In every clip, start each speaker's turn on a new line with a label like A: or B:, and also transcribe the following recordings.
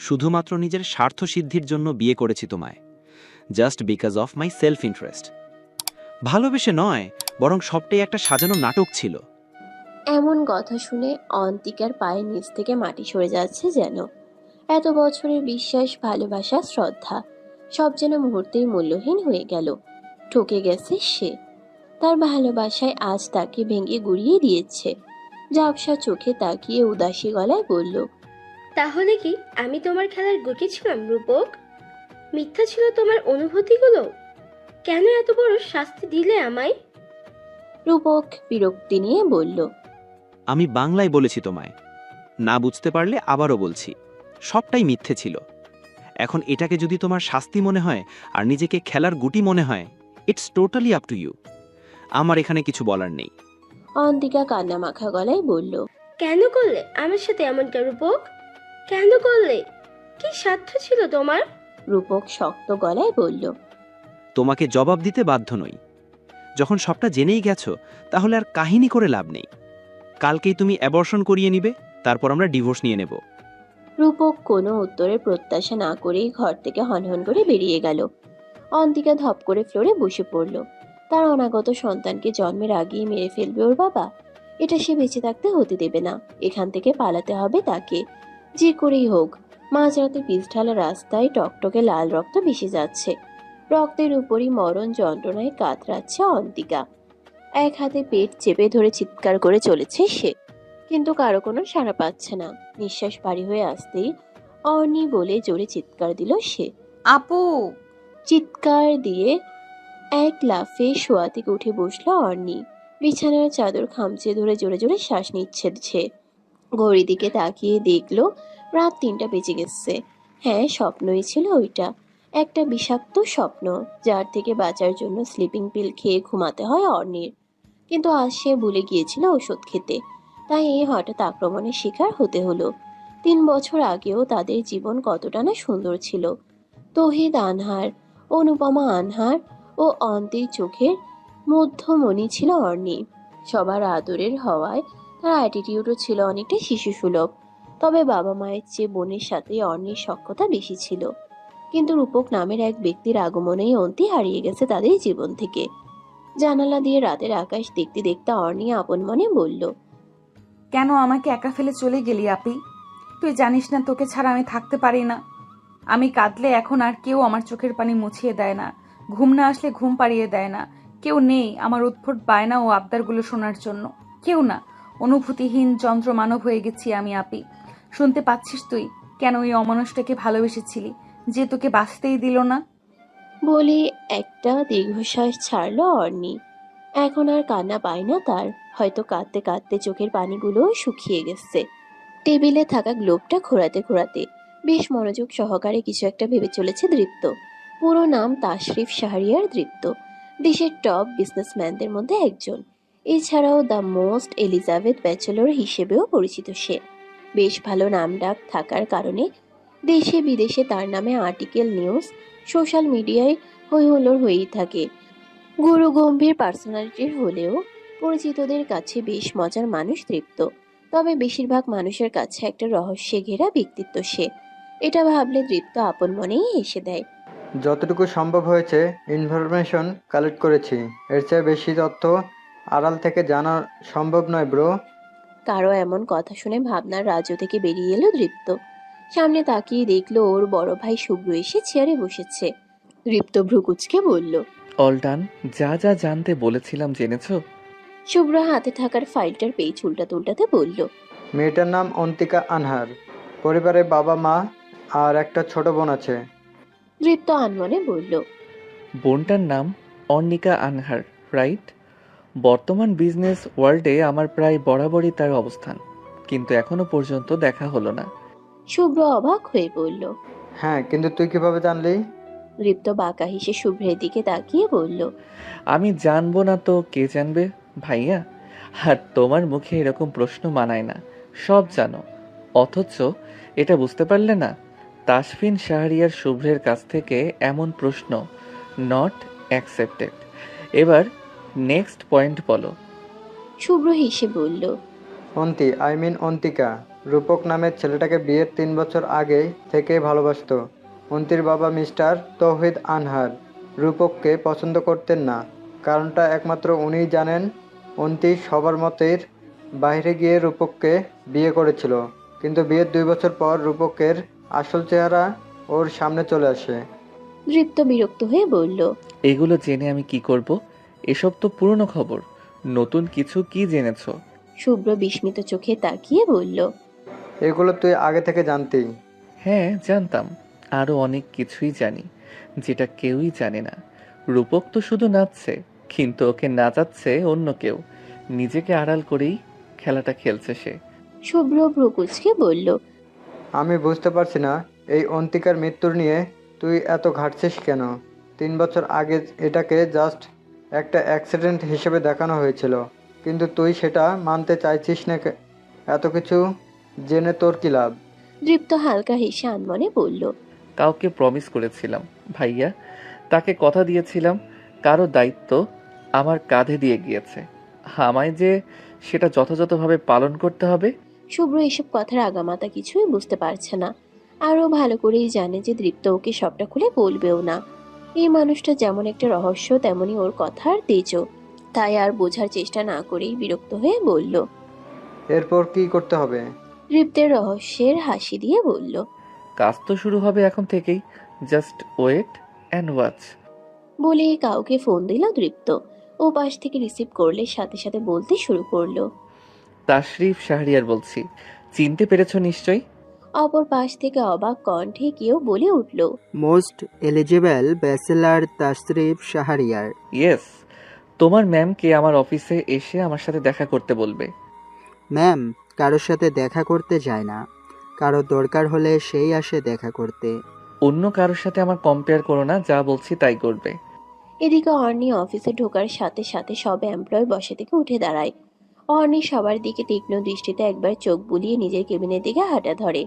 A: শুধুমাত্র নিজের স্বার্থ সিদ্ধির জন্য বিয়ে করেছি তোমায়, just because of my self interest. ভালোবেসে নয়, বরং সবটাই একটা সাজানো নাটক ছিল।
B: এমন কথা শুনে অন্তিকার পায়ের নিচ থেকে মাটি সরে যাচ্ছে যেন। এত বছরের বিশ্বাস, ভালোবাসা, শ্রদ্ধা সব যেন মুহূর্তেই মূল্যহীন হয়ে গেল। ঠকে গেছে সে। তার ভালোবাসায় আজ তাকে ভেঙে গুড়িয়ে দিয়েছে। ঝাপসা চোখে তাকিয়ে উদাসী গলায় বলল,
C: তাহলে কি আমি তোমার খেলার গুটি ছিলাম রূপক? মিথ্যা ছিল তোমার অনুভূতিগুলো? কেন এত বড় শাস্তি দিলে আমায়?
B: রূপক বিরক্তি নিয়ে বলল,
A: আমি বাংলায় বলেছি তোমায়, না বুঝতে পারলে আবারও বলছি, সবটাই মিথ্যে ছিল। এখন এটাকে যদি তোমার শাস্তি মনে হয় আর নিজেকে খেলার গুটি মনে হয়, it's totally up to you. আমার এখানে কিছু বলার নেই।
B: অন্তিকা কান্না মাখা গলায় বলল,
C: কেন করলে আমার সাথে এমনটা রূপক? কেন করলে? কি স্বার্থ ছিল তোমার?
B: রূপক শক্ত গলায় বলল,
A: তোমাকে জবাব দিতে বাধ্য নই। যখন সবটা জেনেই গেছো, তাহলে আর কাহিনী করে লাভ নেই। কালকেই তুমি অ্যাবর্শন করিয়ে নিবে, তারপর আমরা ডিভোর্স নিয়ে নেব।
B: রূপক কোনো উত্তরের প্রত্যাশা না করেই ঘর থেকে হনহন করে বেরিয়ে গেল। অন্তিকা ধপ করে ফ্লোরে বসে পড়ল। তার অনাগত সন্তানকে জন্মের আগেই মেরে ফেলবে ওর বাবা। এটা সে বেঁচে থাকতে হতে দেবে না। এখান থেকে পালাতে হবে তাকে, যে করেই হোক। মাঝরাতে পিচঢালা রাস্তায় টকটকে লাল রক্ত ভেসে যাচ্ছে। রক্তের উপরই মরণ যন্ত্রণায় কাতরাচ্ছে অন্তিকা। এক হাতে পেট চেপে ধরে চিৎকার করে চলেছে সে, কিন্তু কারো কোনো সাড়া পাচ্ছে না। নিঃশ্বাস ভারী হয়ে আসতেই অর্নি বলে জোরে চিৎকার দিল সে।
D: আপু!
B: চিৎকার দিয়ে এক লাফে শোয়া থেকে উঠে বসলো অর্নি। বিছানার চাদর খামচে ধরে জোরে জোরে শ্বাস নিচ্ছে সে। ঘড়ির দিকে তাকিয়ে দেখলো রাত 3টা বেজে গেছে। হ্যাঁ, স্বপ্নই ছিল ওইটা। একটা বিষাক্ত স্বপ্ন, যার থেকে বাঁচার জন্য স্লিপিং পিল খেয়ে ঘুমাতে হয় অর্নির। কিন্তু আজ সে ভুলে গিয়েছিল ওষুধ খেতে, তাই এই হঠাৎ আক্রমণের শিকার হতে হলো। 3 বছর আগেও তাদের জীবন কতটা না সুন্দর ছিল। তৌহিদ আনহার, অনুপমা আনহার ও অন্তির চোখের মধ্যমণি ছিল অর্নি। সবার আদরের হওয়ায় তার অ্যাটিটিউডও ছিল অনেকটা শিশুসুলভ। তবে বাবা মায়ের চেয়ে বোনের সাথে অর্নির সখ্যতা বেশি ছিল। কিন্তু রূপক নামের এক ব্যক্তির আগমনেই অন্তি হারিয়ে গেছে তাদের জীবন থেকে। জানালা দিয়ে রাতের আকাশ দেখতে দেখতে অর্নি আপন মনে বলল,
D: কেন আমাকে একা ফেলে চলে গেলি আপি? তুই জানিস না তোকে ছাড়া আমি থাকতে পারি না। আমি কাঁদলে এখন আর কেউ আমার চোখের পানি মুছিয়ে দেয় না, ঘুম না আসলে ঘুম পাড়িয়ে দেয় না। কেউ নেই আমার উদ্ভট বায়না ও আবদারগুলো শোনার জন্য, কেউ না। অনুভূতিহীন যন্ত্র মানব হয়ে গেছি আমি আপি। শুনতে পাচ্ছিস তুই কেন ওই অমানুষটাকে ভালোবেসেছিলি, যে তোকে বাঁচতেই দিল না?
B: বলে একটা দীর্ঘশ্বাস ছাড়লো অর্নি। এখন আর কান্না পায় না তার। হয়তো কাঁদতে কাঁদতে চোখের পানিগুলোও শুকিয়ে গেছে। টেবিলে থাকা গ্লোবটা ঘোরাতে ঘোরাতে বেশ মনোযোগ সহকারে কিছু একটা ভেবে চলেছে দৃপ্ত। পুরো নাম তাশরিফ শাহরিয়ার দৃপ্ত। দেশের টপ বিজনেসম্যানদের মধ্যে একজন। এছাড়াও দ্য মোস্ট এলিজাবেথ ব্যাচেলর হিসেবেও পরিচিত সে। বেশ ভালো নামডাক থাকার কারণে দেশে বিদেশে তার নামে আর্টিকেল, নিউজ, সোশ্যাল মিডিয়ায় হই হুল্লোড় হয়েই থাকে। গুরু গম্ভীর পার্সোনালিটির হলেও পরিচিতদের কাছে বেশ মজার মানুষ তৃপ্ত। তবে বেশিরভাগ মানুষের কাছে একটা রহস্যে ঘেরা ব্যক্তিত্ব সে। এটা ভাবলে তৃপ্ত আপন মনেই হেসে দেয়।
E: যতটুকু সম্ভব হয়েছে ইনফরমেশন কালেক্ট করেছি, এর চেয়ে বেশি তথ্য আড়াল থেকে জানা সম্ভব নয় ব্রো।
B: কারো এমন কথা শুনে ভাবনার রাজ্য থেকে বেরিয়ে এলো দৃপ্ত। সামনে তাকিয়ে দেখলো ওর বড় ভাই শুভ্র এসে চেয়ারে বসেছে। দৃপ্ত ভ্রুকুচকে বলল,
F: অল ডান। যা যা জানতে বলেছিলাম জেনেছো?
B: শুভ্র হাতে থাকার ফাইলটার পেজ উল্টাতে উল্টাতে বলল,
E: মেয়েটার নাম অন্তিকা আনহার। পরিবারে বাবা মা আর একটা ছোট বোন আছে।
B: দৃপ্ত আনমনে বলল,
F: বোনটার নাম অর্নিকা আনহার, রাইট? বর্তমান বিজনেস ওয়ার্ল্ডে আমার প্রায় বরাবরই তার অবস্থান, কিন্তু এখনো পর্যন্ত দেখা হলো না।
B: শুভ্র অবাক হয়ে বলল।
E: হ্যাঁ, কিন্তু তুই কিভাবে জানলি?
B: দৃপ্ত বাঁকা হেসে শুভ্রের দিকে তাকিয়ে বলল,
F: আমি জানবো না তো কে জানবে ভাইয়া? আর তোমার মুখে এরকম প্রশ্ন মানায় না, সব জানো অথচ এটা বুঝতে পারলে না? তাসফিন শাহরিয়ার শুভ্রের কাছ থেকে এমন প্রশ্ন নট অ্যাকসেপ্টেড। এবার নেক্সট পয়েন্ট বলো।
B: শুভ্র হেসে বলল,
E: অন্তি আই মিন অন্তিকা রূপক নামের ছেলেটাকে বিয়ের 3 বছর আগে থেকেই ভালোবাসতো। অন্তির বাবা মিস্টার তৌহিদ আনহার রূপককে পছন্দ করতেন না। কারণটা একমাত্র উনিই জানেন। অন্তি সবার মতের বাইরে গিয়ে রূপককে বিয়ে করেছিল, কিন্তু বিয়ের 2 বছর পর রূপকের আসল চেহারা ওর সামনে চলে আসে।
B: দৃপ্ত বিরক্ত হয়ে বলল,
F: এগুলো জেনে আমি কি করব? এসব তো পুরনো খবর। নতুন কিছু কি জেনেছো?
B: শুভ্র বিস্মিত চোখে তাকিয়ে বলল,
E: এগুলো তুই আগে থেকে জানতেই।
F: হ্যাঁ, জানতাম। আরও অনেক কিছুই জানি, যেটা কেউই জানে না। রূপক তো শুধু নাচছে, কিন্তু ওকে নাচাচ্ছে অন্য কেউ। নিজেকে আড়াল করেই খেলাটা খেলছে সে।
B: শুভ্র ভ্রুকুচকে বলল,
E: আমি বুঝতে পারছি না, এই অন্তিকার মৃত্যুর নিয়ে তুই এত ঘাটছিস কেন? 3 বছর আগে এটাকে জাস্ট একটা অ্যাক্সিডেন্ট হিসেবে দেখানো হয়েছিল, কিন্তু তুই সেটা মানতে চাইছিস না এত কিছু জেনে তোর কী লাভ?
B: দৃপ্ত হালকা হেসে আনমনে বলল,
F: কাউকে প্রমিস করেছিলাম ভাইয়া, তাকে কথা দিয়েছিলাম। কারো দায়িত্ব আমার কাঁধে দিয়ে গিয়েছে, আমায় যে সেটা যথাযথভাবে পালন করতে হবে।
B: শুভ্র এসব কথার আগামাতা কিছুই বুঝতে পারছে না। আরও ভালো করেই জানে যে দৃপ্ত ওকে সবটা খুলে বলবেও না। এই মানুষটা যেমন একটা রহস্য, তেমনি ওর কথার তেজও। তাই আর বোঝার চেষ্টা না করেই বিরক্ত হয়ে বলল।
E: এরপর কি করতে হবে?
B: দৃপ্তের রহস্যের হাসি দিয়ে বলল,
F: কাজ তো শুরু হবে এখন থেকেই, জাস্ট ওয়েট অ্যান্ড ওয়াচ।
B: বলে কাউকে ফোন দিল দৃপ্ত। ও পাশ থেকে রিসিভ করলে সাথে সাথে বলতে শুরু করলো।
F: তাশরিফ শাহরিয়ার বলছি, চিনতে পেরেছো নিশ্চয়ই?
B: অপর পাশ থেকে অবাক কণ্ঠে কেউ বলে উঠল,
G: most eligible bachelor Tashrif Shahriar.
F: Yes, তোমার ম্যামকে আমার অফিসে এসে আমার সাথে দেখা করতে বলবে।
G: ম্যাম কারোর সাথে দেখা করতে যায় না, কারো দরকার হলে সেই আসে দেখা করতে।
F: অন্য কারোর সাথে আমার কম্পেয়ার করো না, যা বলছি তাই করবে।
B: এদিকে অর্নি অফিসে ঢোকার সাথে সাথে সব এমপ্লয় বসা থেকে উঠে দাঁড়ায়। অর্নি সবার দিকে তীক্ষ্ণ দৃষ্টিতে একবার চোখ বুলিয়ে নিজের কেবিনের দিকে হাঁটা ধরে।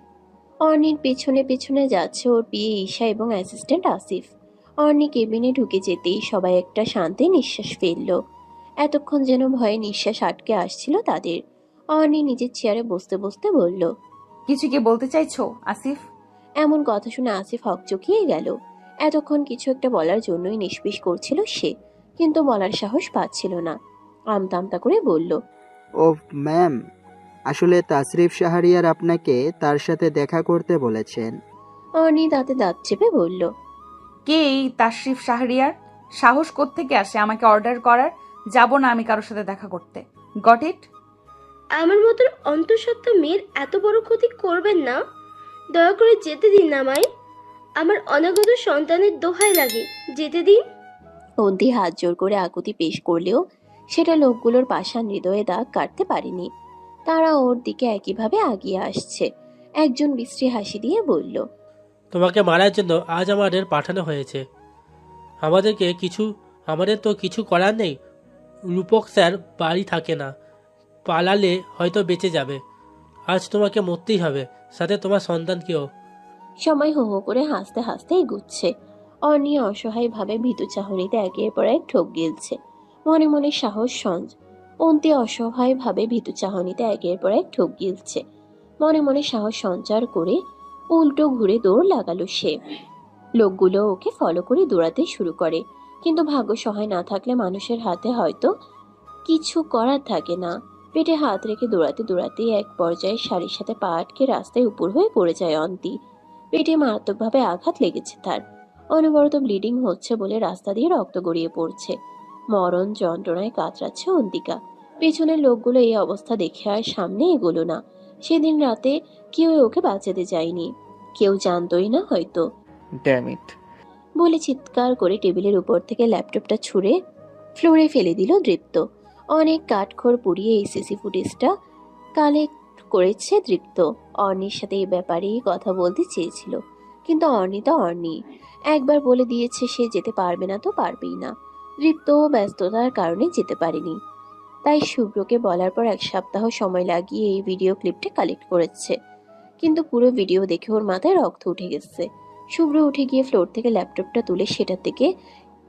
B: অর্নির পেছনে পেছনে যাচ্ছে ওর পিএ ঈশা এবং অ্যাসিস্ট্যান্ট আসিফ। অর্নি কেবিনে ঢুকে যেতেই সবাই একটা শান্তি নিঃশ্বাস ফেলল। এতক্ষণ যেন ভয়ে নিঃশ্বাস আটকে আসছিল তাদের। অর্নি নিজের চেয়ারে বসতে বসতে বলল,
D: কিছু কি বলতে চাইছো আসিফ?
B: এমন কথা শুনে আসিফ হকচকিয়ে গেল। এতক্ষণ কিছু একটা বলার জন্যই নিষ্পিস করছিল সে, কিন্তু বলার সাহস পাচ্ছিল না। আমতা আমতা করে বলল,
G: ও ম্যাম, আসলে তাশরিফ শাহরিয়ার আপনাকে তার সাথে দেখা করতে বলেছেন।
B: অর্নি দাঁতে দাঁত চেপে বলল,
D: কে এই তাশরিফ শাহরিয়ার? সাহস কোত্থেকে আসে আমাকে অর্ডার করার? যাব না আমি কারোর সাথে দেখা করতে। Got it?
C: আমার মতন অন্তঃসত্ত্বা মেয়ের এত বড় ক্ষতি করবেন না। দয়া করে যেতে দিন আমায়। আমার অনাগত সন্তানের দোহাই লাগে, যেতে দিন।
B: অন্তি হাত জোর করে আকুতি পেশ করলেও সেটা লোকগুলোর পাষাণ হৃদয়ে দাগ কাটতে পারেনি। তারা ওর দিকে একইভাবে আগিয়ে আসছে। একজন বিশ্রী হাসি দিয়ে বলল,
H: তোমাকে মারার জন্য আজ আমাদের পাঠানো হয়েছে। আমাদের তো কিছু করার নেই। রূপক স্যার বাড়ি থাকে না, পালালে হয়তো বেঁচে যাবে। আজ তোমাকে মরতেই হবে, সাথে তোমার সন্তানকেও।
B: সময় হো হো করে হাসতে হাসতে এগুচ্ছে। অর্নি অসহায়ভাবে ভীতু চাহনিতে একের পর এক ঠোক গিলছে। মনে মনে সাহস সঞ্জ। অন্তি অসহায়ভাবে ভীতু চাহনিতে একের পর এক ঠোক গিলছে। মনে মনে সাহস সঞ্চার করে উল্টো ঘুরে দৌড় লাগালো সে। লোকগুলো ওকে ফলো করে দৌড়াতে শুরু করে, কিন্তু ভাগ্য সহায় না থাকলে মানুষের হাতে হয়তো কিছু করার থাকে না। পেটে হাত রেখে দৌড়াতে দৌড়াতে এক পর্যায়ে শাড়ির সাথে পা আটকে রাস্তায় উপর হয়ে পড়ে যায় অন্তি। পেটে মারাত্মকভাবে আঘাত লেগেছে তার। অনবরত ব্লিডিং হচ্ছে বলে রাস্তা দিয়ে রক্ত গড়িয়ে পড়ছে। মরণ যন্ত্রণায় কাতরাচ্ছে অন্তিকা। পেছনের লোকগুলো এই অবস্থা দেখে আর সামনে এগোলো না। সেদিন রাতে কেউ ওকে বাঁচাতে যায়নি, কেউ জানতোই না হয়তো।
F: Damn it.
B: বলে চিৎকার করে টেবিলের উপর থেকে ল্যাপটপটা ছুঁড়ে ফ্লোরে ফেলে দিল দৃপ্ত। অনেক কাঠখড় পুড়িয়ে এই সিসি ফুটেজটা কালেক্ট করেছে দৃপ্ত। অর্নির সাথে এই ব্যাপারে কথা বলতে চেয়েছিল, কিন্তু অর্নি তো অর্নি, একবার বলে দিয়েছে সে যেতে পারবে না তো পারবেই না। দৃপ্ত ব্যস্ততার কারণে যেতে পারেনি। তাই শুভ্রকে বলার পর 1 সপ্তাহ সময় লাগিয়ে এই ভিডিও ক্লিপটা কালেক্ট করেছে। কিন্তু পুরো ভিডিও দেখে ওর মাথায় রক্ত উঠে গেছে। শুভ্র উঠে গিয়ে ফ্লোর থেকে ল্যাপটপটা তুলে সেটা থেকে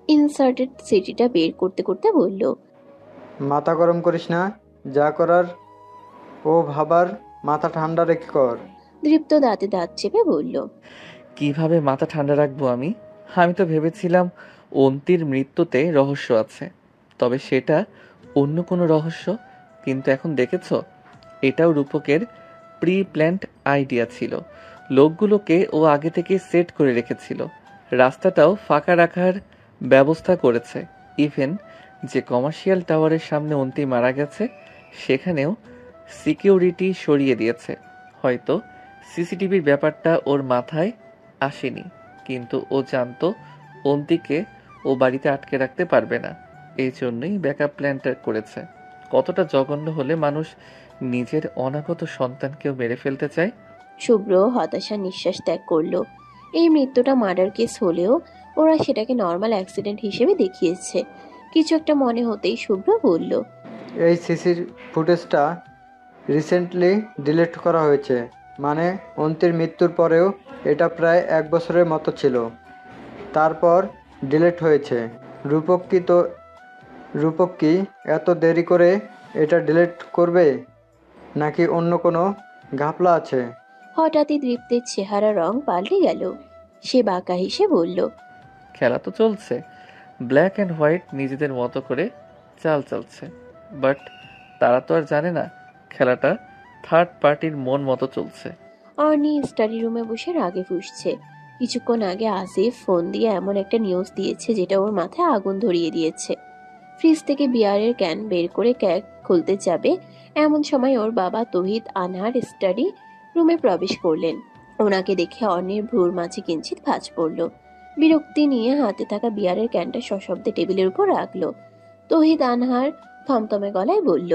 B: ইনসার্টেড সিডিটা বের করতে করতে বলল,
E: মাথা গরম করিস না, যা করার ও ভাবার মাথা ঠান্ডা রেখে কর।
B: দৃপ্ত দাঁতে দাঁত চেপে বলল।
F: কিভাবে মাথা ঠান্ডা রাখবো আমি? আমি তো ভেবেছিলাম অন্তির মৃত্যুতে রহস্য আছে, তবে সেটা অন্য কোনো রহস্য। কিন্তু এখন দেখেছো, এটাও রূপকের প্রি প্ল্যান্ড আইডিয়া ছিল। লোকগুলোকে ও আগে থেকে সেট করে রেখেছিল, রাস্তাটাও ফাঁকা রাখার ব্যবস্থা করেছে। ইভেন যে কমার্শিয়াল টাওয়ারের সামনে অন্তি মারা গেছে সেখানেও সিকিউরিটি সরিয়ে দিয়েছে। হয়তো সিসিটিভির ব্যাপারটা ওর মাথায় আসেনি, কিন্তু ও জানতো অন্তিকে ও বাড়িতে আটকে রাখতে পারবে না, এই জন্যই ব্যাকআপ প্ল্যানটা করেছে। কতটা জঘন্য হলে মানুষ নিজের অনাগত সন্তানকেও মেরে ফেলতে চায়।
B: শুভ্র হতাশা নিঃশ্বাস ত্যাগ করলো। এই মৃত্যুটা মার্ডার কেস হলেও ওরা সেটাকে নর্মাল অ্যাক্সিডেন্ট হিসেবে দেখিয়েছে। কিছু একটা মনে হতেই শুভ্র বলল।
E: এই সিসির ফুটেজটা রিসেন্টলি ডিলিট করা হয়েছে, মানে অন্তির মৃত্যুর পরেও এটা প্রায় 1 বছরের মতো ছিল, তারপর ডিলিট হয়েছে। রূপক কি এত দেরি করে এটা ডিলিট করবে, নাকি অন্য কোনো ঘাপলা আছে?
B: হঠাৎই দৃপ্তের চেহারা রং পাল্টে গেল। সে বাঁকা হেসে বলল।
F: খেলা তো চলছে, ব্ল্যাক অ্যান্ড হোয়াইট নিজেদের মতো করে চাল চলছে, বাট তারা তো আর জানে না খেলাটা থার্ড পার্টির মন মতো চলছে।
B: অর্নি স্টাডি রুমে বসে রাগে ফুঁসছে। কিছুক্ষণ আগে আসিফ ফোন দিয়ে এমন একটা নিউজ দিয়েছে যেটা ওর মাথায় আগুন ধরিয়ে দিয়েছে। ফ্রিজ থেকে বিয়ারের ক্যান বের করে ক্যাক খুলতে যাবে এমন সময় ওর বাবা তৌহিদ আনহার স্টাডি রুমে প্রবেশ করলেন। ওনাকে দেখে অর্নির ভ্রুর মাঝে কিঞ্চিত ভাঁজ পড়ল। বিরক্তি নিয়ে হাতে থাকা বিয়ারের ক্যানটা সশব্দে টেবিলের উপর রাখলো। তৌহিদ আনহার থমথমে গলায় বলল।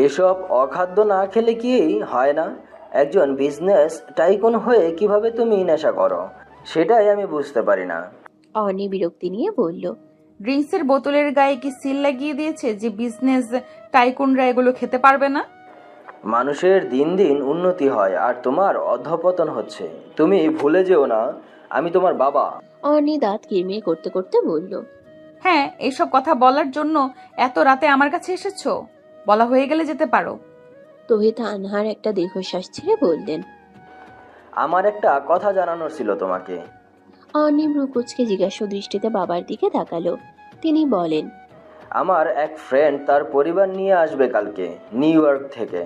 I: এসব অখাদ্য না খেলে কি হয় না? একজন বিজনেস টাইকুন হয়ে কিভাবে তুমি নেশা করো, সেটাই আমি বুঝতে পারি না।
B: অর্নি বিরক্তি নিয়ে বলল।
D: ড্রিঙ্কসের বোতলের গায়ে কি সিল লাগিয়ে দিয়েছে যে বিজনেস টাইকুনরা এগুলো খেতে পারবে না?
I: মানুষের দিন দিন উন্নতি হয় আর তোমার অধঃপতন হচ্ছে। তুমি ভুলে যেও না আমি তোমার বাবা।
B: অর্নি দাঁত কিরমির করতে করতে বলল।
D: হ্যাঁ, এইসব কথা বলার জন্য এত রাতে আমার কাছে এসেছো? বলা হয়ে গেলে যেতে পারো।
B: তৌহিদ আনহার একটা দীর্ঘশ্বাস ছেড়ে বললেন।
I: আমার একটা কথা জানানোর ছিল তোমাকে।
B: অর্নি ভ্রুকুচকে জিজ্ঞাসা দৃষ্টিতে বাবার দিকে তাকালো। তিনি বলেন।
I: আমার এক ফ্রেন্ড তার পরিবার নিয়ে আসবে কালকে নিউ ইয়র্ক থেকে।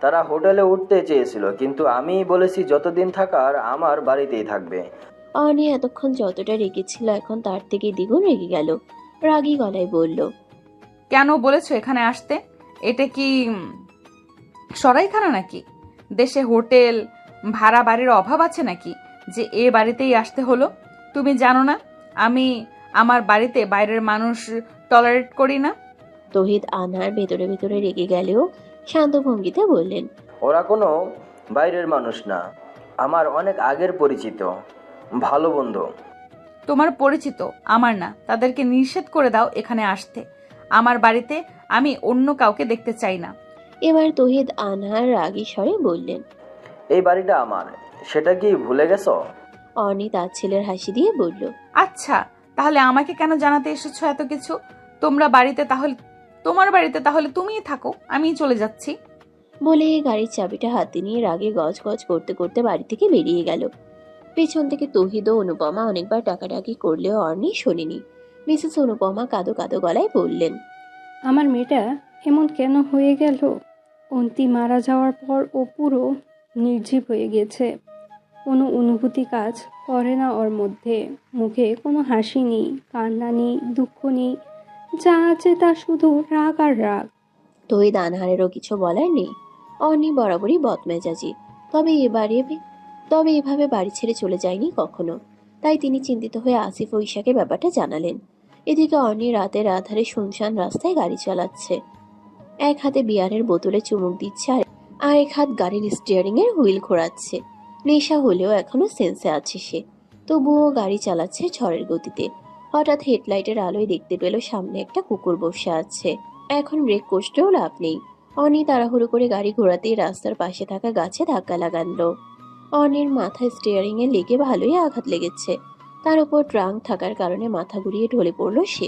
I: তারা হোটেলে উঠতে চেয়েছিল, কিন্তু আমি বলেছি যতদিন থাকার আমার বাড়িতেই থাকবে।
B: অর্নি এতক্ষণ যতটা রেগেছিল এখন তার থেকে দ্বিগুণ রেগে গেল। রাগী গলায় বলল।
D: কেন বলেছো এখানে আসতে? এটা কি সরাইখানা নাকি? দেশে হোটেল ভাড়া বাড়ির অভাব আছে নাকি যে এ বাড়িতেই আসতে হলো? তুমি জানো না আমি আমার বাড়িতে বাইরের মানুষ টলারেট করি না?
B: তৌহিদ আনহার ভেতরে ভেতরে রেগে গেলেও শান্ত ভঙ্গিতে বললেন।
I: ওরা কোনো বাইরের মানুষ না, আমার অনেক আগের পরিচিত ভালো বন্ধু।
D: তোমার পরিচিত, আমার না। তাদেরকে নিষেধ করে দাও এখানে আসতে। আমার বাড়িতে আমি অন্য কাউকে দেখতে চাই না।
B: এবার তৌহিদ আনহার রাগী স্বরে বললেন।
I: এই বাড়িটা আমার, সেটা কি ভুলে গেছো?
B: অর্নি তার ছেলের হাসি দিয়ে বলল।
D: আচ্ছা, তাহলে আমাকে কেন জানাতে এসেছো এত কিছু? তোমার বাড়িতে তাহলে তুমিই থাকো, আমিই চলে যাচ্ছি।
B: বলে গাড়ির চাবিটা হাতে নিয়ে রাগে গজ গজ করতে করতে বাড়ি থেকে বেরিয়ে গেল। পেছন থেকে তৌহিদ ও অনুপমা অনেকবার ডাকাডাকি করলেও অর্নি শোনেনি। মিসেস অনুপমা কাঁদো কাঁদো গলায় বললেন।
J: আমার মেয়েটা এমন কেন হয়ে গেল? অন্তি মারা যাওয়ার পর ও পুরো নির্জীব হয়ে গেছে। কোনো অনুভূতি কাজ করে না ওর মধ্যে। মুখে কোনো হাসি নেই, কান্না নেই, দুঃখ নেই। যা আছে তা শুধু রাগ আর রাগ।
B: তৌহিদ আনহারেরও কিছু বলার নেই। অর্নি বরাবরই বদমেজাজি, তবে এভাবে বাড়ি ছেড়ে চলে যায়নি কখনো। তাই তিনি চিন্তিত হয়ে আসিফ ও ঈশাকে ব্যাপারটা জানালেন। এদিকে অর্নি রাতের আধারে শুনশান রাস্তায় গাড়ি চালাচ্ছে। এক হাতে বিয়ারের বোতলে চুমুক দিচ্ছে আর এক হাত গাড়ির স্টিয়ারিং এর হুইল ঘোরাচ্ছে। নেশা হলেও এখনো সেন্সে আছে সে, তবুও গাড়ি চালাচ্ছে ঝড়ের গতিতে। হঠাৎ হেডলাইটের আলোয় দেখতে পেল সামনে একটা কুকুর বসে আছে। এখন ব্রেক কষতেও লাভ নেই। অর্নি তাড়াহুড়ো করে গাড়ি ঘোরাতেই রাস্তার পাশে থাকা গাছে ধাক্কা লাগালো। অর্নির মাথায় স্টিয়ারিং এ লেগে ভালোই আঘাত লেগেছে। তার উপর ট্রাঙ্ক থাকার কারণে মাথা ঘুরিয়ে ঢলে পড়ল সে।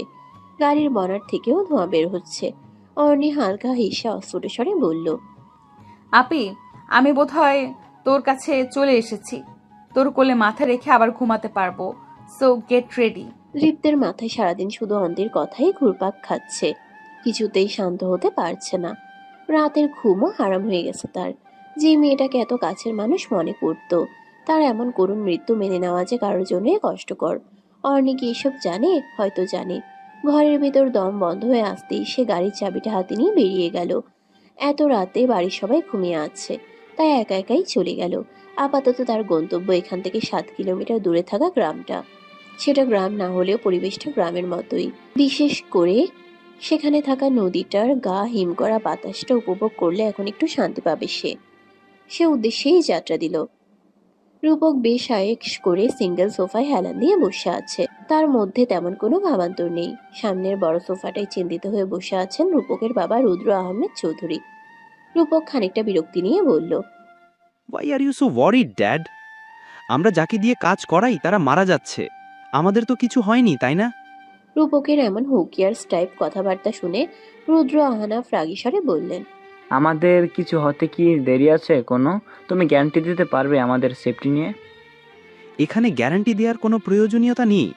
B: গাড়ির বনার থেকেও ধোঁয়া বের হচ্ছে। অর্ণি হালকা হেসে অস্ফুট স্বরে বলল,
D: আপি, আমি বোধহয় তোর কাছে চলে এসেছি। তোর কোলে মাথা রেখে আবার ঘুমাতে পারবো। So get ready.
B: দৃপ্তের মাথায় সারাদিন শুধু অন্তির কথাই ঘুরপাক খাচ্ছে, কিছুতেই শান্ত হতে পারছে না। রাতের ঘুমও হারাম হয়ে গেছে তার। যে মেয়েটাকে এত কাছের মানুষ মনে করত, তার এমন করুণ মৃত্যু মেনে নেওয়া যে কারোর জন্য কষ্টকর। অর্ণি কি এসব জানে? হয়তো জানে। ঘরের ভিতর দম বন্ধ হয়ে আসতেই সে গাড়ির চাবিটা হাতে নিয়ে বেরিয়ে গেল। এত রাতে বাড়ির সবাই ঘুমিয়ে আছে, তাই একা একাই চলে গেল। আপাতত তার গন্তব্য এখান থেকে 7 কিলোমিটার দূরে থাকা গ্রামটা। সেটা গ্রাম না হলেও পরিবেশটা গ্রামের মতোই, বিশেষ করে সেখানে থাকা নদীটার গা হিম করা বাতাসটা উপভোগ করলে এখন একটু শান্তি পাবে সে উদ্দেশ্যেই যাত্রা দিল। রূপক বেশ আয়েশ করে সিঙ্গেল সোফায় হেলান দিয়ে বসে আছে। তার মধ্যে তেমন কোনো ভাবান্তর নেই। সামনের বড় সোফাটায় চিন্তিত হয়ে বসে আছেন রূপকের বাবা রুদ্র আহমেদ চৌধুরী। রূপক খানিকটা বিরক্তি নিয়ে বলল,
A: why are you so worried dad? আমরা যাকে দিয়ে কাজ করাই তারা মারা যাচ্ছে, আমাদের তো কিছু হয়নি, তাই না?
B: রূপকের এমন হুকিয়ার্স টাইপ কথাবার্তা শুনে রুদ্র আহনাফ রাগী স্বরে বললেন,
K: আমাদের কিছু হতে কি দেরি আছে কোনো? তুমি গ্যারান্টি দিতে পারবে আমাদের সেফটি নিয়ে?
A: এখানে গ্যারান্টি দেওয়ার কোনো প্রয়োজনীয়তা নেই।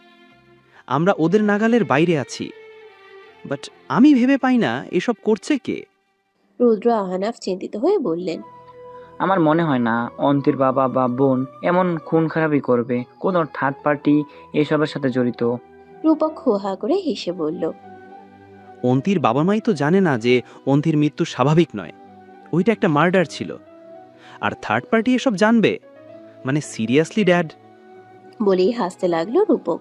A: আমরা ওদের নাগালের বাইরে আছি। বাট আমি ভেবে পাই না এসব করছে কে?
B: রুদ্র আহনাফ চিন্তিত হয়ে বললেন,
K: আমার মনে হয় না অন্তির বাবা বা বোন এমন খুন খারাপি করবে। কোনো থার্ড পার্টি এসবের সাথে জড়িত।
B: রূপক খোহা করে হেসে বলল,
A: অন্তির বাবা মাই তো জানে না যে অন্তির মৃত্যু স্বাভাবিক নয়, ওইটা একটা মার্ডার ছিল। আর থার্ড পার্টি এসব জানবে মানে সিরিয়াসলি ড্যাড?
B: বলেই হাসতে লাগলো রূপক।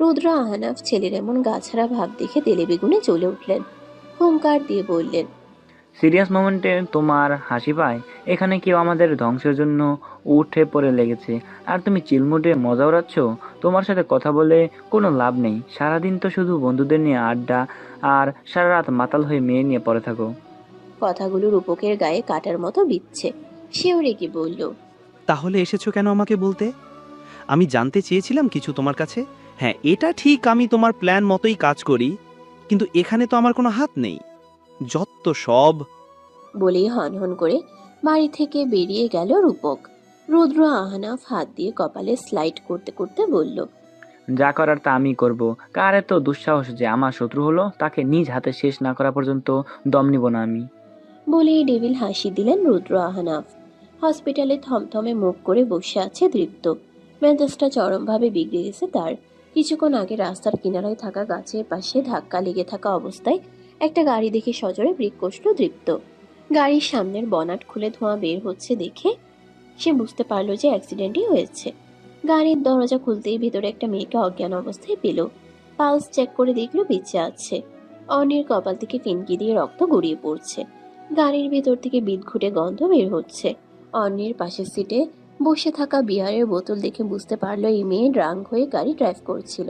B: রুদ্র আহনাফ ছেলের এমন গাছাড়া ভাব দেখে তেলে বেগুনে জ্বলে উঠলেন। হুঙ্কার দিয়ে বললেন,
K: সিরিয়াস মোমেন্টে তোমার হাসি পায়? এখানে কেউ আমাদের ধ্বংসের জন্য উঠে পড়ে লেগেছে, আর তুমি চিলমুটে মজা উড়াচ্ছ। তোমার সাথে কথা বলে কোনো লাভ নেই। সারাদিন তো শুধু বন্ধুদের নিয়ে আড্ডা, আর সারা রাত মাতাল হয়ে মেয়ে নিয়ে পড়ে থাকো।
B: কথাগুলো রূপকের গায়ে কাটার মতো বিচ্ছে। সেও রেগে বলল,
A: তাহলে এসেছো কেন আমাকে বলতে? আমি জানতে চেয়েছিলাম কিছু তোমার কাছে। হ্যাঁ, এটা ঠিক, আমি তোমার প্ল্যান মতোই কাজ করি, কিন্তু এখানে তো আমার কোনো হাত নেই। যত সব।
B: বলেই হনহন করে বাড়ি থেকে বেরিয়ে গেল রূপক। রুদ্র আহনাফ হাত দিয়ে কপালে স্লাইড করতে করতে বলল,
K: যা করার তা আমি করব। কার এত দুঃসাহস যে আমার শত্রু হলো? তাকে নিজ হাতে শেষ না করা পর্যন্ত দম নিব না আমি।
B: বলেই ডেভিল হাসি দিলেন রুদ্র আহনাফ। হসপিটালে থমথমে মুখ করে বসে আছে দৃপ্ত। মেজাজটা চরমভাবে বিগড়ে গেছে তার। কিছুক্ষণ আগে রাস্তার কিনারায় থাকা গাছের পাশে ধাক্কা লেগে থাকা অবস্থায় একটা গাড়ি দেখে সজোরে ব্রেক কষল দৃপ্ত। গাড়ির সামনের বনাট খুলে ধোঁয়া বের হচ্ছে দেখে সে বুঝতে পারলো যে অ্যাক্সিডেন্টই হয়েছে। গাড়ির দরজা খুলতেই ভেতরে একটা মেয়েকে অজ্ঞান অবস্থায় পেল। পালস চেক করে দেখলো বেঁচে আছে। অনির কপাল থেকে ফিনকি দিয়ে রক্ত গড়িয়ে পড়ছে। গাড়ির ভেতর থেকে বিদঘুটে গন্ধ বের হচ্ছে। অন্যের পাশের সিটে বসে থাকা বিয়ারের বোতল দেখে বুঝতে পারলো এই মেয়ে ড্রাঙ্ক হয়ে গাড়ি ড্রাইভ করছিল।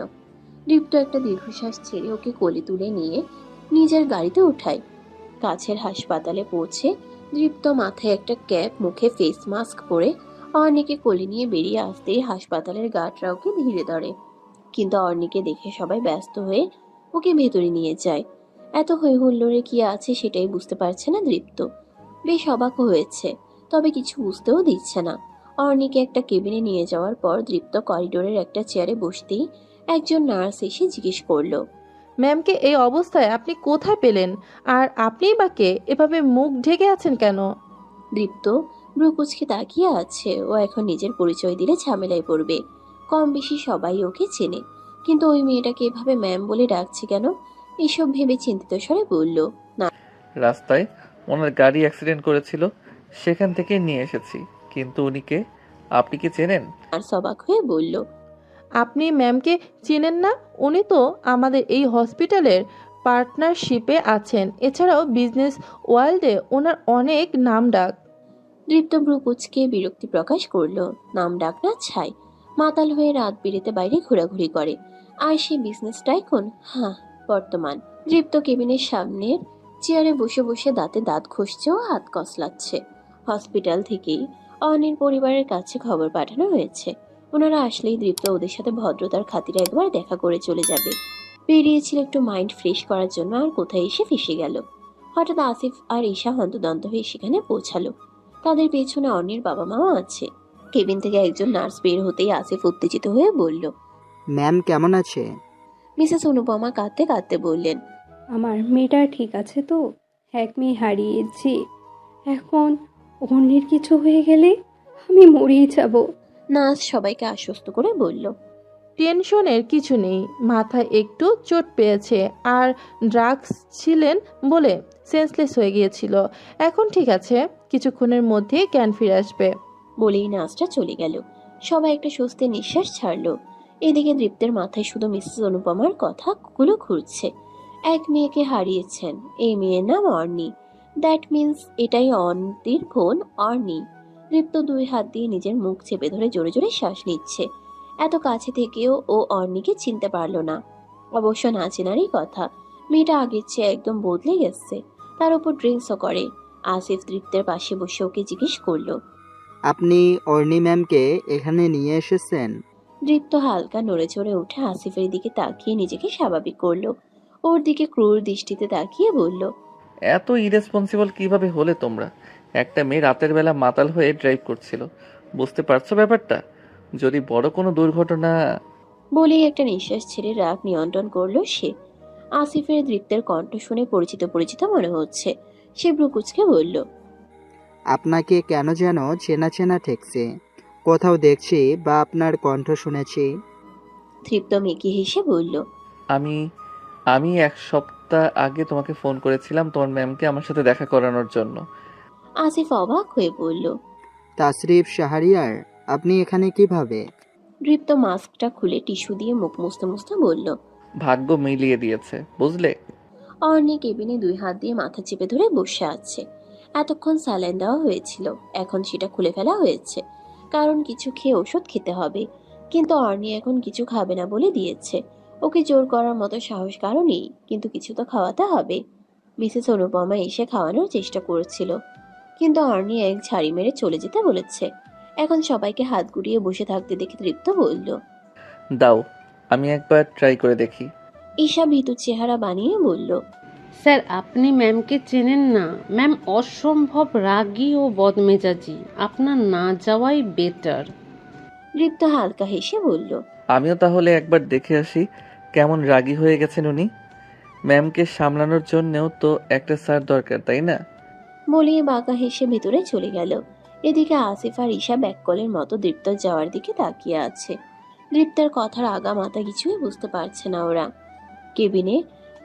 B: দীপ্ত একটা দীর্ঘশ্বাস ছেড়ে ওকে কোলে তুলে নিয়ে নিজের গাড়িতে উঠায়। কাছের হাসপাতালে পৌঁছে দীপ্ত মাথায় একটা ক্যাপ, মুখে ফেস মাস্ক পরে অর্ণিকে কোলে নিয়ে বেরিয়ে আসতেই হাসপাতালের গার্ডরা ওকে ঘিরে ধরে। কিন্তু অর্ণিকে দেখে সবাই ব্যস্ত হয়ে ওকে ভেতরে নিয়ে যায়। এত হই হুল্লোড়ে কি আছে সেটাই বুঝতে পারছে না দীপ্ত। বেশ অবাক হয়েছে, তবে কিছু বুঝতেও দিচ্ছে না। অর্ণিকে একটা কেবিনে নিয়ে যাওয়ার পর দীপ্ত করিডোরের একটা চেয়ারে বসতেই একজন নার্স এসে জিজ্ঞেস করলো,
L: ম্যামকে এই অবস্থায় আপনি কোথায় পেলেন? আর আপনিই বা কে? এভাবে মুখ ঢেকে আছেন কেন?
B: দীপ্ত ব্রুকুচকে তাকিয়ে আছে। ও এখন নিজের পরিচয় দিলে ঝামেলায় পড়বে। কম বেশি সবাই ওকে চেনে, কিন্তু ওই মেয়েটাকে এভাবে ম্যাম বলে ডাকছে কেন? এসব ভেবে চিন্তিত স্বরে বলল, না।
F: রাস্তায় ওনার গাড়ি অ্যাক্সিডেন্ট করেছিল, সেখান থেকে নিয়ে এসেছি। কিন্তু উনিকে আপনি কি চেনেন?
B: নার্স অবাক হয়ে বলল,
L: আপনি ম্যামকে চিনেন না? উনি তো আমাদের এই হসপিটালের পার্টনারশিপে আছেন। এছাড়াও বিজনেস ওয়ার্ল্ডে ওনার অনেক নামডাক।
B: দীপ্ত ব্রুকুচকে বিরক্তি প্রকাশ করলো। নাম ডাক না ছাই, মাতাল হয়ে রাত বিরেতে বাইরে ঘোরাঘুরি করে। আর সে বিজনেস টাইকুন? হ্যাঁ, বর্তমান। দীপ্ত কেবিনের সামনে চেয়ারে বসে বসে দাঁতে দাঁত ঘষছে ও হাত কসলাচ্ছে। হসপিটাল থেকেই অনির পরিবারের কাছে খবর পাঠানো হয়েছে। ওনারা আসলেই দীপ্ত ওদের সাথে ভদ্রতার খাতিরে একবার দেখা করে চলে যাবে। বেরিয়েছিল একটু মাইন্ড ফ্রেশ করার জন্য, আর কোথায় এসে ফেসে গেল। হঠাৎ আসিফ আর ঈশা হন্তদন্ত হয়ে সেখানে পৌঁছালো। তাদের পেছনে অর্ণির বাবা মাও আছে। কেবিন থেকে একজন নার্স বের হতেই আসিফ উত্তেজিত হয়ে বলল।
G: ম্যাম কেমন আছে?
B: মিসেস অনুপমা কাঁদতে কাঁদতে বললেন,
J: আমার মেয়েটা ঠিক আছে তো? এক মেয়ে হারিয়েছি, এখন অন্যের কিছু হয়ে গেলে আমি মরেই যাব।
B: নার্স সবাইকে আশ্বস্ত করে বলল,
L: টেনশনের কিছু নেই, মাথায় একটু চোট পেয়েছে আর ড্রাগস ছিলেন বলে সেন্সলেস হয়ে গিয়েছিল। এখন ঠিক আছে, কিছুক্ষণের মধ্যে জ্ঞান ফিরে আসবে।
B: বলেই নার্সটা চলে গেল। সবাই একটা স্বস্তির নিঃশ্বাস ছাড়লো। এদিকে দীপ্তের মাথায় শুধু মিসেস অনুপমার কথাগুলো ঘুরছে। এক মেয়েকে হারিয়েছেন, এই মেয়ের নাম অর্ণি। দ্যাট মিন্স এটাই অন্তির বোন অর্ণি। দীপ্ত 2 হাত দিয়ে নিজের মুখ চেপে ধরে জোরে জোরে শ্বাস নিচ্ছে। এত কাছে থেকেও ও অর্ণিকে চিনতে পারলো না। অবশ্য না চেনারই কথা, মেয়েটা আগের চেয়ে একদম বদলে গেছে। তার উপর ড্রিঙ্কসও করে। আসিফ দীপ্তের পাশে বসে ওকে জিজ্ঞেস করলো,
G: আপনি অর্ণি ম্যামকে এখানে নিয়ে এসেছেন?
B: দীপ্ত হালকা নড়ে চড়ে উঠে আসিফের দিকে তাকিয়ে নিজেকে স্বাভাবিক করলো। ওর দিকে ক্রূর দৃষ্টিতে তাকিয়ে বলল,
F: এত ইরেসপন্সিবল কিভাবে হলে তোমরা? একটা মেয়ে রাতের বেলা মাতাল হয়ে ড্রাইভ করছিল, বুঝতে পারছো ব্যাপারটা? যদি বড় কোনো দুর্ঘটনা।
B: বলেই একটা নিঃশ্বাস ছেড়ে রাগ নিয়ন্ত্রণ করলো সে। আসিফের দীপ্তের কণ্ঠ শুনে পরিচিত পরিচিত মনে হচ্ছে। সে ভ্রুকুচকে বলল,
G: আপনাকে কেন যেন চেনা চেনা ঠেকছে, কোথাও দেখছি বা আপনার কণ্ঠ শুনেছি।
B: তৃপ্ত মেকি হেসে বলল,
F: আমি আমি 1 সপ্তাহ আগে তোমাকে ফোন করেছিলাম তোমার ম্যামকে আমার সাথে দেখা করানোর জন্য।
B: আসিফ অবাক হয়ে বলল,
G: তাসরিফ শাহরিয়ার, আপনি এখানে কিভাবে?
B: দীপ্ত মাস্কটা খুলে টিস্যু দিয়ে মুখ মুছতে মুছতে বলল।
F: ভাগ্য মিলিয়ে দিয়েছে, বুঝলে?
B: অর্ণি কেবিনে 2 হাত দিয়ে মাথা চেপে ধরে বসে আছে। এতক্ষণ স্যালাইন দেওয়া হয়েছিল, এখন সেটা খুলে ফেলা হয়েছে, কারণ কিছু খেয়ে ওষুধ খেতে হবে। কিন্তু অর্ণি এখন কিছু খাবে না বলে দিয়েছে। ওকে জোর করার মতো সাহস কারো নেই, কিন্তু কিছু তো খাওয়াতে হবে। মিসেস অনুপমা এসে খাওয়ানোর চেষ্টা করেছিল, কিন্তু অর্ণি এক ঝাড়ি মেরে চলে যেতে বলেছে। এখন সবাইকে হাত গুটিয়ে বসে থাকতে দেখে তৃপ্ত বলল,
F: দাও আমি একবার ট্রাই করে দেখি।
B: ঈশা ভীতু চেহারা বানিয়ে বলল,
M: স্যার আপনি ম্যামকে চেনেন না। ম্যাম অসম্ভব রাগী ও বদমেজাজি, আপনার না যাওয়াই বেটার।
B: তৃপ্ত হালকা হেসে বলল,
F: আমিও তাহলে একবার দেখে আসি কেমন রাগী হয়ে গেছেন উনি। ম্যামকে সামলানোর জন্যও তো একটা স্যার দরকার, তাই না?
B: বলিয়ে বাঁকা হেসে ভেতরে চলে গেল। এদিকে আসিফ আর ঈশা ব্যাককলের মতো দীপ্ত যাওয়ার দিকে তাকিয়ে আছে। দীপ্তের কথার আগা মাথা কিছুই বুঝতে পারছে না ওরা। কেবিনে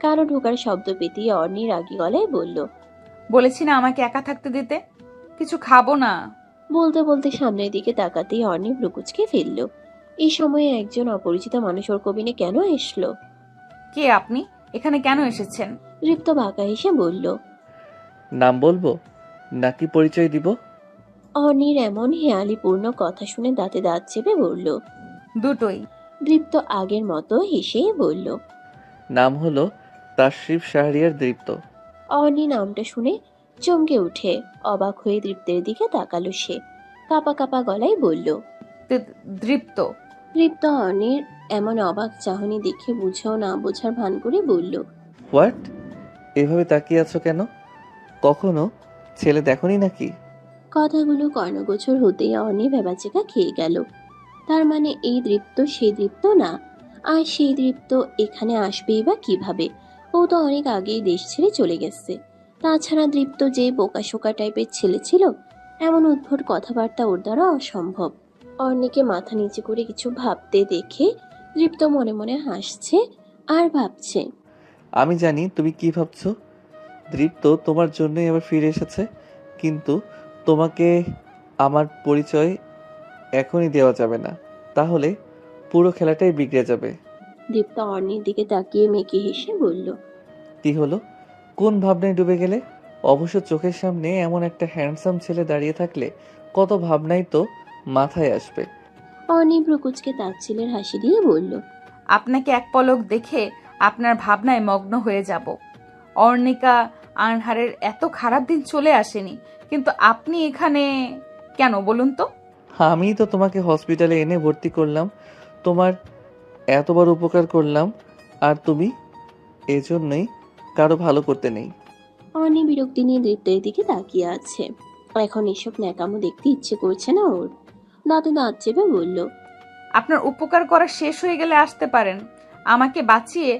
B: কারো ঢোকার শব্দ পেতেই অর্ণি রাগী গলায় বলল,
D: বলেছি না আমাকে একা থাকতে দিতে, কিছু খাবো না।
B: বলতে বলতে সামনের দিকে তাকাতেই অর্ণি ভ্রুকুচকে ফেলল। এই সময়ে একজন অপরিচিত মানুষ ওর কেবিনে কেন এসলো?
D: কে আপনি? এখানে কেন এসেছেন?
B: দীপ্ত বাঁকা হেসে বলল।
F: নাম বলবো নাকি পরিচয় দিব?
B: অর্ণির এমন হেয়ালিপূর্ণ কথা শুনে দাঁতে দাঁত চেপে বলল।
D: দুটোই।
B: দীপ্ত আগের মতো হেসেই বলল।
F: নাম হলো তাশরিফ শাহরিয়ার দীপ্ত।
B: অর্ণি নামটা শুনে চমকে উঠে অবাক হয়ে দীপ্তের দিকে তাকালো সে। কাপা কাপা গলায় বলল,
D: দৃপ্ত।
B: দীপ্ত অর্ণির এমন অবাক চাহনি দেখে বুঝেও না বোঝার ভান করে বলল,
F: হোয়াট? এভাবে তাকিয়ে আছো কেন? কখনো ছেলে দেখনি নাকি?
B: কথাগুলো কর্ণগোচর হতেই অর্ণি ভেবাচেকা খেয়ে গেল। তার মানে এই দীপ্ত সেই দীপ্ত না। আর সেই দীপ্ত এখানে আসবেই বা কিভাবে? ও তো অনেক আগেই দেশ ছেড়ে চলে গেছে। তাছাড়া দীপ্ত যে বোকাশোকা টাইপের ছেলে ছিল, এমন উদ্ভট কথাবার্তা ওর দ্বারা অসম্ভব। অর্ণিকে মাথা নিচে করে কিছু ভাবতে দেখে দীপ্ত মনে মনে হাসছে আর ভাবছে,
F: আমি জানি তুমি কি ভাবছো। দীপ্ত তোমার জন্যই আবার ফিরে এসেছে, কিন্তু তোমাকে আমার পরিচয় এখনই দেওয়া যাবে না, তাহলে পুরো খেলাটাই বিগড়ে যাবে।
B: দীপ্ত অর্ণির দিকে তাকিয়ে মেকি হেসে বলল,
F: কি হলো? কোন ভাবনায় ডুবে গেলে? অবশ্য চোখের সামনে এমন একটা হ্যান্ডসাম ছেলে দাঁড়িয়ে থাকলে কত ভাবনাই তো মাথায় আসবে।
B: অর্ণি ভ্রুকুচকে তাচ্ছিলের হাসি দিয়ে বলল,
D: আপনাকে এক পলক দেখে আপনার ভাবনায় মগ্ন হয়ে যাব। অর্ণিকা আনহারের এত খারাপ দিন চলে আসেনি, কিন্তু আপনি এখানে কেন বলুন তো?
F: আমি তো তোমাকে হসপিটালে এনে ভর্তি করলাম, তোমার এতবার উপকার করলাম, আর তুমি এজন্যই কারো ভালো করতে নেই।
B: অর্ণি বিরক্তি নিয়ে দৃপ্তের দিকে তাকিয়ে আছে। এখন এসব ন্যাকামো দেখতে ইচ্ছে করছে না ওর। দাঁতে দাঁত চেপে বলল,
D: আপনার উপকার করা শেষ হয়ে গেলে আসতে পারেন। আমাকে বাঁচিয়ে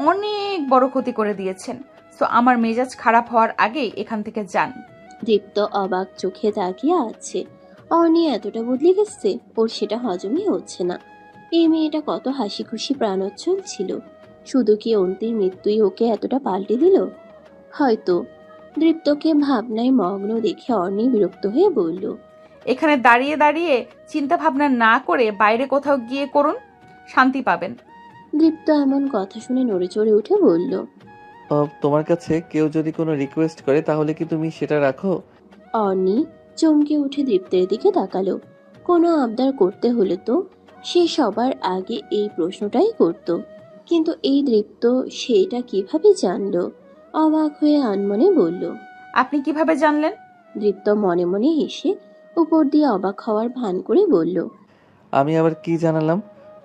D: অনেক বড় ক্ষতি করে দিয়েছেন। সো আমার মেজাজ খারাপ হওয়ার আগেই এখান থেকে যান।
B: দীপ্ত অবাক চোখে তাকিয়ে আছে। অর্ণি এতটা বদলে গেছে, ওর সেটা হজমই হচ্ছে না। এই মেয়েটা কত হাসি খুশি প্রাণোচ্ছল ছিল, শুধু কি অন্তির মৃত্যুই ওকে এতটা পাল্টে দিল? হয়তো। দীপ্তকে ভাবনায় মগ্ন দেখে অর্ণি বিরক্ত হয়ে বলল,
D: এখানে দাঁড়িয়ে দাঁড়িয়ে চিন্তা ভাবনা না করে বাইরে কোথাও গিয়ে করুন, শান্তি পাবেন।
B: দীপ্ত এমন কথা শুনে নড়ে চড়ে উঠে বলল,
F: তোমার কাছে কেউ যদি কোনো রিকোয়েস্ট করে তাহলে কি তুমি সেটা রাখো?
B: অর্ণি চমকে উঠে দীপ্তের দিকে তাকালো। কোনো আবদার করতে হলে তো সে সবার আগে এই প্রশ্নটাই করত, কিন্তু এই দীপ্ত সেটা কিভাবে জানলো? অবাক হয়ে আনমনে বলল,
D: আপনি কিভাবে জানলেন?
B: দীপ্ত মনে মনে হেসে উপর দিয়ে অবাক হওয়ার ভান করে বলল,
F: আমি আবার কি জানালাম?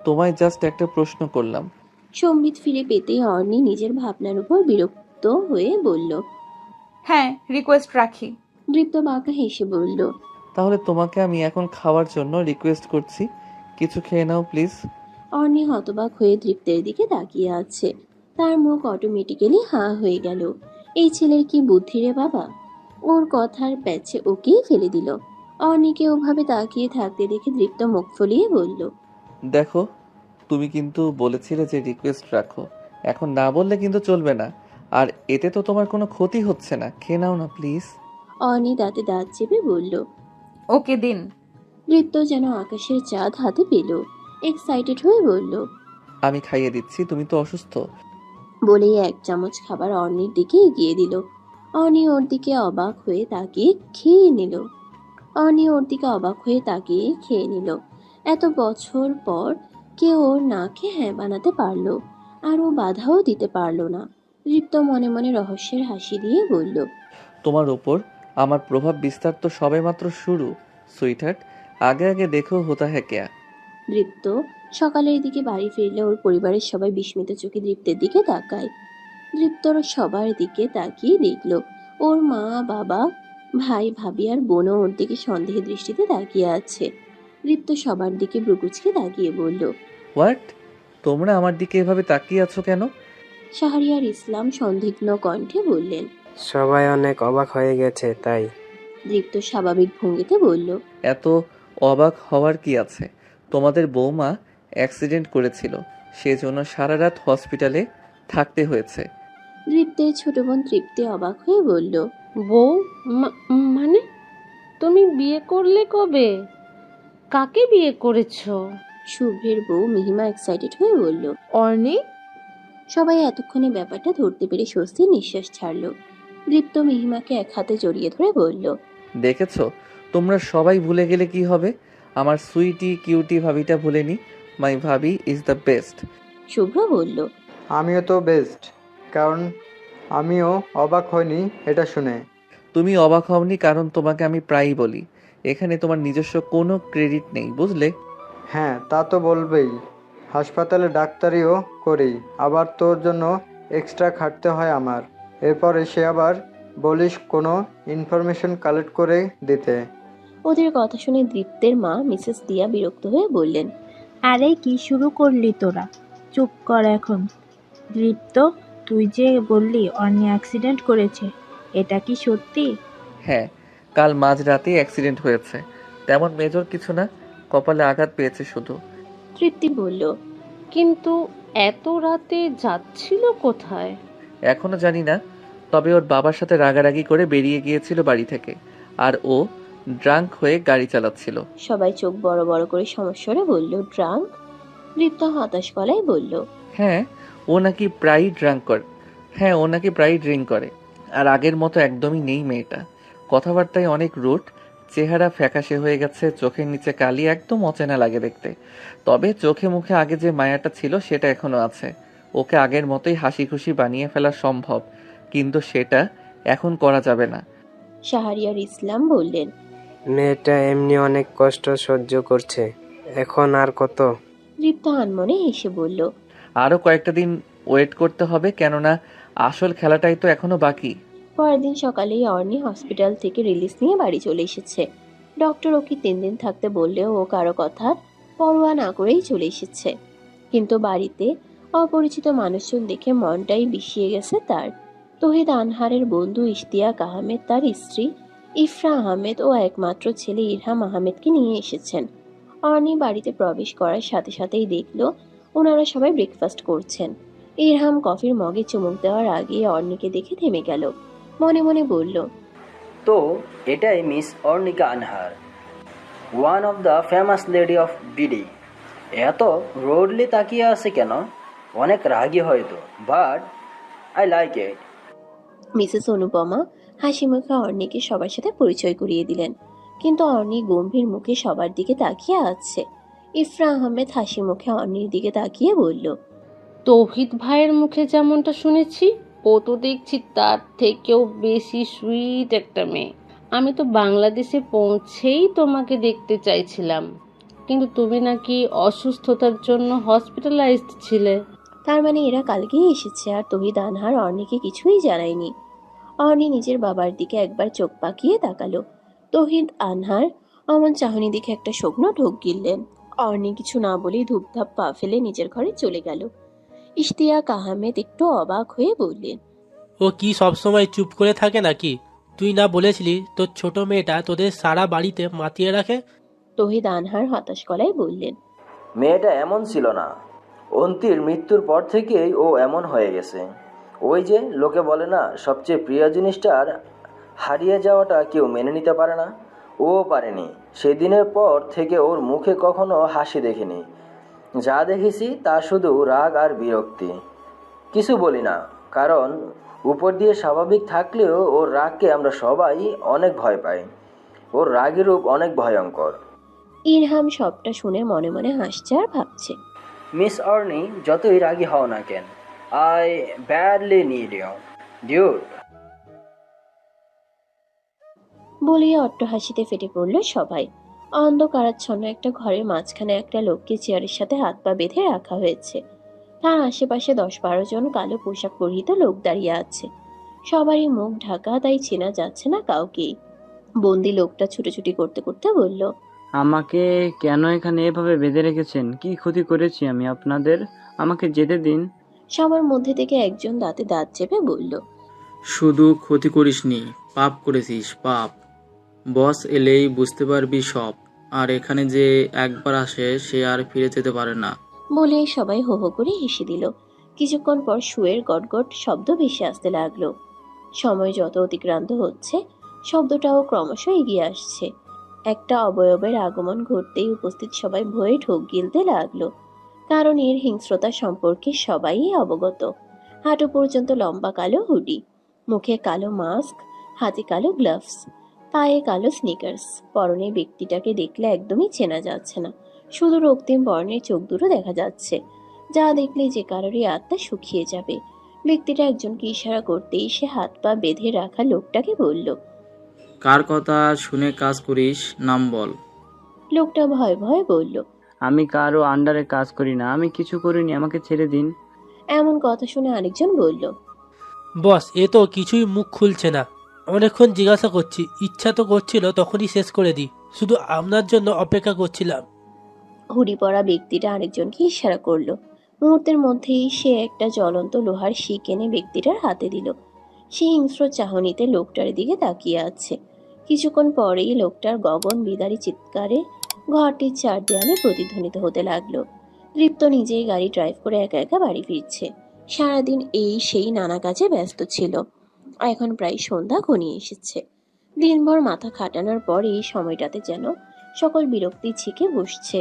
F: তোমায় জাস্ট একটা প্রশ্ন করলাম।
B: সম্বিত ফিরে পেতেই অর্ণি নিজের ভাবনার উপর বিরক্ত হয়ে বলল,
D: হ্যাঁ, রিকোয়েস্ট রাখি।
B: দীপ্ত বাঁকা হেসে বলল,
F: তাহলে তোমাকে আমি এখন খাওয়ার জন্য রিকোয়েস্ট করছি, কিছু খেয়ে নাও প্লিজ।
B: অর্ণি হতবাক হয়ে দীপ্তের দিকে তাকিয়ে আছে। তার মুখ অটোমেটিক্যালি হাঁ হয়ে গেল। এই ছেলের কি বুদ্ধি রে বাবা! ওর কথার প্যাচে ওকেই ফেলে দিল। অর্ণিকে ওভাবে তাকিয়ে থাকতে দেখে দীপ্ত মুখ ফুলিয়ে বলল,
F: দেখো, তুমি কিন্তু বলেছিলে যে রিকোয়েস্ট রাখো, এখন না বললে কিন্তু চলবে না। আর এতে তো তোমার কোনো ক্ষতি হচ্ছে না, খেয়ে নাও না প্লিজ।
B: অর্ণি দাঁতে দাঁত চেপে বলল।
D: ওকে দিন।
B: দীপ্ত যেন আকাশের চাঁদ হাতে পেল, এক্সাইটেড হয়ে বলল,
F: আমি খাইয়ে দিচ্ছি, তুমি তো অসুস্থ।
B: বলেই এক চামচ খাবার অর্ণির দিকে এগিয়ে দিল। অর্ণি ওর দিকে অবাক হয়ে তাকিয়ে খেয়ে নিল। এত বছর পর কেউ ওর নাকে হ্যাঁ বানাতে পারলো, আর ও বাধাও দিতে পারলো না। দীপ্ত মনে মনে রহস্যের হাসি দিয়ে বলল,
F: তোমার ওপর আমার প্রভাব বিস্তার তো সবেমাত্র শুরু, সুইটহার্ট। আগে আগে দেখো হোতা হ্যাঁ ক্যা।
B: দীপ্ত সকালের দিকে বাড়ি ফিরলে ওর পরিবারের সবাই বিস্মিত চোখে দীপ্তের দিকে তাকায়। দীপ্তর সবার দিকে তাকিয়ে দেখল ওর মা, বাবা, ভাই, ভাবি আর বোনও ওর দিকে সন্দেহের দৃষ্টিতে তাকিয়ে আছে। দীপ্ত সবার দিকে ব্রুকুচকে তাকিয়ে বলল,
F: হোয়াট? তোমরা আমার দিকে এভাবে তাকিয়ে আছো কেন?
B: শাহরিয়ার ইসলাম সন্দিগ্ধ কণ্ঠে বললেন।
N: সবাই অনেক অবাক হয়ে গেছে তাই।
B: দীপ্ত স্বাভাবিক ভঙ্গিতে বলল,
F: এত অবাক হওয়ার কি আছে? তোমাদের বৌমা অ্যাক্সিডেন্ট করেছিল, সেজন্য সারা রাত হসপিটালে থাকতে হয়েছে।
B: দীপ্তের ছোট বোন তৃপ্তি অবাক হয়ে বলল,
M: বউ মানে তুমি বিয়ে করলে কবে? কাকে বিয়ে করেছো?
B: শুভ্রের বউ মিহিমা এক্সাইটেড হয়ে বলল।
L: অর্ণি?
B: সবাই এতক্ষণে ব্যাপারটা ধরতে পেরে স্বস্তির নিঃশ্বাস ছাড়ল। দীপ্ত মিহিমাকে এক হাতে জড়িয়ে ধরে বলল,
F: দেখেছো, তোমরা সবাই ভুলে গেলে কি হবে? আমার সুইটি কিউটি ভাবিটা ভুলেনি। মাই ভাবি ইজ দ্য বেস্ট।
B: শুভ্র বলল,
E: আমিও তো বেস্ট, কারণ আমিও অবাক হইনি এটা শুনে।
F: তুমি অবাক হওনি কারণ তোমাকে আমি প্রায়ই বলি, এখানে তোমার নিজস্ব কোনো ক্রেডিট নেই, বুঝলে?
E: হ্যাঁ, তা তো বলবেই। হাসপাতালে ডাক্তারিও করি, আবার তোর জন্য এক্সট্রা খাটতে হয় আমার। এরপর এসে আবার বলিস কোনো ইনফরমেশন কালেক্ট করে দিতে।
B: ওদের কথা শুনে দীপ্তের মা মিসেস দিয়া বিরক্ত হয়ে বললেন,
O: আরে কি শুরু করলি তোরা? চুপ কর এখন। দীপ্ত, তুই যে বললি অর্ণি অ্যাক্সিডেন্ট করেছে, এটা কি সত্যি?
F: হ্যাঁ, কাল মাঝরাতে অ্যাক্সিডেন্ট হয়েছে, তেমন মেজর কিছু না, কপালে আঘাত পেয়েছে শুধু।
B: তৃপ্তি বলল,
M: কিন্তু এত রাতে যাচ্ছিল কোথায়?
F: এখনো জানি না, তবে ওর বাবার সাথে রাগারাগি করে বেরিয়ে গিয়েছিল বাড়ি থেকে, আর ও ড্রাঙ্ক হয়ে গাড়ি চালাচ্ছিল।
B: সবাই চোখ বড় বড় করে সমস্যারে বলল, ড্রাঙ্ক? দীপ্ত হতাশ গলায় বলল,
F: হ্যাঁ, ও নাকি প্রায়ই ড্রিঙ্ক করে। আর আগের মতো একদমই নেই মেয়েটা, কথাবার্তায় অনেক রুট, চেহারা ফ্যাকাশে হয়ে গেছে, চোখের নিচে কালি, একদম অচেনা লাগে দেখতে। তবে চোখে মুখে আগে যে মায়াটা ছিল সেটা এখনো আছে। ওকে আগের মতোই হাসি খুশি বানিয়ে ফেলা সম্ভব, কিন্তু সেটা এখন করা যাবে না।
B: শাহরিয়ার ইসলাম বললেন,
N: মেয়েটা এমনি অনেক কষ্ট সহ্য করছে, এখন আর কত?
B: দীপ্ত আনমনে হেসে বলল,
F: আরও কয়েকটা দিন ওয়েট করতে হবে, কেননা আসল খেলাটাই তো এখনো বাকি।
B: পরের দিন সকালেই অর্নি হসপিটাল থেকে রিলিজ নিয়ে বাড়ি চলে এসেছে। ডক্টর ওকে 3 দিন থাকতে বললেও ও কারো কথার পরোয়া না করেই চলে এসেছে। কিন্তু বাড়িতে অপরিচিত মানুষজন দেখে মনটাই বিষিয়ে গেছে তার। তহিদ আনহারের বন্ধু ইশতিয়াক আহমেদ, তার স্ত্রী ইফরা আহমেদ ও একমাত্র ছেলে ইরহাম আহমেদকে নিয়ে এসেছেন। অর্নি বাড়িতে প্রবেশ করার সাথে সাথেই দেখলো ওনারা সবাই ব্রেকফাস্ট করছেন। ইরহাম কফির মগে চুমুক দেওয়ার আগে অর্নিকে দেখে থেমে গেল। মনে মনে বলল,
I: তো এটাই মিস অর্নিকা আনহার, one of the famous lady of BD. এত রোডলি তাকিয়ে আছে কেন? অনেক রাগী হয়তো, but I like it.
B: Mrs Anupama হাসি মুখে অর্নিকে সবার সাথে পরিচয় করিয়ে দিলেন, কিন্তু অর্নি গম্ভীর মুখে সবার দিকে তাকিয়ে আছে। ইফরা আহমেদ হাসি মুখে অর্নির দিকে তাকিয়ে বলল,
M: তৌহিদ ভাইয়ের মুখে যেমনটা শুনেছি, ও তো দেখছি তার থেকেও বেশি সুইট একটা মেয়ে। আমি তো বাংলাদেশে পৌঁছেই তোমাকে দেখতে চাইছিলাম, কিন্তু তুমি নাকি অসুস্থতার জন্য হসপিটালাইজড ছিলে।
B: তার মানে এরা কালকেই এসেছে আর তহিদ আনহার অর্নিকে কিছুই জানায়নি। অর্নি নিজের বাবার দিকে একবার চোখ পাকিয়ে তাকালো। তহিদ আনহার অমন চাহনি দেখে একটা শুকনো ঢোক গিললেন। অর্নি কিছু না বলেই ধূপধাপ পা ফেলে নিজের ঘরে চলে গেল। ইশতিয়াক আহমেদ একটু অবাক হয়ে বললেন,
H: ও কি সবসময় চুপ করে থাকে নাকি? তুই না বলেছিলি তোর ছোট মেয়েটা তোদের সারা বাড়িতে মাতিয়ে রাখে?
B: তহিদ আনহার হতাশ গলায় বললেন,
I: মেয়েটা এমন ছিল না, অন্তির মৃত্যুর পর থেকেই ও এমন হয়ে গেছে। ওই যে লোকে বলে না, সবচেয়ে প্রিয় জিনিসটার হারিয়ে যাওয়াটা কেউ মেনে নিতে পারে না, ও পারেনি। সেদিনের পর থেকে ওর মুখে কখনো হাসি দেখিনি। যা দেখেছি তা শুধু রাগ আর বিরক্তি। কিছু বলি না, কারণ উপর দিয়ে স্বাভাবিক থাকলেও ওর রাগকে আমরা সবাই অনেক ভয় পাই। ওর রাগের রূপ অনেক ভয়ঙ্কর।
B: ইরহাম সবটা শুনে মনে মনে হাসছে আর ভাবছে,
I: মিস অর্নি, যতই রাগী হও না কেন, I badly need you dude.
B: বলিয়া অট্টহাসিতে ফেটে পড়ল সবাই। অন্ধকারাচ্ছন্ন একটা ঘরের মাঝখানে একটা লোককে চেয়ারের সাথে হাত পা বেঁধে রাখা হয়েছে। তার আশেপাশে 10-12 জন কালো পোশাক পরিহিত লোক দাঁড়িয়ে আছে। সবারই মুখ ঢাকা, তাই চেনা যাচ্ছে না কাউকেই। বন্দি লোকটা ছুটোছুটি করতে করতে বলল,
K: আমাকে কেন এখানে এভাবে বেঁধে রেখেছেন? কি ক্ষতি করেছি আমি আপনাদের? আমাকে যেতে দিন।
B: সবার মধ্যে থেকে একজন দাঁতে দাঁত চেপে বলল,
P: শুধু ক্ষতি করিসনি, পাপ করেছিস, পাপ। বস এলেই বুঝতে পারবি সব। আর এখানে যে একবার আসে সে আর ফিরে যেতে পারে না।
B: বলে সবাই হো হো করে হেসে দিল। কিছুক্ষণ পর শুয়ের গটগট শব্দ ভেসে আসতে লাগলো। সময় যত অতিক্রান্ত হচ্ছে, শব্দটাও ক্রমশ এগিয়ে আসছে। একটা অবয়বের আগমন ঘটতেই উপস্থিত সবাই ভয়ে ঢোক গিলতে লাগলো, কারণ এর হিংস্রতা সম্পর্কে সবাই অবগত। হাঁটু পর্যন্ত লম্বা কালো হুডি, মুখে কালো মাস্ক, হাতে কালো গ্লাভস, পায়ে কালো স্নিকার্স। পরনে ব্যক্তিটাকে দেখলে একদমই চেনা যাচ্ছে না, শুধু রক্তিম বর্ণের চোখ দুটো দেখা যাচ্ছে, যা দেখলে যে কারোরই আত্মা শুকিয়ে যাবে। ব্যক্তিটা একজনকে ইশারা করতেই সে হাত পা বেঁধে রাখা লোকটাকে বলল,
P: কার কথা শুনে কাজ করিস, নাম বল।
B: লোকটা ভয় ভয় বলল,
K: আমি কারো আন্ডারে কাজ করি না, আমি কিছু করিনি, আমাকে ছেড়ে দিন।
B: এমন কথা শুনে আরেকজন বলল,
H: বস, এ তো কিছুই মুখ খুলছে না। অনেকক্ষণ জিজ্ঞাসা করছি, ইচ্ছা তো করছিল তখনই শেষ করে দিই, শুধু আপনার জন্য অপেক্ষা করছিলাম।
B: হুডি পরা ব্যক্তিটা আরেকজনকে ইশারা করলো। মুহূর্তের মধ্যেই সে একটা জ্বলন্ত লোহার শিক এনে ব্যক্তিটার হাতে দিল। সে হিংস্র চাহনিতে লোকটার দিকে তাকিয়ে আছে। কিছুক্ষণ পরেই লোকটার গগন বিদারী চিৎকারে ঘরটির চার দেয়ালে প্রতিধ্বনিত হতে লাগলো। দৃপ্ত নিজেই গাড়ি ড্রাইভ করে একা একা বাড়ি ফিরছে। সারাদিন এই সেই নানা কাজে ব্যস্ত ছিল। এখন প্রায় সন্ধ্যা ঘনিয়ে এসেছে। দিনভর মাথা খাটানোর পর এই সময়টাতে যেন সকল বিরক্তি ছিকে বসছে।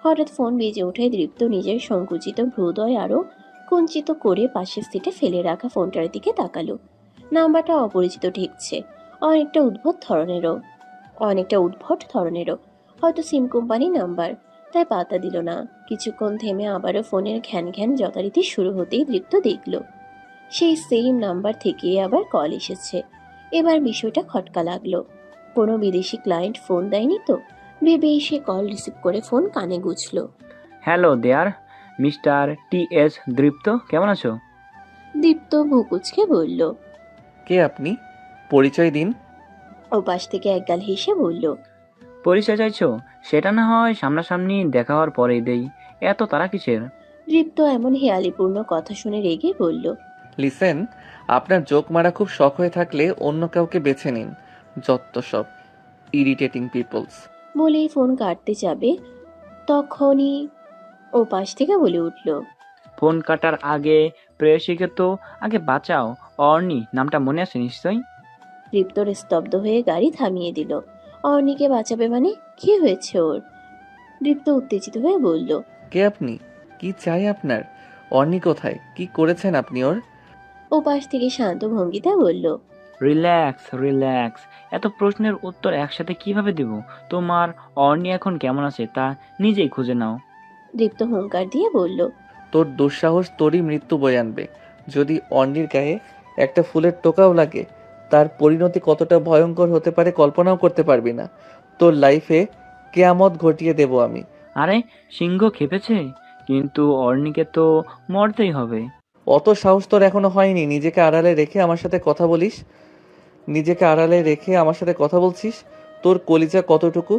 B: হঠাৎ ফোন বেজে ওঠে। দৃপ্ত নিজের সংকুচিত ভ্রুদয় আরো কুঞ্চিত করে পাশের সিটে ফেলে রাখা ফোনটার দিকে তাকালো। নাম্বারটা অপরিচিত ঠেকছে, অনেকটা উদ্ভট ধরনেরও। হয়তো সিম কোম্পানি নাম্বার, তাই পাতা দিল না। কিছুক্ষণ থেমে আবারও ফোনের ঘ্যান ঘ্যান যথারীতি শুরু হতেই দৃপ্ত দেখল সেই সেম নাম্বার থেকে আবার কল এসেছে। এবার বিষয়টা খটকা লাগলো। কোনো বিদেশি ক্লায়েন্ট ফোন দেয়নি তো ভেবেই সে কল রিসিভ করে ফোন কানে গুছলো।
K: হ্যালো দেয়ার, মিস্টার TS দৃপ্ত, কেমন আছো?
B: দীপ্ত ভুকুচকে বলল,
F: কে আপনি? পরিচয় দিন।
B: ওপাশ থেকে একগাল হেসে বলল,
K: পরিচয় চাইছো? সেটা না হয় সামনাসামনি দেখা হওয়ার পরেই দেই, এত তারা কিসের?
B: দৃপ্ত এমন হেয়ালিপূর্ণ কথা শুনে রেগে বলল,
F: লিসেন, আপনার জোক মারা খুব শখ হয়ে থাকলে অন্য কাউকে বেছে নিন। যত সব ইরিটেটিং পিপলস।
B: বলেই ফোন কাটতে যাবে তখনই ওপাশ থেকে বলে উঠল,
K: ফোন কাটার আগে প্রেয়সীকে তো আগে বাঁচাও। অর্নি নামটা মনে আছে নিশ্চয়ই?
B: দৃপ্তর স্তব্ধ হয়ে গাড়ি থামিয়ে দিল। অর্নিকে বাঁচাবে মানে? কি হয়েছে ওর? দৃপ্ত উত্তেজিত হয়ে বলল,
F: কে আপনি? কি চাই আপনার? অর্নি কোথায়? কি করেছেন আপনি ওর?
B: ওপাশ থেকে শান্ত ভঙ্গিতে বলল,
K: রিল্যাক্স রিল্যাক্স, এত প্রশ্নের উত্তর একসাথে কিভাবে দেব? তোমার অর্নি এখন কেমন আছে তা নিজেই খুঁজে নাও।
B: দৃপ্ত হুঙ্কার দিয়ে বলল,
F: তোর দুঃসাহস তোরই মৃত্যু বয়ে আনবে। যদি অন্যের গায়ে একটা ফুলের টোকাও লাগে, তার পরিণতি কতটা ভয়ঙ্কর হতে পারে কল্পনাও করতে পারবি না। তোর লাইফে কেয়ামত ঘটিয়ে দেব আমি।
K: আরে সিংহ খেপেছে, কিন্তু অর্নিকে তো মরতেই হবে।
F: অত সাহস তোর এখনো হয়নি নিজেকে আড়ালে রেখে আমার সাথে কথা বলিস? নিজেকে আড়ালে রেখে আমার সাথে কথা বলছিস? তোর কলিজা কতটুকু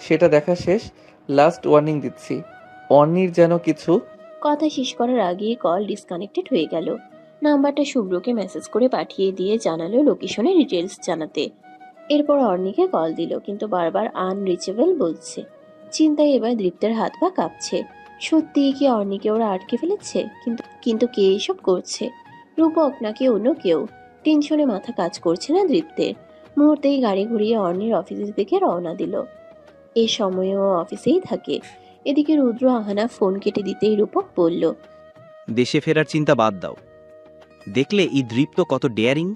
F: সেটা দেখা শেষ। লাস্ট ওয়ার্নিং দিচ্ছি, অন্যের যেন কিছু।
B: কথা শেষ করার আগেই কল ডিসকানেক্টেড হয়ে গেল। নাম্বারটা শুভ্রকে মেসেজ করে পাঠিয়ে দিয়ে জানালো লোকেশনের ডিটেলস জানাতে। এরপর অর্নিকে কল দিল, কিন্তু বারবার আনরিচেবল বলছে। চিন্তায় এবার দৃপ্তের হাত পা কাঁপছে। সত্যি কি অর্নিকে ওরা আটকে ফেলেছে? কিন্তু কে এসব করছে? রূপক নাকি অন্য কেউ? টেনশনে মাথা কাজ করছে না দৃপ্তের। মুহূর্তেই গাড়ি ঘুরিয়ে অর্নির অফিসের দিকে রওনা দিল। এ সময়েও অফিসেই থাকে। এদিকে রুদ্র আহানা ফোন কেটে দিতেই রূপক বলল,
A: দেশে ফেরার চিন্তা বাদ দাও। দেখলে এই দৃপ্ত কত ডেয়ারিং।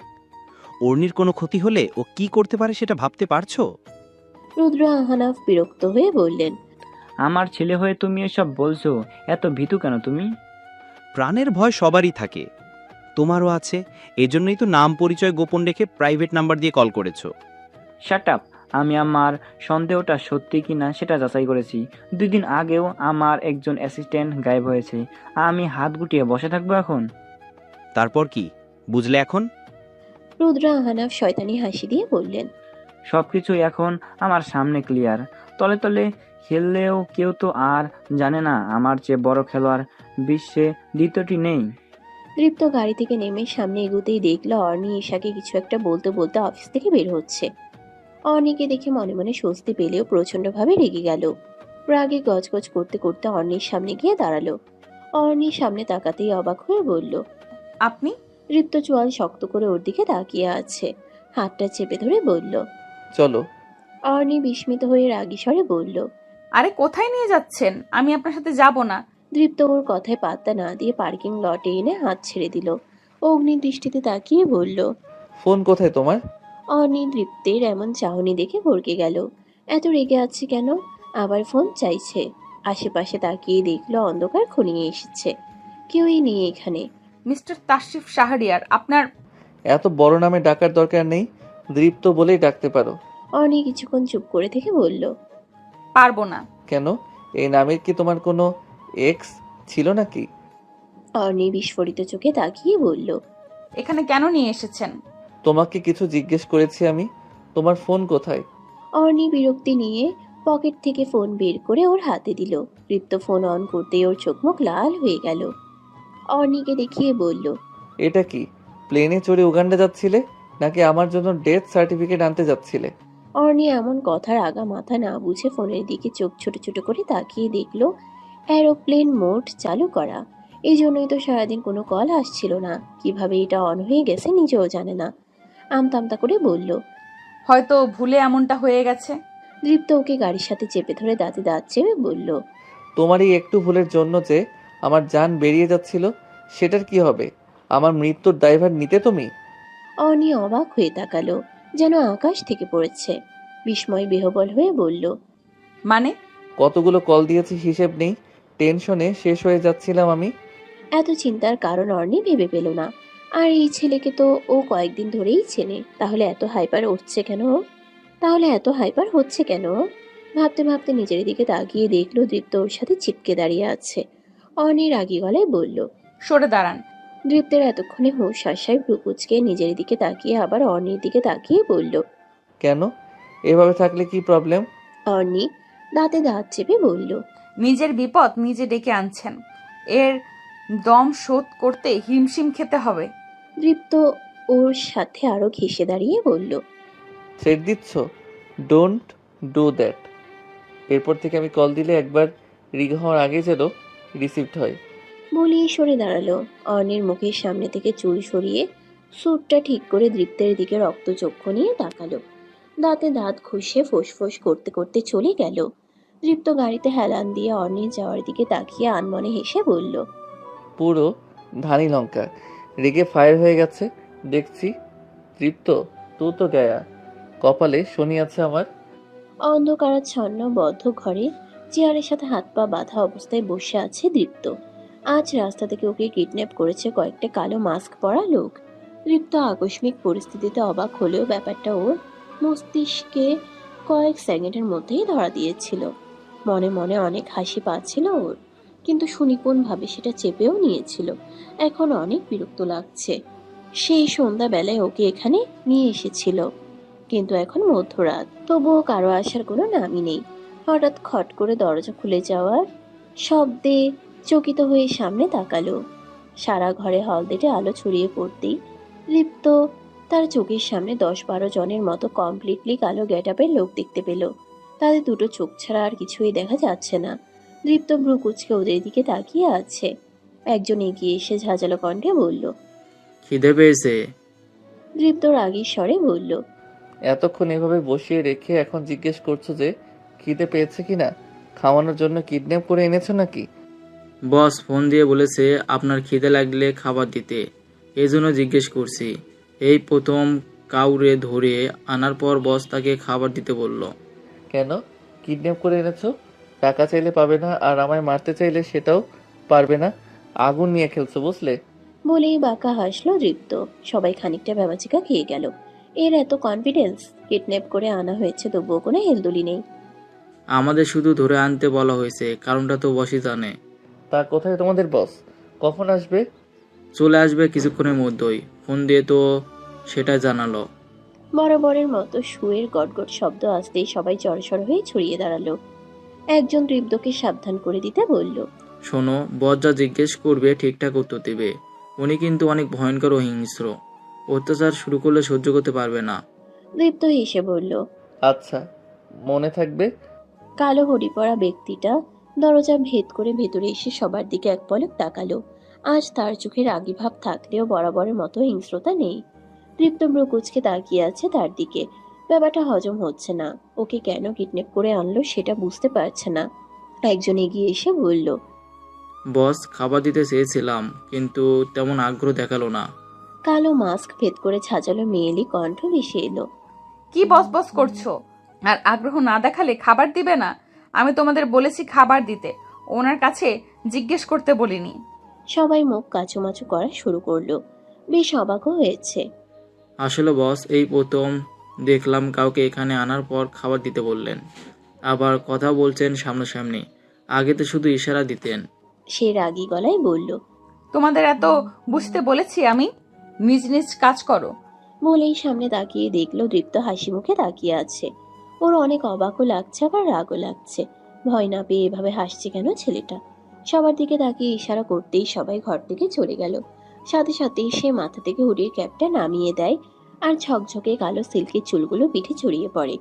A: অর্নির কোনো ক্ষতি হলে ও কি করতে পারে সেটা ভাবতে পারছো?
B: রুদ্র আহানাফ বিরক্ত হয়ে বললেন,
K: আমার ছেলে হয়ে তুমি এসব বলছো? এত ভীতু কেন তুমি?
A: প্রাণের ভয় সবারই থাকে, তোমারও আছে। এজন্যই তো নাম পরিচয় গোপন রেখে প্রাইভেট নাম্বার দিয়ে কল করেছো।
K: Shut up. আমি আমার সন্দেহটা সত্যি কিনা সেটা যাচাই করেছি। 2 দিন আগেও আমার একজন অ্যাসিস্ট্যান্ট গায়েব হয়েছে। আমি হাত গুটিয়ে বসে থাকবো এখন?
A: তারপর কি বুঝলে এখন?
B: রুদ্র আহানাফ শয়তানি হাসি দিয়ে বললেন,
K: সবকিছু এখন আমার সামনে ক্লিয়ার। তলে তলে খেললেও কেউ তো আর জানে না আমার চেয়ে বড় খেলোয়াড় বিশ্বে দ্বিতীয়টি নেই।
B: দৃপ্ত গাড়ি থেকে নেমে সামনে এগোতেই দেখলো অর্নি ঈশাকে কিছু একটা বলতে বলতে অফিস থেকে বের হচ্ছে। অর্নিকে দেখে মনে মনে স্বস্তি পেলেও প্রচন্ডভাবে রেগে গেল। রাগে গজগজ করতে করতে অর্নির সামনে গিয়ে দাঁড়ালো। অর্নির সামনে তাকাতেই অবাক হয়ে বলল,
D: আপনি?
B: দৃপ্ত চোয়াল শক্ত করে ওর দিকে তাকিয়ে আছে। হাতটা চেপে ধরে বলল,
F: চলো।
B: অর্নি বিস্মিত হয়ে রাগী স্বরে বলল,
D: আরে কোথায় নিয়ে যাচ্ছেন? আমি আপনার সাথে যাব না।
B: দৃপ্ত ওর কথায় পাত্তা না দিয়ে পার্কিং লটে এনে হাত ছেড়ে দিল। অগ্নি দৃষ্টিতে তাকিয়ে বলল,
F: ফোন কোথায় তোমার?
B: অর্নি দৃপ্তের এমন চাহনি দেখে ভরকে গেল। এত রেগে আছে কেন? আবার ফোন চাইছে। আশেপাশে তাকিয়ে দেখলো অন্ধকার ঘনিয়ে এসেছে। কেউই নেই এখানে।
D: মিস্টার তাশরিফ শাহরিয়ার, আপনার...
F: এত বড় নামে ডাকার দরকার নেই, দৃপ্ত বলেই ডাকতে পারো।
B: অর্নি কিছুক্ষণ চুপ করে থেকে বলল,
D: পারবো না।
F: কেন? এই নামের কি তোমার কোনো এক্স ছিল নাকি?
B: অর্নি বিস্ফোরিত চোখে তাকিয়ে বলল,
D: এখানে কেন নিয়ে এসেছেন?
F: তোমাকে কিছু জিজ্ঞেস করেছি আমি। তোমার ফোন কোথায়?
B: অর্নি বিরক্তি নিয়ে পকেট থেকে ফোন বের করে ওর হাতে দিল। দৃপ্ত ফোন অন করতেই ওর চোখ মুখ লাল হয়ে গেল। অর্নিকে দেখিয়ে বলল,
F: এটা কি? প্লেনে চড়ে উগান্ডা যাচ্ছিলে নাকি আমার জন্য ডেথ সার্টিফিকেট আনতে যাচ্ছিলে?
B: অর্নি এমন কথার আগা মাথা না বুঝে ফোনের দিকে চোখ ছোট ছোট করে তাকিয়ে দেখলো এরোপ্লেন মোড চালু করা। এই জন্যই তো সারাদিন কোনো কল আসছিল না। কিভাবে এটা অন হয়ে গেছে নিজেও জানে না। আমতামতা করে বলল,
D: হয়তো ভুলে এমনটা হয়ে গেছে।
B: দৃপ্ত ওকে গাড়ির সাথে চেপে ধরে দাঁতে দাঁত চেপে বলল,
F: তোমার এই একটু ভুলের জন্য যে আমার জান বেরিয়ে যাচ্ছিল, সেটার কি হবে? আমার মৃত্যুর ড্রাইভার নিতে তুমি?
B: অর্নি অবাক হয়ে তাকালো, যেন আকাশ থেকে পড়েছে। বিস্ময় বিহবল হয়ে বলল,
D: মানে?
F: কতগুলো কল দিয়েছি হিসেব নেই, টেনশনে শেষ হয়ে যাচ্ছিলাম আমি।
B: এত চিন্তার কারণ অর্নি ভেবে পেল না। আর এই ছেলেকে তো ও কয়েকদিন ধরেই চেনে। তাহলে এত হাইপার হচ্ছে কেন? ভাবতে ভাবতে নিজের দিকে তাকিয়ে দেখলো দৃপ্ত ওর সাথে চিপকে দাঁড়িয়ে আছে। অর্নি রাগী গলায় বলল,
D: সরে দাঁড়ান।
B: দৃপ্তের এতক্ষণে হুঁশ আসায় ভ্রুকুচকে নিজের দিকে তাকিয়ে আবার অর্ণির দিকে তাকিয়ে বলল।
F: কেন? এভাবে থাকলে কি প্রবলেম?
B: অর্ণি দাঁতে দাঁত চেপে বলল।
D: নিজের বিপদ নিজে ডেকে আনছেন, এর দম শোধ করতে হিমশিম খেতে হবে।
B: দৃপ্ত ওর সাথে আরো ঘেঁষে দাঁড়িয়ে বলল।
F: থ্রেট দিচ্ছ? Don't do that. এরপর থেকে আমি কল দিলে একবার রিং হওয়ার আগে যেন রিসিভড হয়।
B: বলিয়ে সরে দাঁড়ালো। অর্ণির মুখের সামনে থেকে চুল সরিয়ে স্যুটটা ঠিক করে দৃপ্তের দিকে রক্তচক্ষু নিয়ে তাকালো। দাঁতে দাঁত ঘষে ফোঁস করতে করতে চলে গেল। দৃপ্ত গাড়িতে হেলান দিয়ে অর্ণির যাওয়ার দিকে তাকিয়ে আনমনে হেসে বলল।
F: পুরো ধানি লঙ্কা রেগে ফায়ার হয়ে গেছে দেখছি। তৃপ্ত তু তো গায়া, কপালে শনি আছে আমার।
B: অন্ধকারাচ্ছন্ন বদ্ধ ঘরে চেয়ারের সাথে হাত পা বাঁধা অবস্থায় বসে আছে দৃপ্ত। আজ রাস্তা থেকে ওকে কিডন্যাপ করেছে কয়েকটা কালো মাস্ক পরা লোক। দৃপ্ত আকস্মিক পরিস্থিতিতে অবাক হলেও ব্যাপারটা ওর মস্তিষ্কে কয়েক সেকেন্ডের মধ্যেই ধরা দিয়েছিল। মনে মনে অনেক হাসি পাচ্ছিল ওর, কিন্তু সুনিপুণভাবে সেটা চেপেও নিয়েছিল। এখন অনেক বিরক্ত লাগছে। সেই সন্ধ্যাবেলায় ওকে এখানে নিয়ে এসেছিল, কিন্তু এখন মধ্যরাত, তবুও কারো আসার কোনো নামই নেই। হঠাৎ খট করে দরজা খুলে যাওয়ার শব্দে চকিত হয়ে সামনে তাকালো। সারা ঘরে হলদেটে আলো ছড়িয়ে পড়তেই দৃপ্ত তার চোখের সামনে 10-12 জনের মতো কমপ্লিটলি কালো গেটআপের লোক দেখতে পেল। তাদের দুটো চোখ ছাড়া আর কিছুই দেখা যাচ্ছে না। দৃপ্ত ভ্রু কুচকে ওদের দিকে তাকিয়ে আছে। একজন এগিয়ে এসে ঝাঁঝালো কণ্ঠে বলল।
P: খিদে পেয়েছে?
B: দৃপ্ত রাগীর স্বরে বলল।
F: এতক্ষণ এভাবে বসিয়ে রেখে এখন জিজ্ঞেস করছো যে খিদে পেয়েছে কিনা? খাওয়ানোর জন্য কিডন্যাপ করে এনেছো নাকি?
P: বস ফোন দিয়ে বলেছে আপনার খিদে লাগলে খাবার দিতে, এই জন্য জিজ্ঞেস করছি। এই প্রথম কাউরে ধরে আনার পর বস তাকে খাবার দিতে বলল।
F: কেন কিডন্যাপ করে এনেছো? টাকা চাইলে পাবে না, আর আমায় মারতে চাইলে সেটাও পারবে না। আগুন নিয়ে খেলছো বুঝলে?
B: বলেই বাঁকা হাসলো দৃপ্ত। সবাই খানিকটা ভ্যাবাচিকা খেয়ে গেল। এর এত কনফিডেন্স! কিডন্যাপ করে আনা হয়েছে তবুও কোনো হেলদুলি নেই।
P: আমাদের শুধু ধরে আনতে বলা হয়েছে, কারণটা তো বসই জানে।
F: তা কোথায় তোমাদের বস? কখন আসবে?
P: চলে আসবে কিছুক্ষণের মধ্যেই, ফোন দিয়ে তো সেটা জানালো।
B: বরাবরের মতো শুয়ের গটগট শব্দ আসতেই সবাই জড়সড় হয়ে ছড়িয়ে দাঁড়ালো। একজন দৃপ্তকে সাবধান করে দিতে বলল।
P: শোনো, বস যা জিজ্ঞেস করবে ঠিকঠাক উত্তর দেবে। উনি কিন্তু অনেক ভয়ঙ্কর ও হিংস্র, অত্যাচার শুরু করলে সহ্য করতে পারবে না।
B: দৃপ্ত হেসে বলল।
F: আচ্ছা, মনে থাকবে।
B: কালো হুডি পরা ব্যক্তিটা দরজা ভেদ করে ভেতরে এসে সবার দিকে এক পলক তাকালো। আজ তার চোখে রাগী ভাব থাকলেও বরাবরের মতো হিংস্রতা নেই। দৃপ্ত ভ্রুকুচকে তাকিয়ে আছে তার দিকে। ব্যাপারটা হজম হচ্ছে না। ওকে কেন কিডন্যাপ করে আনলো সেটা বুঝতে পারছে না। একজন এগিয়ে এসে বলল।
P: বস খাবার দিতে চেয়েছিলাম, কিন্তু তেমন আগ্রহ দেখালো না।
B: কালো মাস্ক ভেদ করে ছাজালো মেয়েলি কণ্ঠ ভেসে এলো।
D: কি বস বস করছো? আর আগ্রহ না দেখালে খাবার দিবে না? আমি তোমাদের বলেছি খাবার দিতে, ওনার কাছে জিজ্ঞেস করতে বলিনি।
B: সবাই মুখ কাচুমাচু করা শুরু করলো। বেশ অবাকও হয়েছে।
P: আসলে বস এই প্রথম দেখলাম কাউকে এখানে আনার পর খাবার দিতে বললেন, আবার কথা বলছেন সামনাসামনি। আগে তো শুধু ইশারা দিতেন।
B: সে রাগী গলায় বলল।
D: তোমাদের এত বুঝতে বলেছি আমি? নিজ নিজ কাজ করো।
B: বলেই সামনে তাকিয়ে দেখলো দৃপ্ত হাসি মুখে তাকিয়ে আছে। ওর অনেক অবাকও লাগছে আবার রাগও লাগছে। ভয় না পেয়ে এভাবে হাসছে কেন ছেলেটা? সবার দিকে তাকিয়ে ইশারা করতেই সবাই ঘর থেকে চলে গেল। সাথে সাথেই সে মাথা থেকে হুডির ক্যাপটা নামিয়ে দেয় আর ঝকঝকে কালো সিল্কের চুলগুলো পিঠে ছড়িয়ে পড়ে।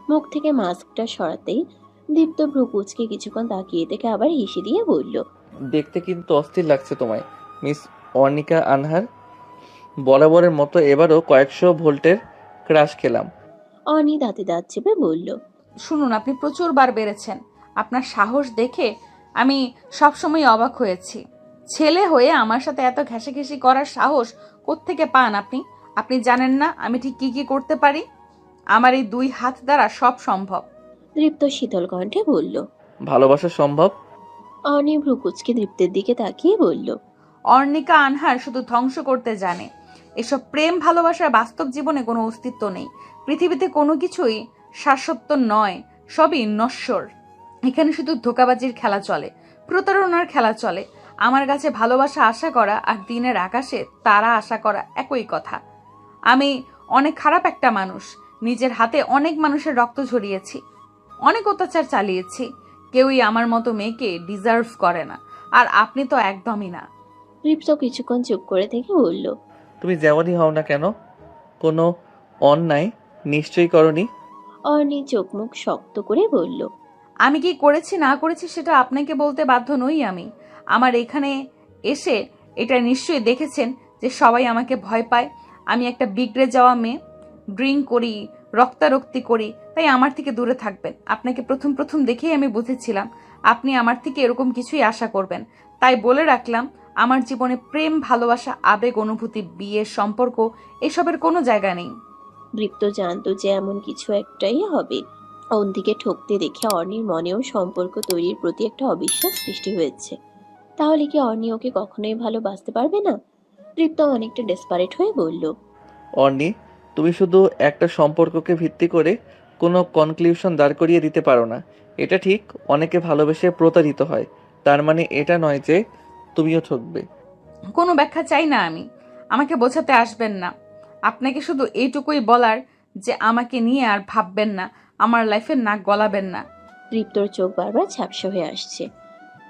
B: মুখ থেকে মাস্কটা সরাতেই দীপ্ত ভ্রু কুচকে কিছুক্ষণ তাকিয়ে থেকে আবার হেসে দিয়ে বলল।
F: দেখতে কিন্তু অস্থির লাগছে তোমায়, মিস অর্ণিকা আনহার। বরাবরের মতো এবারও কয়েকশো ভোল্টের ক্রাশ খেলাম।
B: অনি দাঁতে দাঁত চেপে বলল।
D: শুনুন, আপনি প্রচুর বার বেড়েছেন। আপনার সাহস দেখে আমি সবসময় অবাক হয়েছি। ছেলে হয়ে আমার সাথে এত ঘেঁষাঘেঁষি করার সাহস কোত্থেকে পান আপনি? আপনি জানেন না আমি ঠিক কি কি করতে পারি? আমার এই 2 হাত দ্বারা সব সম্ভব।
B: দৃপ্ত শীতল কণ্ঠে বলল।
F: ভালোবাসা সম্ভব?
B: অনি ভ্রু কুচকে দৃপ্তের দিকে তাকিয়ে বলল।
D: অর্ণিকা আনহার শুধু ধ্বংস করতে জানে। এসব প্রেম ভালোবাসার বাস্তব জীবনে কোনো অস্তিত্ব নেই। পৃথিবীতে কোনো কিছুই শাশ্বত নয়, সবই নশ্বর। এখানে শুধু ধোঁকাবাজির খেলা চলে, প্রতারণার খেলা চলে। আমার কাছে ভালোবাসা আশা করা আর দিনের আকাশে তারা আশা করা একই কথা। আমি অনেক খারাপ একটা মানুষ, নিজের হাতে অনেক মানুষের রক্ত ঝরিয়েছি, অনেক অত্যাচার চালিয়েছি। কেউই আমার মতো মেয়েকে ডিজার্ভ করে না, আর আপনি তো একদমই না।
B: তৃপ্ত কিছুক্ষণ চুপ করে থেকে বলল,
F: তুমি যেমনই হও না কেন, কোনো অন্যায় নিশ্চয়ই করনি।
B: অর্ণি চোখ মুখ শক্ত করে বলল,
D: আমি কি করেছি না করেছি সেটা আপনাকে বলতে বাধ্য নই আমি। আমার এখানে এসে এটা নিশ্চয়ই দেখেছেন যে সবাই আমাকে ভয় পায়। আমি একটা বিগড়ে যাওয়া মেয়ে, ড্রিঙ্ক করি, রক্তারক্তি করি, তাই আমার থেকে দূরে থাকবেন। আপনাকে প্রথম প্রথম দেখেই আমি বুঝেছিলাম আপনি আমার থেকে এরকম কিছুই আশা করবেন, তাই বলে রাখলাম আমার জীবনে প্রেম, ভালোবাসা, আবেগ, অনুভূতি, বিয়ের সম্পর্ক এসবের কোনো জায়গা নেই।
B: দৃপ্ত জানতো যে এমন কিছু একটাই হবে। অন্তিকে ঠকতে দেখে অর্ণির মনেও সম্পর্ক তৈরির প্রতি একটা অবিশ্বাস সৃষ্টি হয়েছে। তাহলে কি অর্ণি ওকে কখনোই ভালোবাসতে পারবে না? দৃপ্ত অনেকটা ডেসপারেট হয়ে বলল,
F: অর্ণি, তুমি শুধু একটা সম্পর্ককে ভিত্তি করে কোনো কনক্লিউশন দাঁড় করিয়ে দিতে পারো না। এটা ঠিক, অনেকে ভালোবেসে প্রতারিত হয়, তার মানে এটা নয় যে তুমিও ঠকবে।
D: কোনো ব্যাখ্যা চাই না আমি, আমাকে বোঝাতে আসবেন না। আপনাকে শুধু এইটুকুই বলার যে আমাকে নিয়ে আর ভাববেন না, আমার লাইফের নাক গলাবেন না।
B: দৃপ্তর চোখ বারবার ঝাপসা হয়ে আসছে।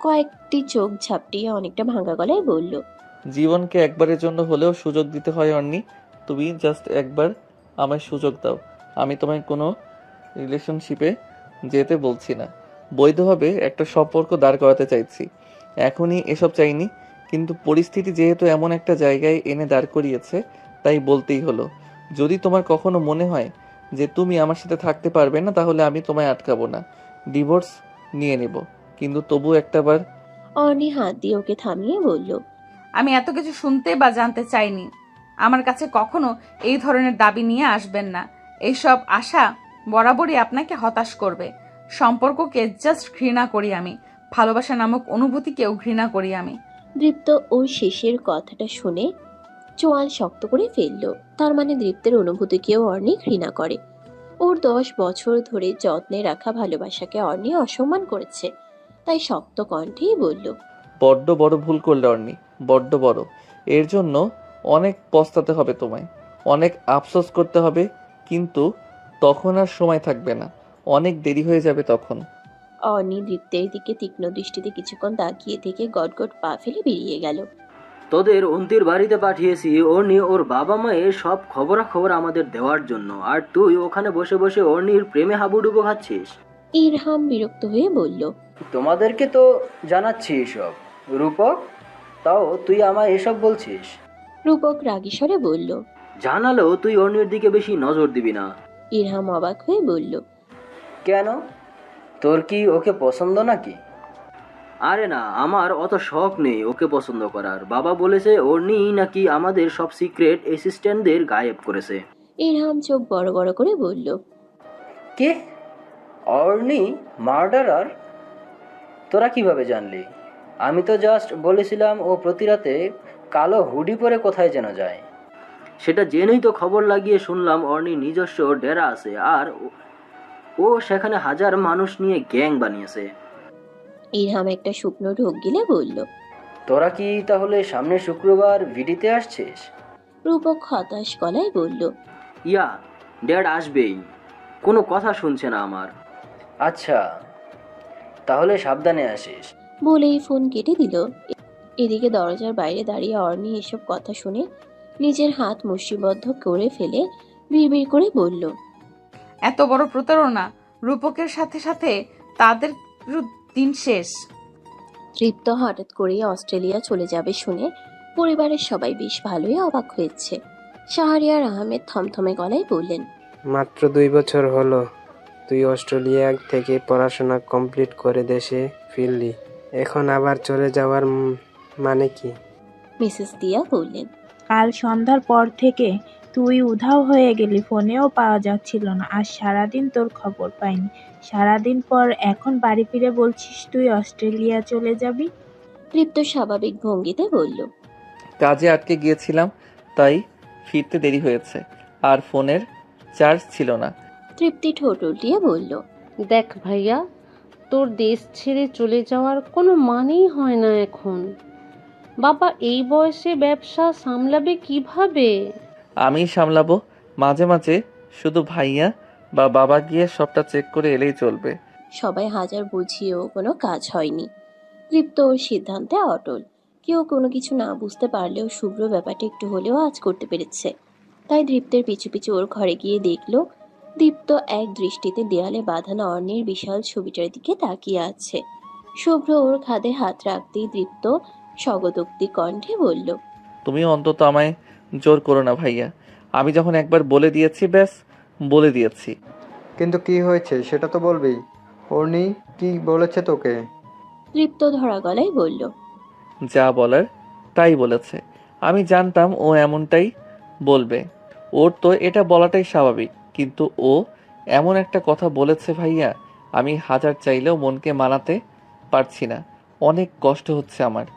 B: কয়েকটি চোখ ঝাপটিয়ে অনেকটা ভাঙা গলায় বলল,
F: জীবনকে একবারের জন্য হলেও সুযোগ দিতে হয় অর্ণি। তুমি জাস্ট একবার আমায় সুযোগ দাও। আমি তোমায় কোনো রিলেশনশিপে যেতে বলছি না, বৈধভাবে একটা সম্পর্ক দাঁড় করাতে চাইছি। এখনই এসব চাইনি, কিন্তু পরিস্থিতি যেহেতু এমন একটা জায়গায় এনে দাঁড় করিয়েছে, তাই বলতেই হলো। যদি তোমার কখনো মনে হয় যে তুমি আমার সাথে থাকতে পারবে না, তাহলে আমি তোমায় আটকাবো না, ডিভোর্স নিয়ে নেব, কিন্তু তবু একটাবার।
B: অর্ণি হাত দিয়ে ওকে থামিয়ে বলল,
D: আমি এত কিছু শুনতে বা জানতে চাইনি। আমার কাছে কখনো এই ধরনের দাবি নিয়ে আসবেন না। এইসব আশা বরাবরই আপনাকে হতাশ করবে। সম্পর্ককে জাস্ট ঘৃণা করি আমি, ভালোবাসা নামক অনুভূতিকেও ঘৃণা করি আমি।
B: দৃপ্ত ওই শেষের কথাটা শুনে চোয়াল শক্ত করে ফেলল। তার মানে দৃপ্তের অনুভূতিকেও অর্ণি ঘৃণা করে। ওর 10 বছর ধরে যত্নে রাখা ভালোবাসাকে অর্ণি অসম্মান করেছে। তাই শক্ত কণ্ঠেই বলল,
F: বড্ড বড় ভুল করলে অর্ণি, বড্ড বড়। এর জন্য অনেক পস্তাতে হবে তোমায়, অনেক আফসোস করতে হবে, কিন্তু তখন আর সময় থাকবে না, অনেক দেরি হয়ে যাবে তখন।
B: অর্ণি দৃপ্তের দিকে তীক্ষ্ণ দৃষ্টিতে কিছুক্ষণ তাকিয়ে থেকে গটগট পা ফেলে বেরিয়ে গেল।
I: তোদের অন্তির বাড়িতে পাঠিয়েছি অর্ণি ওর বাবা মায়ের সব খবরাখবর আমাদের দেওয়ার জন্য, আর তুই ওখানে বসে বসে অর্ণির প্রেমে হাবুডুবু খাচ্ছিস।
B: ইরহাম বিরক্ত হয়ে বলল,
I: তোমাদেরকে তো জানাচ্ছি এসব, রূপক, তাও তুই আমায় এসব বলছিস?
B: রূপক রাগী স্বরে বলল,
I: জানালেও তুই অর্ণির দিকে বেশি নজর দিবি না।
B: ইরহাম অবাক হয়ে বলল,
I: কেন, তোর কি ওকে পছন্দ নাকি? আরে না, আমার অত শখ নেই ওকে পছন্দ করার। বাবা বলেছে অর্ণি নাকি আমাদের সব সিক্রেট অ্যাসিস্ট্যান্টদের গায়েব করেছে।
B: ইরহাম চোখ বড় বড় করে বলল,
I: কে? অর্ণি মার্ডারার? তোরা কিভাবে জানলি? আমি তো জাস্ট বলেছিলাম ও প্রতি রাতে কালো হুডি পরে কোথায় যেন যায়। সেটা জেনেই তো খবর লাগিয়ে শুনলাম অর্ণির নিজস্ব ডেরা আছে, আর ও সেখানে হাজার মানুষ নিয়ে গ্যাং বানিয়েছে।
B: ইরহাম একটা শুকনো ঢোক গিলে বলল,
I: তোরা কি তাহলে সামনের শুক্রবার ভিডিতে আসছিস?
B: রূপক হতাশ গলায় বলল,
I: ইয়া, ড্যাড আসবেই, কোনো কথা শুনছে না আমার। আচ্ছা, তাহলে সাবধানে আসিস।
B: বলেই ফোন কেটে দিল। এদিকে দরজার বাইরে দাঁড়িয়ে অর্ণি এসব কথা শুনে নিজের হাত মুষ্টিবদ্ধ করে ফেলে বিড়বিড় করে বলল,
D: এত বড় প্রতারণা! রূপকের সাথে সাথে তাদের দিন শেষ।
B: তৃপ্ত হঠাৎ করেই অস্ট্রেলিয়া চলে যাবে শুনে পরিবারের সবাই বেশ ভালোই অবাক হয়েছে। শাহরিয়ার আহমেদ থমথমে গলায় বললেন,
N: মাত্র 2 বছর হলো তুই অস্ট্রেলিয়া থেকে পড়াশোনা কমপ্লিট করে দেশে ফিরলি, এখন আবার চলে যাওয়ার মানে কি?
B: মিসেস দিয়া বললেন,
O: কাল সন্ধ্যার পর থেকে তুই উধাও হয়ে গেলি, ফোনেও পাওয়া যাচ্ছিল না, আর সারাদিন তোর খবর পাইনি। সারাদিন পর এখন বাড়ি ফিরে বলছিস তুই অস্ট্রেলিয়া চলে যাবি?
B: তৃপ্ত স্বাভাবিক ভঙ্গিতে বলল,
F: কাজে আটকে গিয়েছিলাম, তাই ফিরতে দেরি হয়েছে, আর ফোনের চার্জ ছিল না।
B: তৃপ্তি ঠোঁট উল্টিয়ে বলল,
M: দেখ ভাইয়া, তোর দেশ ছেড়ে চলে যাওয়ার কোনো মানেই হয় না এখন। বাবা এই বয়সে ব্যবসা সামলাবে কিভাবে?
F: আমি সামলাবো। মাঝে মাঝে শুধু ভাইয়া বা বাবা গিয়ে সবটা চেক করে এলেই চলবে।
B: সবাই হাজার বুঝিয়েও কোনো কাজ হয়নি। তৃপ্ত ওর সিদ্ধান্তে অটল। কেউ কোনো কিছু না বুঝতে পারলেও শুভ্র ব্যাপারটা একটু হলেও আজ করতে পেরেছে। তাই দীপ্তের পিছু পিছু ওর ঘরে গিয়ে দেখলো দীপ্ত এক দৃষ্টিতে দেয়ালে বাঁধানো অর্ণের বিশাল ছবিটার দিকে তাকিয়ে আছে। শুভ্র ওর খাদে হাত রাখতেই দীপ্ত স্বগতোক্তি কণ্ঠে বলল,
F: তুমি অন্তত আমায় জোর করো না ভাইয়া। আমি যখন একবার বলে দিয়েছি ব্যাস বলে দিয়েছি।
E: কিন্তু কি হয়েছে সেটা তো বলবি। অর্ণি কি বলেছে তোকে?
B: দীপ্ত ধরা গলায় বলল,
F: যা বলার তাই বলেছে। আমি জানতাম ও এমনটাই বলবে। ওর তো এটা বলাটাই স্বাভাবিক, কিন্তু ও এমন একটা কথা বলেছে ভাইয়া, আমি হাজার চাইলেও মনকে মানাতে পারছি না। অনেক কষ্ট হচ্ছে আমার।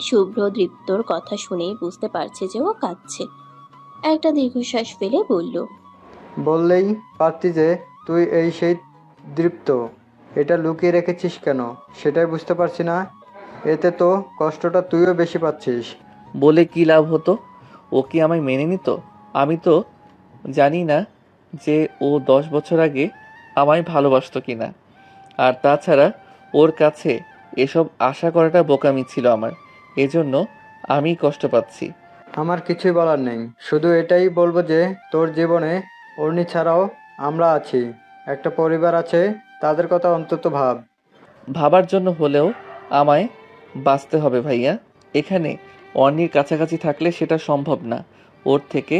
B: শুভ্র দীপ্তর কথা শুনেই বুঝতে পারছে যে ও কাঁদছে। একটা দীর্ঘশ্বাস ফেলে বলল,
E: বললেই পারতি যে তুই এই সেই দৃপ্ত। এটা লুকিয়ে রেখেছিস কেন সেটাই বুঝতে পারছি না। এতে তো কষ্টটা তুইও বেশি পাচ্ছিস।
F: বলে কি লাভ হতো? ও কি আমায় মেনে নিত? আমি তো জানি না যে ও 10 বছর আগে আমায় ভালোবাসতো কিনা। আর তাছাড়া ওর কাছে এসব আশা করাটা বোকামি ছিল আমার। এজন্য আমি কষ্ট পাচ্ছি।
E: আমার কিছুই বলার নেই, শুধু এটাই বলবো যে তোর জীবনে অর্ণি ছাড়াও আমরা আছি, একটা পরিবার আছে, তাদের কথা অন্তত ভাব।
F: ভাবার জন্য হলেও আমায় বাঁচতে হবে ভাইয়া। এখানে অন্যের কাছাকাছি থাকলে সেটা সম্ভব না। ওর থেকে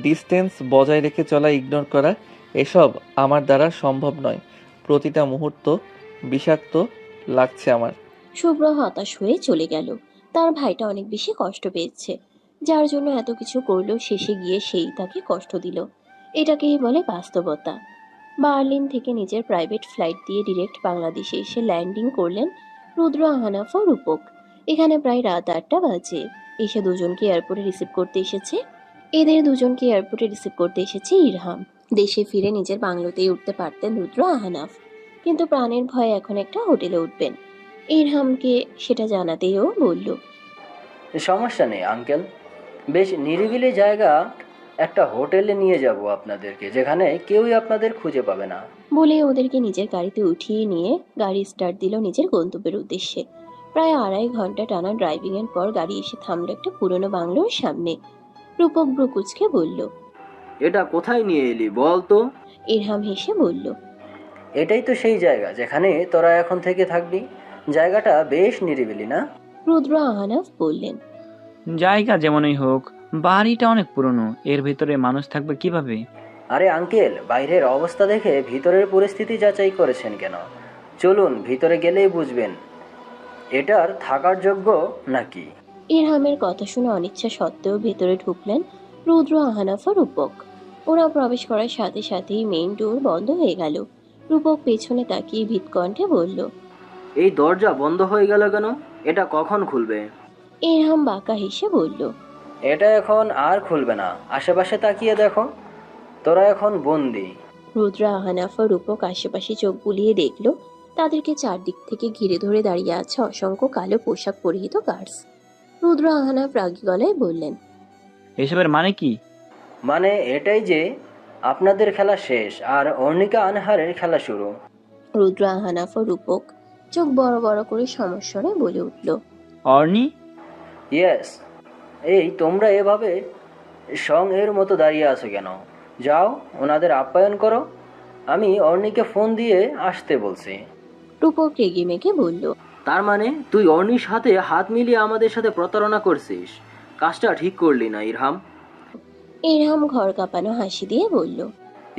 F: ডিস্টেন্স বজায় রেখে চলা, ইগনোর করা, এসব আমার দ্বারা সম্ভব নয়। প্রতিটা মুহূর্ত বিষাক্ত লাগছে আমার।
B: শুভ্র হতাশ হয়ে চলে গেল। তার ভাইটা অনেক বেশি কষ্ট পেয়েছে, যার জন্য এত কিছু করলো, শেষে গিয়ে সেই তাকে কষ্ট দিল। এটাকেই বলে বাস্তবতা। বার্লিন থেকে নিজের প্রাইভেট ফ্লাইট দিয়ে ডিরেক্ট বাংলাদেশে এসে ল্যান্ডিং করলেন রুদ্র, আহনাফ ও রূপক। এখানে প্রায় রাত 8টা বাজে। এসে দুজনকে এয়ারপোর্টে রিসিভ করতে এসেছে ইরহাম। দেশে ফিরে নিজের বাংলোতেই উঠতে পারতেন রুদ্র, আহনাফ, কিন্তু প্রাণের ভয়ে এখন একটা হোটেলে উঠবেন। ইরহামকে সেটা জানাতেও বলল,
I: সমস্যা নেই আঙ্কেল, বেশ নিরিবিলি জায়গা একটা হোটেলে নিয়ে যাব আপনাদেরকে, যেখানে কেউই আপনাদের খুঁজে পাবে না।
B: বলে ওদেরকে নিজের গাড়িতে উঠিয়ে নিয়ে গাড়ি স্টার্ট দিল নিজের গন্তব্যের উদ্দেশ্যে। প্রায় 2.5 ঘন্টা টানা ড্রাইভিং এর পর গাড়ি এসে থামলো একটা পুরনো বাংলোর সামনে। রূপক ব্রুকুচকে বলল,
I: এটা কোথায় নিয়ে এলি বল তো?
B: ইরহাম হেসে বলল,
I: এটাই তো সেই জায়গা যেখানে তোরা এখন থেকে থাকবি। জায়গাটা বেশ নিরিবিলি না?
B: রুদ্র, আহনাফ বললেন,
K: জায়গা যেমনই হোক, বাড়িটা অনেক পুরনো, এর ভিতরে মানুষ থাকবে কিভাবে?
I: আরে আঙ্কেল, বাইরের অবস্থা দেখে ভিতরের পরিস্থিতি যাচাই করেছেন কেন? চলুন, ভিতরে গেলেই বুঝবেন এটার থাকার যোগ্য নাকি।
B: ইরহামের কথা শুনে অনিচ্ছা সত্ত্বেও ভেতরে ঢুকলেন রুদ্র, আহনাফ ও রূপক। ওরা প্রবেশ করার সাথে সাথেই মেইন ডোর বন্ধ হয়ে গেল। রূপক পেছনে তাকিয়ে ভীতকণ্ঠে বলল,
I: এই দরজা বন্ধ হয়ে গেল কেন? এটা কখন খুলবে?
B: ইরহাম বাঁকা হেসে বলল,
I: এটা এখন আর খুলবে না। আশেপাশে তাকিয়ে দেখো, তোরা এখন বন্দি।
B: রুদ্র, আহনাফ ও রূপক আশেপাশে চোখ বুলিয়ে দেখল তাদেরকে চারদিক থেকে ঘিরে ধরে দাঁড়িয়ে আছে অসংখ্য কালো পোশাক পরিহিত গার্ডস। রুদ্র, আহনাফ রাগী গলায় বললেন,
K: এসবের মানে কি?
I: মানে এটাই যে আপনাদের খেলা শেষ আর অর্ণিকা আনহারের খেলা শুরু।
B: রুদ্র, আহনাফ ও রূপক চোখ বড় বড় করে সমস্বরে বলে উঠল,
K: অর্নি?
I: ইয়েস। এই তোমরা এভাবে এর মতো দাঁড়িয়ে আছো কেন? যাও, ওনাদের আপ্যায়ন করো। আমি অর্ণিকে ফোন দিয়ে আসতে বলছি।
B: রূপক রেগে মেগে বলল,
I: তার মানে তুই অর্ণির সাথে হাত মিলিয়ে আমাদের সাথে প্রতারণা করছিস? কাজটা ঠিক করলি না ইরহাম।
B: ইরহাম ঘর কাঁপানো হাসি দিয়ে বলল,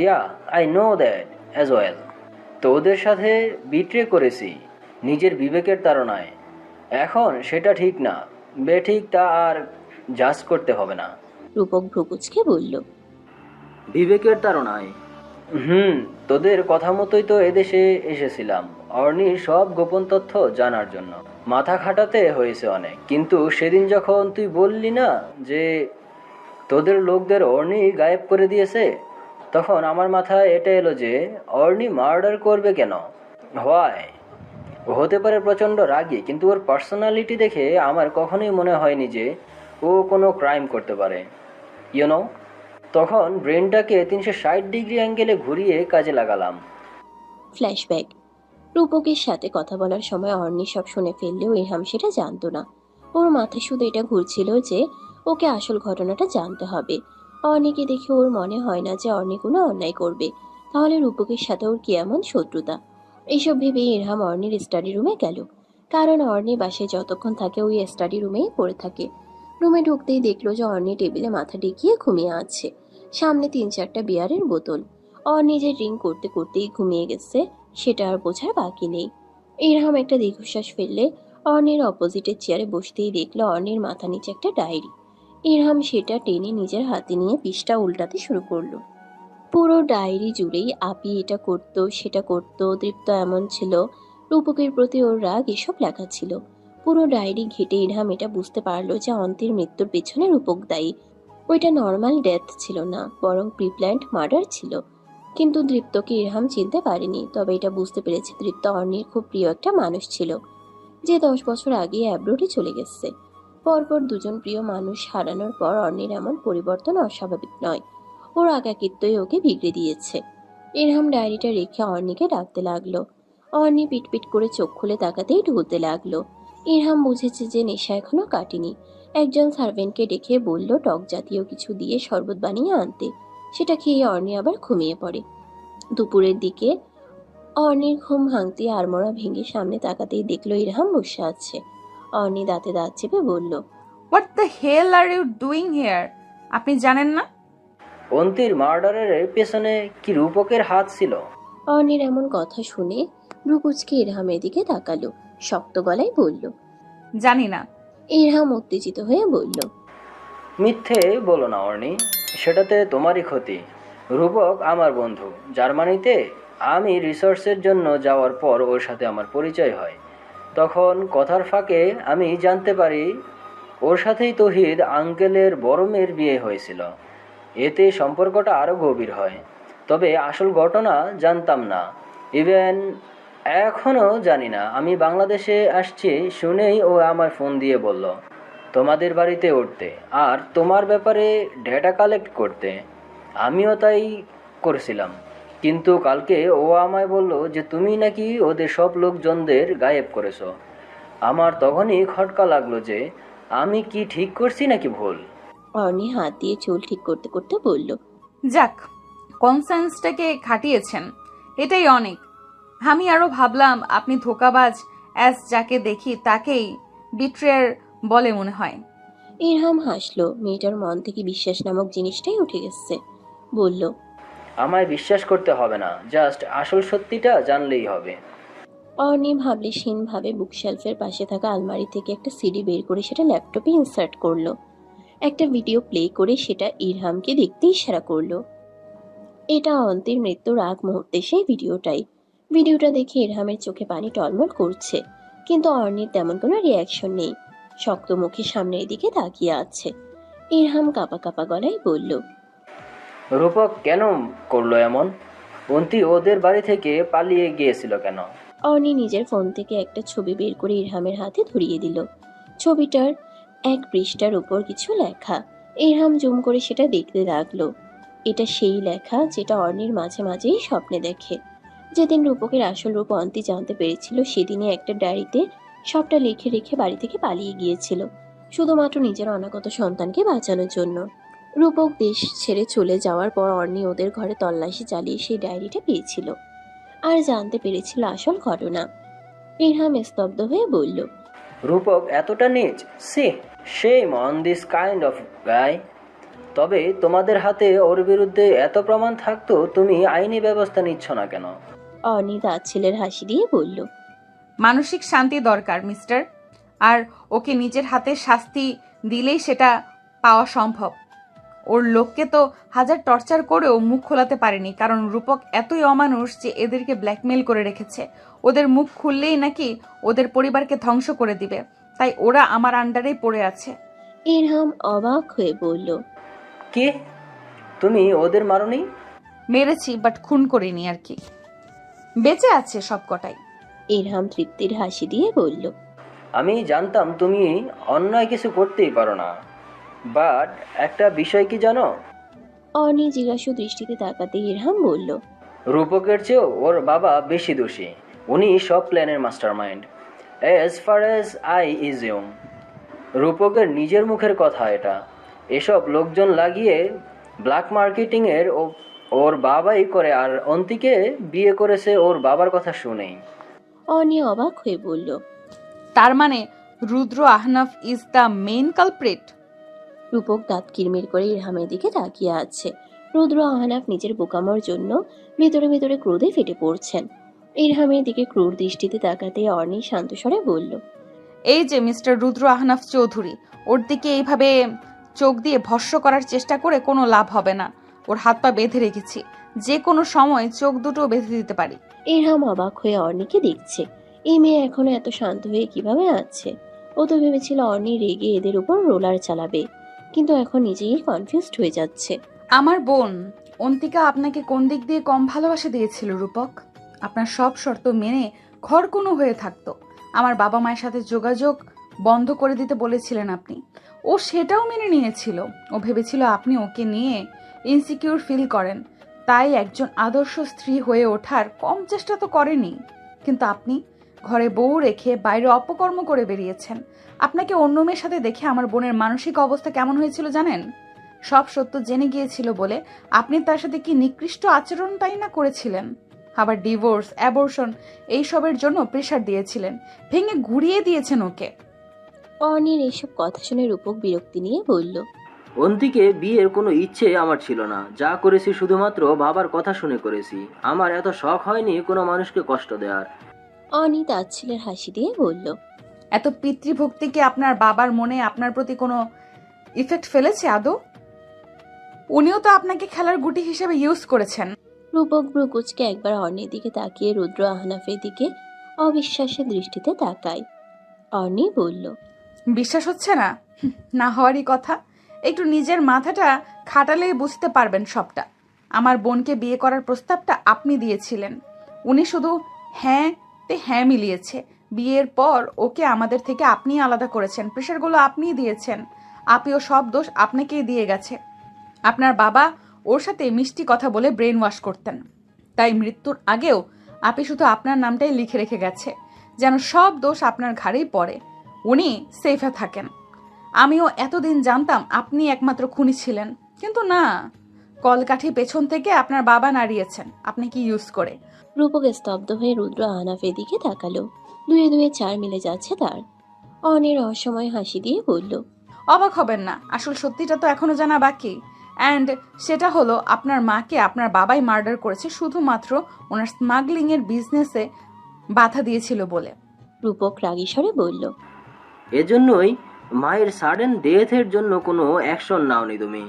I: yeah, I know that as well. তোদের সাথে বিট্রে করেছি নিজের বিবেকের তাড়নায়। এখন সেটা ঠিক না বেঠিক তা আর জাজ করতে হবে না।
B: রূপক ভ্রুকুচকে বলল,
I: বিবেকের তাড়নায়? তোদের কথা মতোই তো এদেশে এসেছিলাম অর্ণির সব গোপন তথ্য জানার জন্য। মাথা খাটাতে হয়েছে অনেক, কিন্তু সেদিন যখন তুই বললি না যে তোদের লোকদের অর্ণি গায়েব করে দিয়েছে, তখন আমার মাথায় এটা এলো যে অর্ণি মার্ডার করবে কেন? হোয়াই? ও হতে পারে প্রচণ্ড রাগী, কিন্তু ওর পার্সোনালিটি দেখে আমার কখনোই মনে হয়নি যে ও কোনো ক্রাইম করতে পারে। ইউনো, তখন ব্রেনটাকে 360 ডিগ্রি অ্যাঙ্গেলে ঘুরিয়ে কাজে লাগালাম।
B: ফ্ল্যাশব্যাক। রূপকের সাথে কথা বলার সময় অর্ণি সব শুনে ফেললেও ইরহাম সেটা জানতো না। ওর মাথায় শুধু এটা ঘুরছিল যে ওকে আসল ঘটনাটা জানতে হবে। অর্ণিকে দেখে ওর মনে হয় না যে অর্ণি কোনো অন্যায় করবে, তাহলে রূপকের সাথে ওর কি এমন শত্রুতা? এইসব ভেবে ইরহাম অর্ণির স্টাডি রুমে গেল, কারণ অর্ণি বাসায় যতক্ষণ থাকে ওই স্টাডি রুমেই পড়ে থাকে। রুমে ঢুকতেই দেখলো যে অর্ণি টেবিলে মাথা টেকিয়ে ঘুমিয়ে আছে, সামনে 3-4টা বিয়ারের বোতল। অর্ণি যে ড্রিঙ্ক করতে করতেই ঘুমিয়ে গেছে সেটা আর বোঝার বাকি নেই। ইরহাম একটা দীর্ঘশ্বাস ফেললে অর্ণির অপোজিটের চেয়ারে বসতেই দেখলো অর্ণির মাথা নিচে একটা ডায়েরি। ইরহাম সেটা টেনে নিজের হাতে নিয়ে পৃষ্ঠা উল্টাতে শুরু করলো। পুরো ডায়েরি জুড়েই আপি এটা করতো, সেটা করতো, দৃপ্ত এমন ছিল, রূপকের প্রতি ওর রাগ, এসব লেখা ছিল। পুরো ডায়েরি ঘেটে ইরহাম এটা বুঝতে পারলো যে অন্তির মৃত্যুর পেছনে রূপক দায়ী। ওইটা নর্মাল ডেথ ছিল না, বরং প্রিপ্ল্যান্ড মার্ডার ছিল। কিন্তু দৃপ্তকে ইরহাম চিনতে পারেনি, তবে এটা বুঝতে পেরেছে দৃপ্ত অর্ণির খুব প্রিয় একটা মানুষ ছিল, যে 10 বছর আগে অ্যাব্রোডে চলে গেছে। পরপর দুজন প্রিয় মানুষ হারানোর পর অর্ণির এমন পরিবর্তন অস্বাভাবিক নয়, ওর একাকিত্বই ওকে বিগড়ে দিয়েছে। ইরহাম ডায়েরিটা রেখে অর্ণিকে ডাকতে লাগলো। অর্ণি পিটপিট করে চোখ খুলে তাকাতেই ঢুলতে লাগলো। ইরহাম বুঝেছে যে নেশা এখনো কাটেনি। একজন সার্ভেন্টকে ডেকে বলল টক জাতীয় কিছু দিয়ে শরবত বানিয়ে আনতে। সেটা খেয়ে অর্ণি আবার ঘুমিয়ে পড়ে। দুপুরের দিকে অর্ণির ঘুম ভাঙতে আড়মোড়া ভেঙে সামনে তাকাতেই দেখলো ইরহাম বসে আছে। অর্ণি দাঁতে দাঁত চেপে বলল,
D: what the hell are you doing here? আপনি জানেন না?
I: অন্তির মার্ডারের পেছনে কি রূপকের হাত ছিল?
B: অর্ণির এমন কথা শুনে রূপুচকে ইরহামের দিকে তাকালো, শক্ত গলায় বলল,
D: জানি না।
B: ইরহাম উত্তেজিত হয়ে বলল,
I: মিথ্যে বলো না অর্ণি, সেটাতে তোমারই ক্ষতি। রূপক আমার বন্ধু। জার্মানিতে আমি রিসার্চের জন্য যাওয়ার পর ওর সাথে আমার পরিচয় হয়। তখন কথার ফাঁকে আমি জানতে পারি ওর সাথেই তৌহিদ আঙ্কেলের বড় মেয়ের বিয়ে হয়েছিল। এতে সম্পর্কটা আরও গভীর হয়। তবে আসল ঘটনা জানতাম না, ইভেন এখনও জানি না। আমি বাংলাদেশে আসছি শুনেই ও আমায় ফোন দিয়ে বলল তোমাদের বাড়িতে উঠতে আর তোমার ব্যাপারে ডেটা কালেক্ট করতে। আমিও তাই করেছিলাম, কিন্তু কালকে ও আমায় বলল যে তুমি নাকি ওদের সব লোকজনদের গায়েব করেছো। আমার তখনই খটকা লাগলো যে আমি কি ঠিক করছি নাকি ভুল।
B: অর্ণি হাত দিয়ে চুল ঠিক করতে করতে বলল,
D: যাক, কনসেন্সটাকে খাটিয়েছেন, এটাই অনেক। আমি আরো ভাবলাম আপনি ধোকাবাজ, অ্যাজ যাকে দেখি তাকেই বিট্রেয়ার বলে মনে হয়।
B: ইরহাম হাসলো। মেয়েটার মন থেকে বিশ্বাস নামক জিনিসটাই উঠে গেছে। বলল,
I: আমায় বিশ্বাস করতে হবে না, জাস্ট আসল সত্যিটা জানলেই হবে।
B: অর্ণি ভাবলেশীনভাবে বুকশেলফের পাশে থাকা আলমারি থেকে একটা সিডি বের করে সেটা ল্যাপটপে ইনসার্ট করলো। একটা ভিডিও প্লে করে সেটা ইরহামকে দেখতে ইশারা করলো। এটা অন্তির মৃত্যুর আগ মুহূর্তে সেই ভিডিওটা দেখে ইরহামের চোখে পানি টলমল করছে, কিন্তু অর্ণির তেমন কোনো রিয়াকশন নেই। শক্ত মুখে সামনের দিকে তাকিয়ে আছে। ইরহাম কাঁপা কাঁপা গলায় বলল,
I: রূপক কেন করলো এমন? অন্তি ওদের বাড়ি থেকে পালিয়ে গিয়েছিল কেন?
B: অর্ণি নিজের ফোন থেকে একটা ছবি বের করে ইরহামের হাতে ধরিয়ে দিল। ছবিটার এক পৃষ্ঠার উপর কিছু লেখা। ইরহাম জুম করে সেটা দেখতে লাগলো। এটা সেই লেখা যেটা অর্ণির মাঝে মাঝেই স্বপ্নে দেখে। যেদিন রূপকের আসল রূপ অন্তি জানতে পেরেছিল, সেদিনে একটা ডায়েরিতে সবটা লিখে রেখে বাড়ি থেকে পালিয়ে গিয়েছিল, শুধুমাত্র নিজের অনাগত সন্তানকে বাঁচানোর জন্য। রূপক দেশ ছেড়ে চলে যাওয়ার পর অর্ণি ওদের ঘরে তল্লাশি চালিয়ে সেই ডায়েরিটা পেয়েছিল আর জানতে পেরেছিল আসল ঘটনা। ইরহাম স্তব্ধ হয়ে বলল,
I: রূপক এতটা নীচ? সি, shame on this kind of guy. তবে তোমাদের হাতে ওর বিরুদ্ধে এত প্রমাণ থাকতো তুমি আইনি ব্যবস্থা নিচ্ছ না কেন?
B: অর্ণি দাঁত ছেলের হাসি দিয়ে বলল,
D: মানসিক শান্তি দরকার মিস্টার, আর ওকে নিজের হাতে শাস্তি দিলেই সেটা পাওয়া সম্ভব। ওর লোককে তো হাজার টর্চার করেও মুখ খোলাতে পারেনি, কারণ রূপক এতই অমানুষ যে এদেরকে ব্ল্যাকমেল করে রেখেছে। ওদের মুখ খুললেই নাকি ওদের পরিবারকে ধ্বংস করে দিবে, তাই ওরা আমার আন্ডারেই পড়ে আছে।
B: ইরহাম অবাক হয়ে বলল,
I: কি, তুমি ওদের মারোনি?
D: মেরেছি, বাট খুন করিনি আর কি। বেঁচে আছে সব কটাই।
B: ইরহাম তৃপ্তির হাসি দিয়ে বলল,
I: আমি জানতাম তুমি অন্যায় কিছু করতেই পারো না, বাট একটা বিষয় কি জানো?
B: অর্ণি জিজ্ঞাসু দৃষ্টিতে তাকাতে ইরহাম বলল,
I: রূপকের চেয়েও ওর বাবা বেশি দোষী। উনি সব প্ল্যানের mastermind, as far as I assume. রূপকের নিজের মুখের কথা এটা। এসব লোকজন লাগিয়ে ব্ল্যাক মার্কেটিংয়ের ওর বাবাই করে, আর অন্তিকে বিয়ে করেছে ওর বাবার কথা শুনেই।
B: অর্ণি অবাক হয়ে বলল,
D: তার মানে Rudra Ahnaf is the main culprit?
B: Rupak দাঁত কিরমির করে ইরহামের দিকে তাকিয়ে আছে। রুদ্র আহনাফ নিজের বোকামোর জন্য ভেতরে ভেতরে ক্রোধে ফেটে পড়ছেন। ইরহামের দিকে ক্রূর দৃষ্টিতে তাকাতে অর্ণি শান্তস্বরে বলল,
D: এই যে মিস্টার রুদ্র আহনাফ চৌধুরী, ওর দিকে এইভাবে চোখ দিয়ে ভস্য করার চেষ্টা করে কোনো লাভ হবে না। ওর হাত পা বেঁধে রেখেছি, যে কোনো সময় চোখ দুটো বেঁধে দিতে পারি।
B: ইরহাম অবাক হয়ে অর্ণিকে দেখছে। এই মেয়ে এখনো এত শান্ত হয়ে কিভাবে আছে? ও তো ভেবেছিল অর্ণি রেগে এদের উপর রোলার চালাবে, কিন্তু এখন নিজেই কনফিউজড হয়ে যাচ্ছে।
D: আমার বোন অন্তিকা আপনাকে কোন দিক দিয়ে কম ভালোবাসা দিয়েছিল রূপক? আপনার সব শর্ত মেনে ঘর কোনো হয়ে থাকতো। আমার বাবা মায়ের সাথে যোগাযোগ বন্ধ করে দিতে বলেছিলেন আপনি, ও সেটাও মেনে নিয়েছিল। ও ভেবেছিল আপনি ওকে নিয়ে ইনসিকিউর ফিল করেন, তাই একজন আদর্শ স্ত্রী হয়ে ওঠার কম চেষ্টা তো করেনি। কিন্তু আপনি ঘরে বউ রেখে বাইরে অপকর্ম করে বেরিয়েছেন। আপনাকে অন্য মেয়ের সাথে দেখে আমার বোনের মানসিক অবস্থা কেমন হয়েছিল জানেন? সব সত্য জেনে গিয়েছিল বলে আপনি তার সাথে কি নিকৃষ্ট আচরণটাই না করেছিলেন। আবার ডিভোর্স, অ্যাবর্শন এইসবের জন্য প্রেশার দিয়েছিলেন, ভেঙে ঘুরিয়ে দিয়েছেন ওকে।
B: অর্ণির এসব কথা শুনে রূপক বিরক্তি নিয়ে বলল,
I: অন্তিকে বিয়ের কোনো ইচ্ছে আমার ছিল না। যা করেছি শুধুমাত্র বাবার কথা শুনে করেছি। আমার এত শখ হয়নি কোনো মানুষকে কষ্ট দেওয়ার।
B: অর্ণি তাচ্ছিলের হাসি দিয়ে বলল,
D: এত পিতৃভক্তি কি আপনার বাবার মনে আপনার প্রতি কোনো ইফেক্ট ফেলেছে আদৌ? উনিও তো আপনাকে খেলার গুটি হিসেবে ইউজ করেছেন।
B: রূপক ব্রুকুচকে একবার অর্ণির দিকে তাকিয়ে রুদ্র আহনাফের দিকে অবিশ্বাসের দৃষ্টিতে তাকায়। অর্ণি বলল,
D: বিশ্বাস হচ্ছে না? না হওয়ারই কথা। একটু নিজের মাথাটা খাটালেই বুঝতে পারবেন সবটা। আমার বোনকে বিয়ে করার প্রস্তাবটা আপনি দিয়েছিলেন, উনি শুধু হ্যাঁ তে হ্যাঁ মিলিয়েছে। বিয়ের পর ওকে আমাদের থেকে আপনি আলাদা করেছেন, প্রেশারগুলো আপনিই দিয়েছেন। আপনিও সব দোষ আপনাকেই দিয়ে গেছে। আপনার বাবা ওর সাথে মিষ্টি কথা বলে ব্রেন ওয়াশ করতেন, তাই মৃত্যুর আগেও আপনি শুধু আপনার নামটাই লিখে রেখে গেছে, যেন সব দোষ আপনার ঘাড়েই পড়ে, উনি সেফে থাকেন। আমিও এতদিন জানতাম আপনি একমাত্র খুনি ছিলেন, কিন্তু না, কলকাঠি পেছন থেকে আপনার বাবা নাড়িয়েছেন আপনি কি ইউজ করে।
B: রূপক স্তব্ধ হয়ে রুদ্র আহনাফের দিকে তাকালো। দুয়ে দুয়ে চার মিলে যাচ্ছে তার। অর্ণির রহস্যময় হাসি দিয়ে বলল,
D: অবাক হবেন না, আসল সত্যিটা তো এখনো জানা বাকি। অ্যান্ড সেটা হলো আপনার মাকে আপনার বাবাই মার্ডার করেছে শুধুমাত্র ওনার স্মাগলিং এর বিজনেসে বাধা দিয়েছিল বলে।
B: রূপক রাগী স্বরে বলল,
I: এজন্যই মায়ের সাডেন ডেথের জন্য কোনো অ্যাকশন নাওনি তুমি।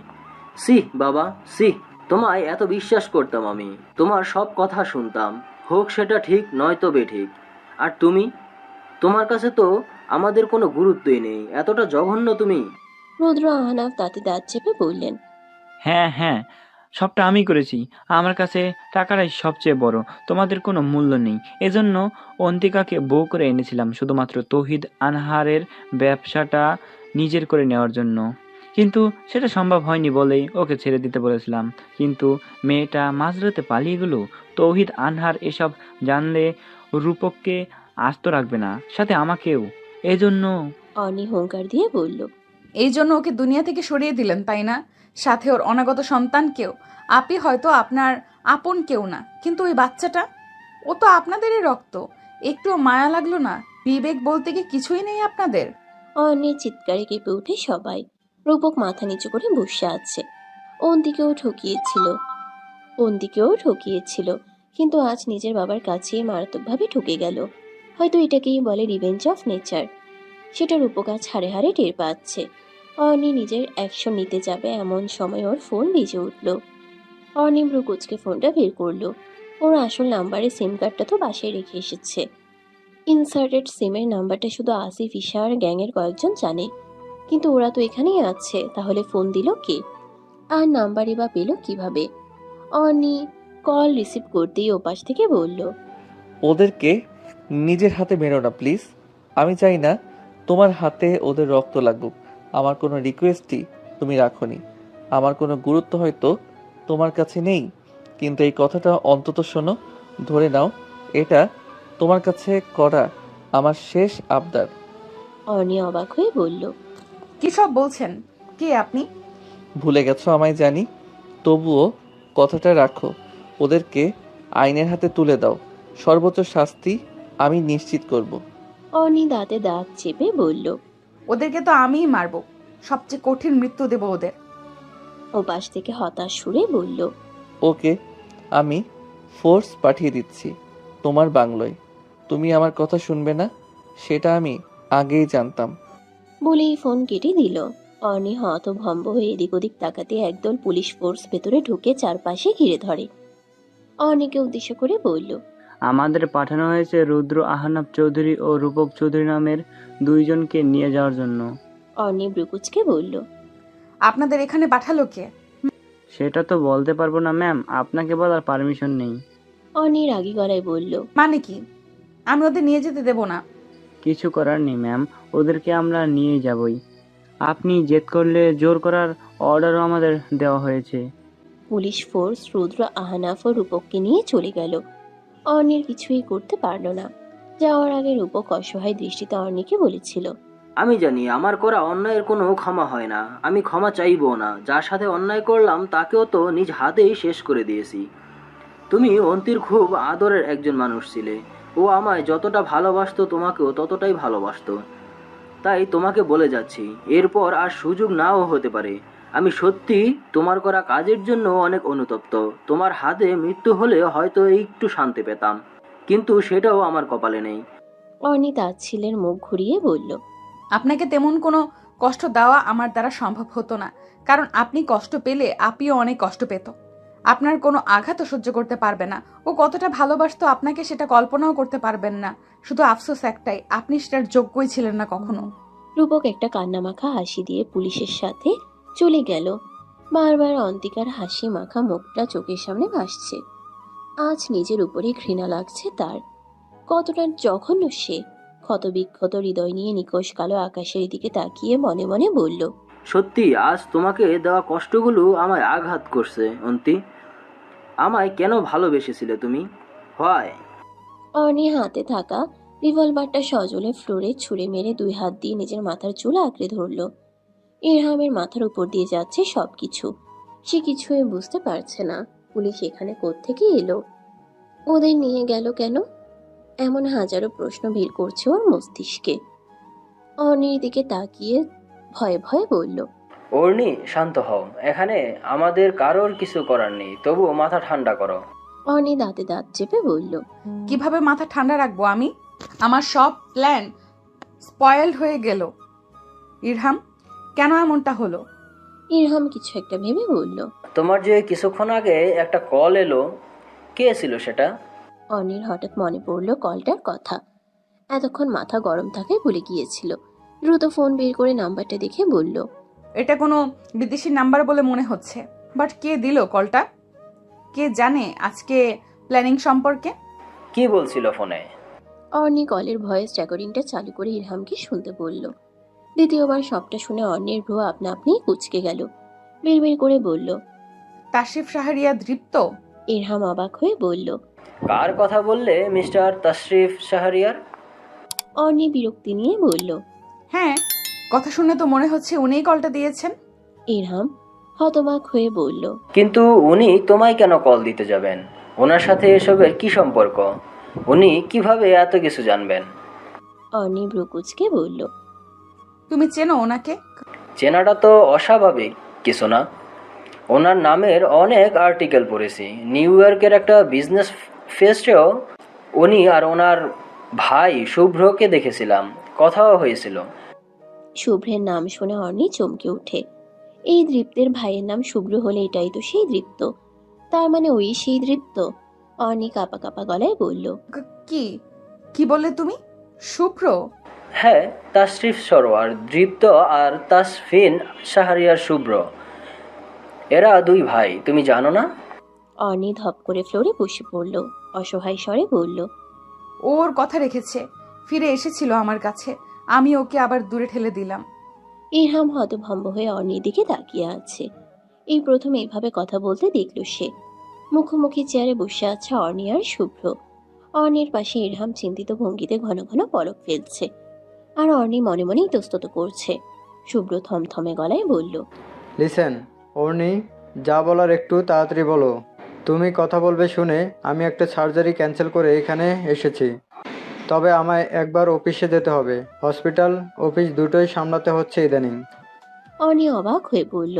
I: সি বাবা সি, তোমায় এত বিশ্বাস করতাম আমি, তোমার সব কথা শুনতাম, হোক সেটা ঠিক নয়তো বেঠিক। আর তুমি, তোমার কাছে তো আমাদের কোনো গুরুত্বই নেই, এতটা জঘন্য তুমি।
B: রুদ্র আহনাফ তাতে দাঁত চেপে বললেন,
K: হ্যাঁ হ্যাঁ, সবটা আমি করেছি। আমার কাছে টাকাটাই সবচেয়ে বড়, তোমাদের কোনো মূল্য নেই। এজন্য অন্তিকাকে বউ করে এনেছিলাম শুধুমাত্র তৌহিদ আনহারের ব্যবসাটা নিজের করে নেওয়ার জন্য। কিন্তু সেটা সম্ভব হয়নি বলেই ওকে ছেড়ে দিতে বলেছিলাম। কিন্তু মেয়েটা মাঝরাতে পালিয়ে গেল। তৌহিদ আনহার এসব জানলে রূপককে আস্ত রাখবে না, সাথে আমাকেও। এজন্য
B: অর্ণি হুঙ্কার দিয়ে বলল,
D: এই জন্য ওকে দুনিয়া থেকে সরিয়ে দিলেন তাই না? সাথে ওর অনাগত সন্তানকেও। আপনি হয়তো আপনার আপন কেউ না, কিন্তু ওই বাচ্চাটা, ও তো আপনাদেরই রক্ত। একটুও মায়া লাগলো না? বিবেক বলতে কি কিছুই নেই আপনাদের?
B: অর্ণির চিৎকারে কেঁপে উঠে সবাই। রূপক মাথা নিচু করে বসে আছে। অন্তিকেও ঠকিয়েছিল, কিন্তু আজ নিজের বাবার কাছেই মারাত্মকভাবে ঠকে গেল। হয়তো এটাকেই বলে রিভেঞ্জ অফ নেচার। সেটা রূপক আজ হাড়ে হাড়ে টের পাচ্ছে। অর্ণি নিজের অ্যাকশন নিতে যাবে এমন সময় ওর ফোন বেজে উঠল। অর্ণি ব্রুকুচকে ফোনটা বের করলো। ওর আসল নাম্বারে সিম কার্ডটা তো বাসায় রেখে এসেছে। ইনসার্টেড সিমের নাম্বারটা শুধু আসিফ ইশার গ্যাংয়ের কয়েকজন জানে, কিন্তু ওরা তো এখানেই আছে, তাহলে ফোন দিল কে? আর নাম্বারই বা পেল কিভাবে? অর্ণি কল রিসিভ করতেই ওপাশ থেকে বলল,
F: ওদেরকে নিজের হাতে মেরো না প্লিজ। আমি চাই না তোমার হাতে ওদের রক্ত লাগুক। আমার কোনো রিকোয়েস্টই তুমি রাখোনি। আমার কোনো গুরুত্ব হয়তো তোমার কাছে নেই, কিন্তু এই কথাটা অন্তত শোনো। ধরে নাও এটা তোমার কাছে করা আমার শেষ আবদার।
B: অর্ণি অবাক হয়ে বলল,
D: কি সব বলছেন? কে আপনি?
F: ভুলে গেছো আমায় জানি, তবুও কথাটা রাখো। ওদেরকে আইনের হাতে তুলে দাও। সর্বোচ্চ শাস্তি আমি নিশ্চিত করব।
B: অর্ণি দাঁতে দাঁত চেপে বলল।
D: ওদেরকে তো আমিই মারবো, সবচেয়ে কঠিন মৃত্যু দেব ওদের।
B: ও পাশ থেকে হতাশ সুরে বলল,
F: ওকে, আমি ফোর্স পাঠিয়ে দিচ্ছি তোমার বাংলোয়। তুমি আমার কথা শুনবে না সেটা আমি আগেই জানতাম।
B: বলেই ফোন কেটে দিল। অর্ণি হতভম্ব হয়ে এদিক ওদিক তাকাতে একদল পুলিশ ফোর্স ভেতরে ঢুকে চারপাশে ঘিরে ধরে। অর্ণিকে উদ্দেশ্য করে বলল,
K: আমাদের পাঠানো হয়েছে রুদ্র আহনাব চৌধুরী ও রূপক চৌধুরী নামের দুইজনকে নিয়ে যাওয়ার জন্য।
B: অর্ণি ব্রুকুচকে বলল,
D: আপনাদের এখানে পাঠালো কে?
K: সেটা তো বলতে পারবো না ম্যাম, আপনাকে বলার পারমিশন নেই।
B: অর্ণি রাগী গলায় বলল,
D: মানে কি? আমি ওদের নিয়ে যেতে দেব না।
K: কিছু করার নেই ম্যাম, ওদেরকে আমরা নিয়ে যাবই। আপনি জেদ করলে জোর করার অর্ডারও আমাদের দেওয়া হয়েছে।
B: পুলিশ ফোর্স রুদ্র আহনাফ ও রূপককে নিয়ে চলে গেল। অর্ণির কিছুই করতে পারল না। যাওয়ার আগে রূপক অসহায় দৃষ্টিতে অর্ণিকে বলেছিল,
I: আমি জানি আমার করা অন্যায়ের কোনো ক্ষমা হয় না, আমি ক্ষমা চাইবো না। যার সাথে অন্যায় করলাম তাকেও তো নিজ হাতেই শেষ করে দিয়েছি। তুমি অন্তির খুব আদরের একজন মানুষ ছিলে। ও আমায় যতটা ভালোবাসতো তোমাকেও ততটাই ভালোবাসতো। তাই তোমাকে বলে যাচ্ছি, এরপর আর সুযোগ নাও হতে পারে। আমি সত্যি তোমার করা কাজের জন্য অনেক অনুতপ্ত। তোমার হাতে মৃত্যু হলে হয়তো একটু শান্তি পেতাম, কিন্তু সেটাও আমার কপালে নেই।
B: অর্ণি তাচ্ছিলের মুখ ঘুরিয়ে বলল,
D: আপনাকে তেমন কোনো কষ্ট দেওয়া আমার দ্বারা সম্ভব হতো না, কারণ আপনি কষ্ট পেলে আপিও অনেক কষ্ট পেত। আপনার কোনো আঘাতও সহ্য করতে পারবে না। ও কতটা ভালোবাসতো আপনাকে সেটা কল্পনাও করতে পারবেন না। শুধু আফসোস একটাই, আপনি সেটার যোগ্যই ছিলেন না কখনো।
B: রূপক একটা কান্নামাখা হাসি দিয়ে পুলিশের সাথে চলে গেল। বারবার অন্তিকার হাসি মাখা মুখটা চোখের সামনে ভাসছে। আজ নিজের উপরে ঘৃণা লাগছে তার। কতটা জঘন্য সে! ক্ষতবিক্ষত হৃদয় নিয়ে নিকোষ কালো আকাশের দিকে তাকিয়ে মনে মনে বলল,
I: সত্যি আজ তোমাকে দেওয়া কষ্টগুলো আমায় আঘাত করছে। অন্তি, আমায় কেন ভালোবেসেছিলে তুমি? হয়
B: অর্ণি হাতে থাকা রিভলভারটা সজলে ফ্লোরে ছুঁড়ে মেরে দুই হাত দিয়ে নিজের মাথার চুল আঁকড়ে ধরল। ইরহামের মাথার উপর দিয়ে যাচ্ছে সবকিছু। সে কিছুই বুঝতে পারছে না। পুলিশ এখানে কোত্থেকে এলো? ওদের নিয়ে গেল কেন? এমন হাজারো প্রশ্ন ভিড় করছে ওর মস্তিষ্কে। অর্ণির দিকে তাকিয়ে ভয়ে ভয়ে বলল,
I: অর্ণি, শান্ত হও। এখানে আমাদের কারোর কিছু করার নেই, তবুও মাথা ঠান্ডা করো।
B: অর্ণি দাঁতে দাঁত চেপে বলল,
D: কিভাবে মাথা ঠান্ডা রাখবো আমি? আমার সব প্ল্যান স্পয়েলড হয়ে গেল। ইরহাম, কেন এমনটা হলো?
B: ইরহাম কিছু একটা ভেবে বলল,
I: তোমার যে কিছুক্ষণ আগে একটা কল এলো, কে ছিল সেটা?
B: অর্ণির হঠাৎ মনে পড়ল কলটার কথা। এতক্ষণ মাথা গরম থাকায় ভুলে গিয়েছিল। দ্রুত ফোন বের করে নাম্বারটা দেখে বলল,
D: এটা কোনো বিদেশি নাম্বার বলে মনে হচ্ছে, বাট কে দিল কলটা? কে জানে আজকে প্ল্যানিং সম্পর্কে?
I: কি বলছিল ফোনে?
B: অর্ণি কলের ভয়েস রেকর্ডিংটা চালু করে ইরহামকে শুনতে বলল। দ্বিতীয়বার সবটা শুনে অর্ণির ভ্রু আপনা আপনি কুঁচকে গেল। বিড়বিড় করে বলল,
D: তাশরিফ শাহরিয়া দৃপ্ত?
B: ইরহাম অবাক হয়ে বলল,
I: কার কথা বললে মিস্টার তাশরিফ শাহরিয়ার?
B: অর্ণি বিরক্তি নিয়ে বলল,
D: হ্যাঁ, কথা শুনে তো মনে হচ্ছে উনিই কলটা দিয়েছেন।
B: ইরহাম হতবাক হয়ে বলল,
I: কিন্তু উনি তোমায় কেন কল দিতে যাবেন? ওনার সাথে এসবের কি সম্পর্ক? উনি কিভাবে এত কিছু জানবেন?
B: অর্ণি ভ্রু কুঁচকে বলল,
D: তুমি চেনো ওনাকে?
I: চেনাটা তো অস্বাভাবিক কিছু না। ওনার নামের অনেক আর্টিকেল পড়েছি। নিউ ইয়র্কের একটা বিজনেস ফেস্টেও উনি আর ওনার ভাই শুভ্রকে দেখেছিলাম, কথাও হয়েছিল।
B: শুভ্রের নাম শুনে অর্ণি চমকে ওঠে। এই দৃপ্তের ভাইয়ের নাম শুভ্র হলে এটাই তো সেই দৃপ্ত। তার মানে ওই সেই দৃপ্ত। অর্ণি কাঁপা কাঁপা গলায় বলল,
D: কি কি বললে তুমি? শুভ্র?
I: হ্যাঁ, তাশরিফ সরোয়ার দৃপ্ত আর তাসফিন শাহরিয়ার শুভ্র, এরা দুই ভাই, তুমি জানো না?
B: অর্ণি ধপ করে ফ্লোরে বসে পড়ল। অসহায় স্বরে বলল,
D: ওর কথা রেখেছে, ফিরে এসেছিল আমার কাছে, আমি ওকে আবার দূরে ঠেলে দিলাম।
B: ইরহাম হতভম্ব হয়ে অর্ণির দিকে তাকিয়ে আছে। এই প্রথম এইভাবে কথা বলতে দেখল সে। মুখোমুখি চেয়ারে বসে আছে অর্ণি আর শুভ্র। অর্ণির পাশে ইরহাম চিন্তিত ভঙ্গিতে ঘন ঘন পলক ফেলছে, আর অর্ণি মনে মনে ইতস্তত করছে। শুভ্র থমথমে গলায় বলল,
E: লিসেন অর্ণি, যা বলার একটু তাড়াতাড়ি বলো। তুমি কথা বলবে শুনে আমি একটা সার্জারি ক্যান্সেল করে এখানে এসেছি। তবে আমায় একবার অফিসে যেতে হবে। হসপিটাল অফিস দুটোই সামলাতে হচ্ছে ইদানিং।
B: অর্ণি অবাক হয়ে বলল,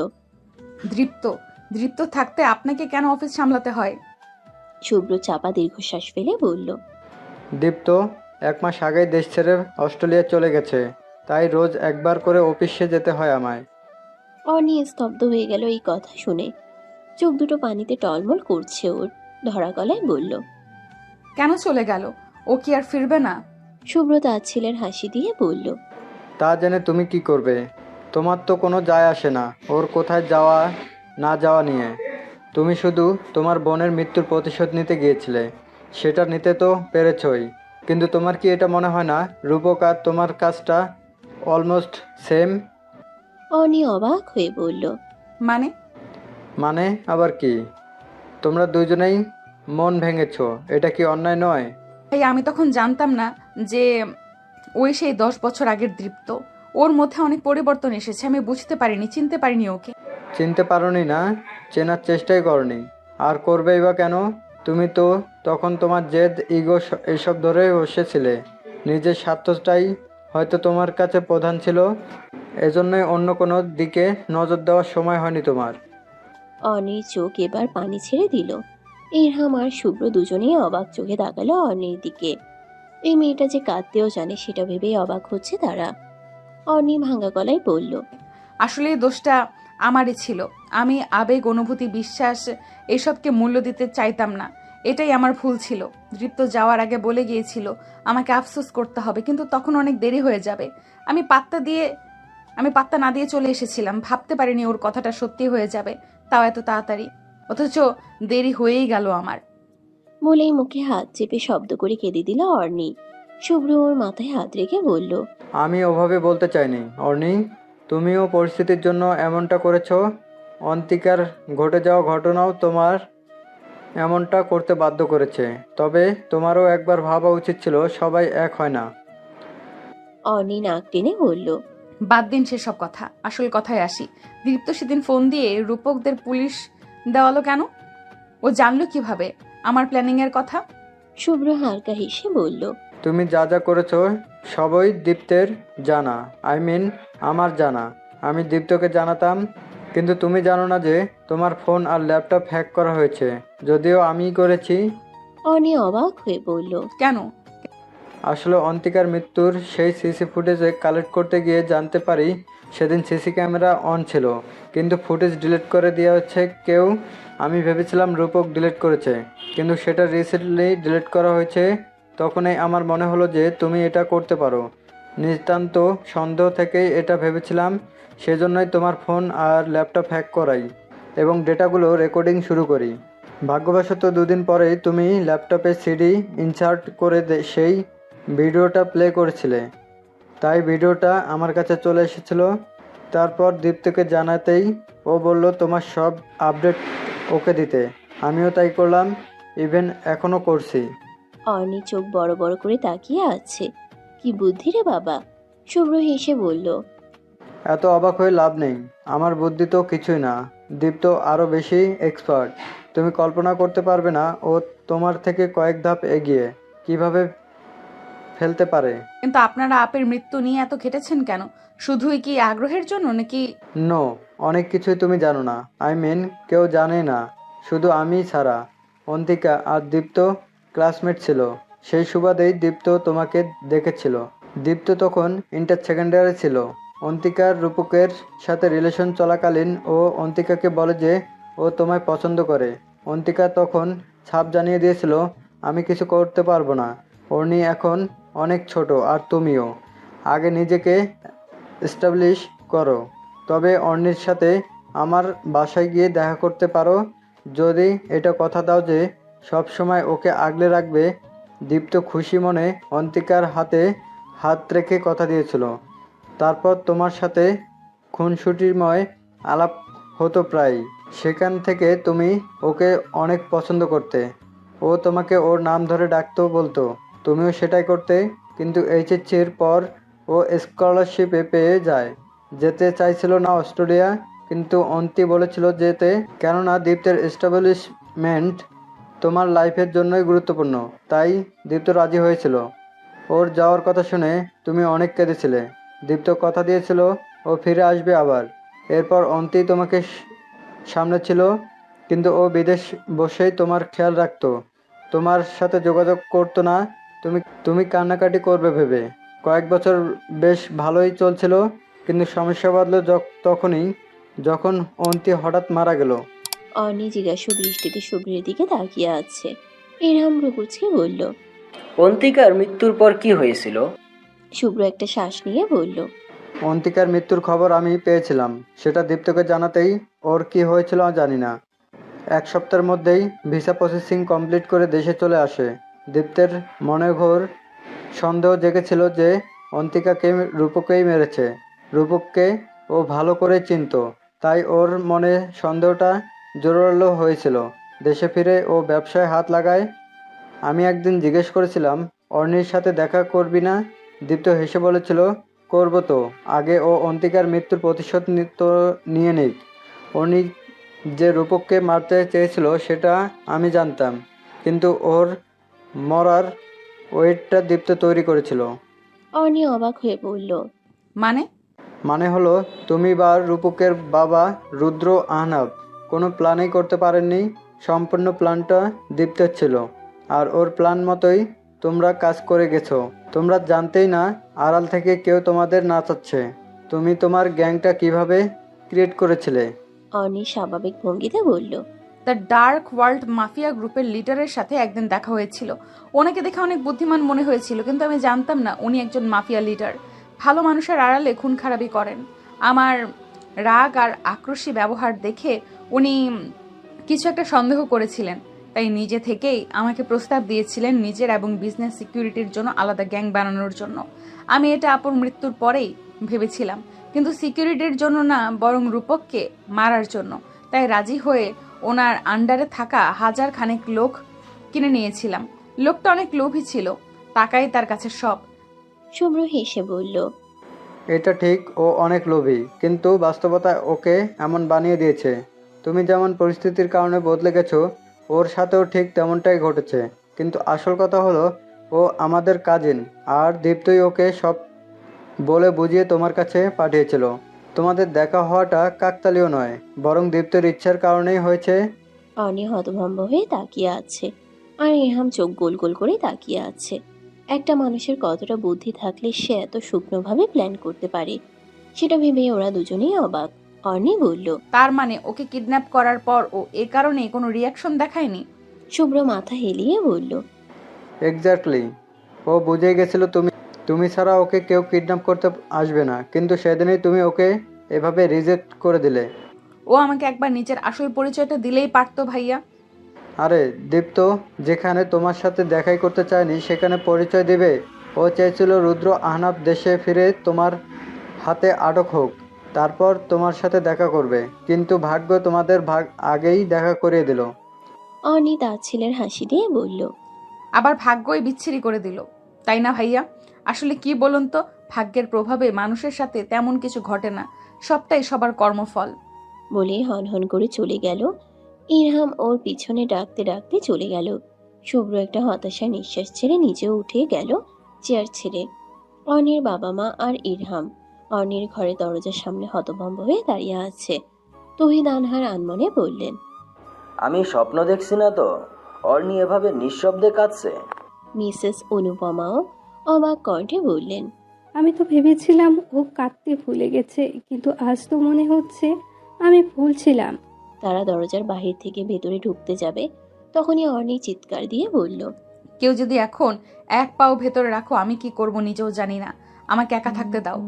D: দৃপ্ত থাকতে আপনাকে কেন অফিস সামলাতে হয়?
B: শুভ্র চাপা দীর্ঘশ্বাস ফেলে বলল,
E: দীপ্ত 1 মাস আগেই দেশ ছেড়ে অস্ট্রেলিয়া চলে গেছে, তাই রোজ একবার করে অফিসে যেতে হয় আমায়।
B: অর্ণি স্তব্ধ হয়ে গেল এই কথা শুনে। চোখ দুটো পানিতে টলমল করছে ওর। ধরা গলায় বলল,
D: কেন চলে গেল? ও কি আর ফিরবে না?
B: শুভ্র তাচ্ছিলের হাসি দিয়ে বলল,
E: তা জেনে তুমি কি করবে? তোমার তো কোনো যায় আসে না ওর কোথায় যাওয়া না যাওয়া নিয়ে। তুমি শুধু তোমার বোনের মৃত্যুর প্রতিশোধ নিতে গিয়েছিলে, সেটা নিতে তো পেরেছই। কিন্তু তোমার কি এটা মনে হয় না রূপক আর তোমার কাজটা অলমোস্ট সেম?
B: অর্ণি অবাক হয়ে বলল,
D: মানে
E: আবার কি? তোমরা দুজনেই মন ভেঙেছো, এটা কি অন্যায় নয়?
D: আমি তখন জানতাম না যে ওই সেই 10 বছর আগের দৃপ্ত। ওর মধ্যে অনেক পরিবর্তন এসেছে, আমি বুঝতে পারিনি, চিনতে পারিনি ওকে।
E: চিনতে পারোনি না? চেনার চেষ্টাই করনি, আর করবেই বা কেন? তুমি তো তখন তোমার জেদ, ইগো এইসব ধরে বসেছিলে। নিজের স্বার্থটাই হয়তো তোমার কাছে প্রধান ছিল, এজন্যই অন্য কোনো দিকে নজর দেওয়ার সময় হয়নি তোমার।
B: অর্ণির চোখ এবার পানি ছেড়ে দিল। ইরহাম আর শুভ্র দুজনেই অবাক চোখে তাকালো অর্ণির দিকে। এই মেয়েটা যে কাঁদতেও জানে সেটা ভেবেই অবাক হচ্ছে তারা। অর্ণি ভাঙা গলায় বলল,
D: আসলে এই দোষটা আমারই ছিল। আমি আবেগ, অনুভূতি, বিশ্বাস এসবকে মূল্য দিতে চাইতাম না। এটাই আমার ভুল ছিল। দৃপ্ত যাওয়ার আগে বলে গিয়েছিল আমাকে আফসোস করতে হবে, কিন্তু তখন অনেক দেরি হয়ে যাবে। আমি পাত্তা না দিয়ে চলে এসেছিলাম। ভাবতে পারিনি ওর কথাটা সত্যি হয়ে যাবে, তাও এত তাড়াতাড়ি। অথচ দেরি হয়েই গেল আমার।
B: বলেই মুখে হাত চেপে শব্দ করে কেঁদে দিল অর্ণি। শুভ্র ওর মাথায় হাত রেখে বলল,
E: আমি ওভাবে বলতে চাইনি অর্ণি। তুমিও পরিস্থিতির জন্য এমনটা করেছো। অন্তিকার ঘটে যাওয়া ঘটনাও তোমার এমনটা করতে বাধ্য করেছে। তবে তোমারও একবার ভাবা উচিত ছিল সবাই এক হয় না।
B: অর্ণি নাক টেনে বলল,
D: বাদ দিন সেসব কথা, আসল কথায় আসি। দীপ্ত সেদিন ফোন দিয়ে রূপকদের পুলিশ দেওয়ালো কেন? ও জানলো কিভাবে আমার প্ল্যানিং এর কথা?
B: শুভ্র হালকা হেসে বলল,
E: তুমি যা যা করেছো সবই দীপ্তের জানা, আমার জানা। আমি দীপ্তকে জানাতাম, কিন্তু তুমি জানো না যে তোমার ফোন আর ল্যাপটপ হ্যাক করা হয়েছে, যদিও আমিই করেছি।
B: অর্ণি অবাক হয়ে বলল,
D: কেন?
E: আসলে অন্তিকার মৃত্যুর সেই সিসি ফুটেজে কালেক্ট করতে গিয়ে জানতে পারি সেদিন সিসি ক্যামেরা অন ছিল, কিন্তু ফুটেজ ডিলিট করে দেওয়া হচ্ছে কেউ। আমি ভেবেছিলাম রূপক ডিলিট করেছে, কিন্তু সেটা রিসেন্টলি ডিলিট করা হয়েছে। তখনই আমার মনে হলো যে তুমি এটা করতে পারো। নিতান্ত সন্দেহ থেকেই এটা ভেবেছিলাম, সেজন্যই তোমার ফোন আর ল্যাপটপ হ্যাক করাই এবং ডেটাগুলো রেকর্ডিং শুরু করি। ভাগ্যবশত 2 দিন পরেই তুমি ল্যাপটপে সিডি ইনসার্ট করে সেই ভিডিওটা প্লে করেছিলে, তাই ভিডিওটা আমার কাছে চলে এসেছিল। তারপর দীপ্তকে জানাতেই ও বলল তোমার সব আপডেট ওকে দিতে। আমিও তাই করলাম, ইভেন এখনও করছি।
B: অর্ণি চোখ বড় বড় করে তাকিয়ে আছে। কি বুদ্ধি রে বাবা। শুভ্র হেসে বলল,
E: এত অবাক হয়ে লাভ নেই, আমার বুদ্ধি তো কিছুই না। দীপ্ত আরও বেশি এক্সপার্ট। তুমি কল্পনা করতে পারবে না ও তোমার থেকে কয়েক ধাপ এগিয়ে কিভাবে ফেলতে পারে।
D: কিন্তু আপনারা আপের মৃত্যু নিয়ে এত ঘেটেছেন কেন? শুধুই কি আগ্রহের জন্য নাকি?
E: নো, অনেক কিছুই তুমি জানো না। কেউ জানে না, শুধু আমি ছাড়া। অন্তিকা আর দীপ্ত ক্লাসমেট ছিল, সেই সুবাদেই দীপ্ত তোমাকে দেখেছিল। দীপ্ত তখন ইন্টার সেকেন্ডারি ছিল। অন্তিকার রূপকের সাথে রিলেশন চলাকালীন ও অন্তিকাকে বলে যে ও তোমায় পছন্দ করে। অন্তিকা তখন ছাপ জানিয়ে দিয়েছিল আমি কিছু করতে পারবো না। অর্ণি এখন অনেক ছোট, আর তুমিও আগে নিজেকে এস্টাবলিশ করো। তবে অর্ণির সাথে আমার বাসায় গিয়ে দেখা করতে পারো, যদি এটা কথা দাও যে সব সময় ওকে আগলে রাখবে। দীপ্ত খুশি মনে অন্তিকার হাতে হাত রেখে কথা দিয়েছিল। তারপর তোমার সাথে খুনসুটিময় আলাপ হতো প্রায়। সেখান থেকে তুমি ওকে অনেক পছন্দ করতে। ও তোমাকে ওর নাম ধরে ডাকতো, বলতো, তুমিও সেটাই করতে। কিন্তু এইচএসসির পর ও স্কলারশিপে পেয়ে যায়। যেতে চাইছিল না অস্ট্রেলিয়া, কিন্তু অন্তি বলেছিল যেতে, কেননা দীপ্তের এস্টাবলিশমেন্ট তোমার লাইফের জন্যই গুরুত্বপূর্ণ। তাই দীপ্ত রাজি হয়েছিল। ওর যাওয়ার কথা শুনে তুমি অনেক কেঁদেছিলে। দীপ্ত কথা দিয়েছিল ও ফিরে আসবে আবার। এরপর অন্তি তোমাকে সামনে ছিল, কিন্তু ও বিদেশ বসেই তোমার খেয়াল রাখতো, তোমার সাথে যোগাযোগ করতো না। তুমি কান্নাকাটি করবে ভেবে। কয়েক বছর বেশ ভালোই চলছিল, কিন্তু সমস্যা বাঁধল তখনই, যখন অন্তি হঠাৎ মারা গেল।
B: অর্ণি জিজ্ঞাসু দৃষ্টিতে শুভ্রের দিকে তাকিয়ে আছে। ইরহাম রুকুচকে বলল।
I: অন্তিকার মৃত্যুর পর কি হয়েছিল?
B: শুভ্র একটা শ্বাস নিয়ে বলল।
E: অন্তিকার মৃত্যুর খবর আমি পেয়েছিলাম। সেটা দীপ্তকে জানাতেই ওর কি হয়েছিল জানি না। 1 সপ্তাহের মধ্যেই ভিসা প্রসেসিং কমপ্লিট করে দেশে চলে আসে। দীপ্তের মনে ঘোর সন্দেহ জেগেছিল যে অন্তিকাকে রূপকেই মেরেছে। রূপককে ও ভালো করে চিনত, তাই ওর মনে সন্দেহটা জোরালো হয়েছিল। দেশে ফিরে ও ব্যবসায় হাত লাগায়। আমি একদিন জিজ্ঞেস করেছিলাম, অর্ণির সাথে দেখা করবি না? দীপ্ত হেসে বলেছিল, করব তো, আগে ও অন্তিকার মৃত্যুর প্রতিশোধ নিয়ে নিক। অর্ণি যে রূপককে মারতে চেয়েছিল সেটা আমি জানতাম, কিন্তু ওর মরার ওয়েটটা দীপ্ত তৈরি করেছিল।
B: অর্ণি অবাক হয়ে বলল।
E: মানে হলো, তুমি বা রূপকের বাবা রুদ্র আহনাব কোনো প্ল্যানই করতে পারেননি। সম্পূর্ণ প্ল্যানটা দীপ্তের ছিল, আর ওর প্ল্যান মতোই তোমরা কাজ করে গেছো। তোমরা জানতেই না আড়াল থেকে কেউ তোমাদের নাচাচ্ছে। তুমি তোমার গ্যাংটা কিভাবে ক্রিয়েট করেছিলে?
B: অর্ণি স্বাভাবিক ভঙ্গিতে বলল।
D: দ্য ডার্ক ওয়ার্ল্ড মাফিয়া গ্রুপের লিডারের সাথে একদিন দেখা হয়েছিল। ওনাকে দেখে অনেক বুদ্ধিমান মনে হয়েছিল, কিন্তু আমি জানতাম না উনি একজন মাফিয়া লিডার। ভালো মানুষের আড়ালে খুন খারাপি করেন। আমার রাগ আর আক্রোশী ব্যবহার দেখে উনি কিছু একটা সন্দেহ করেছিলেন, তাই নিজে থেকেই আমাকে প্রস্তাব দিয়েছিলেন নিজের এবং বিজনেস সিকিউরিটির জন্য আলাদা গ্যাং বানানোর জন্য। আমি এটা আপুর মৃত্যুর পরেই ভেবেছিলাম, কিন্তু সিকিউরিটির জন্য না, বরং রূপককে মারার জন্য। তাই রাজি হয়ে ওনার আন্ডারে থাকা 1000 খানেক লোক কিনে নিয়েছিলাম। লোকটা অনেক লোভী ছিল, টাকাই তার কাছে সব।
B: শুভ্র হেসে বলল।
E: এটা ঠিক, ও অনেক লোভী, কিন্তু বাস্তবতা ওকে এমন বানিয়ে দিয়েছে। তুমি যেমন পরিস্থিতির কারণে বদলে গেছো, ওর সাথেও ঠিক তেমনটাই ঘটেছে। কিন্তু আসল কথা হলো, ও আমাদের কাজিন, আর দীপ্তই ওকে সব বলে বুঝিয়ে তোমার কাছে পাঠিয়েছিল। তোমাদের দেখা হওয়াটা কাকতালীয় নয়, বরং দীপ্তের ইচ্ছার কারণেই হয়েছে।
B: অর্ণি হতভম্ব হয়ে তাকিয়ে আছে, আর ইরহাম চোখ গোল গোল করে তাকিয়ে আছে। একটা মানুষের কতটা বুদ্ধি থাকলে সে এত শুকনোভাবে প্ল্যান করতে পারে, সেটা ভেবে ওরা দুজনেই অবাক। অর্ণি বলল।
D: তার মানে ওকে কিডন্যাপ করার পর ও এ কারণে কোনো রিয়াকশন দেখায়নি?
B: শুভ্র মাথা হেলিয়ে বলল।
E: এক্স্যাক্টলি, ও বুঝে গেছিল তুমি ছাড়া ওকে কেউ কিডন্যাপ করতে আসবে না, কিন্তু সেদিনই তুমি ওকে এভাবে রিজেক্ট করে দিলে।
D: ও আমাকে একবার নিজের আসল পরিচয়টা দিলেই পারতো ভাইয়া।
E: আরে দীপ্ত যেখানে তোমার সাথে দেখাই করতে চায়নি সেখানে পরিচয় দিবে? ও চেয়েছিল রুদ্র আহনাব দেশে ফিরে তোমার হাতে আটক হোক, তারপর তোমার সাথে দেখা করবে, কিন্তু ভাগ্য তোমাদের আগেই দেখা করিয়ে দিল।
B: অর্ণি তার ছেলের হাসি দিয়ে বলল।
D: আবার ভাগ্যই বিচ্ছিরি করে দিল, তাই না ভাইয়া? আসলে কি বলুন তো, ভাগ্যের প্রভাবে মানুষের সাথে তেমন কিছু ঘটে না, সবটাই সবার কর্মফল।
B: বলে হনহন করে চলে গেল। ইরহাম ওর পিছনে ডাকতে ডাকতে চলে গেল। শুভ্র একটা হতাশার নিঃশ্বাস ছেড়ে নিচেও উঠে গেল চেয়ার ছেড়ে। অর্ণির বাবা মা আর ইরহাম অর্ণির ঘরে দরজার সামনে হতভম্ব হয়ে দাঁড়িয়ে আছে। তৌহিদ আনহার আনমনে বললেন।
I: আমি স্বপ্ন দেখছি না তো? অর্ণি এভাবে নিঃশব্দে কাঁদছে।
B: মিসেস অনুপমাও অবাক কণ্ঠে বললেন।
J: আমি তো ভেবেছিলাম ও কাঁদতে ভুলে গেছে, কিন্তু আজ তো মনে হচ্ছে আমি ভুলছিলাম।
B: তারা দরজার বাহির থেকে ভেতরে ঢুকতে যাবে, তখনই অর্ণি চিৎকার দিয়ে বলল।
D: কেউ যদি এখন এক পাও ভেতরে রাখো, আমি কি করব নিজেও জানি না, আমাকে একা থাকতে দাও।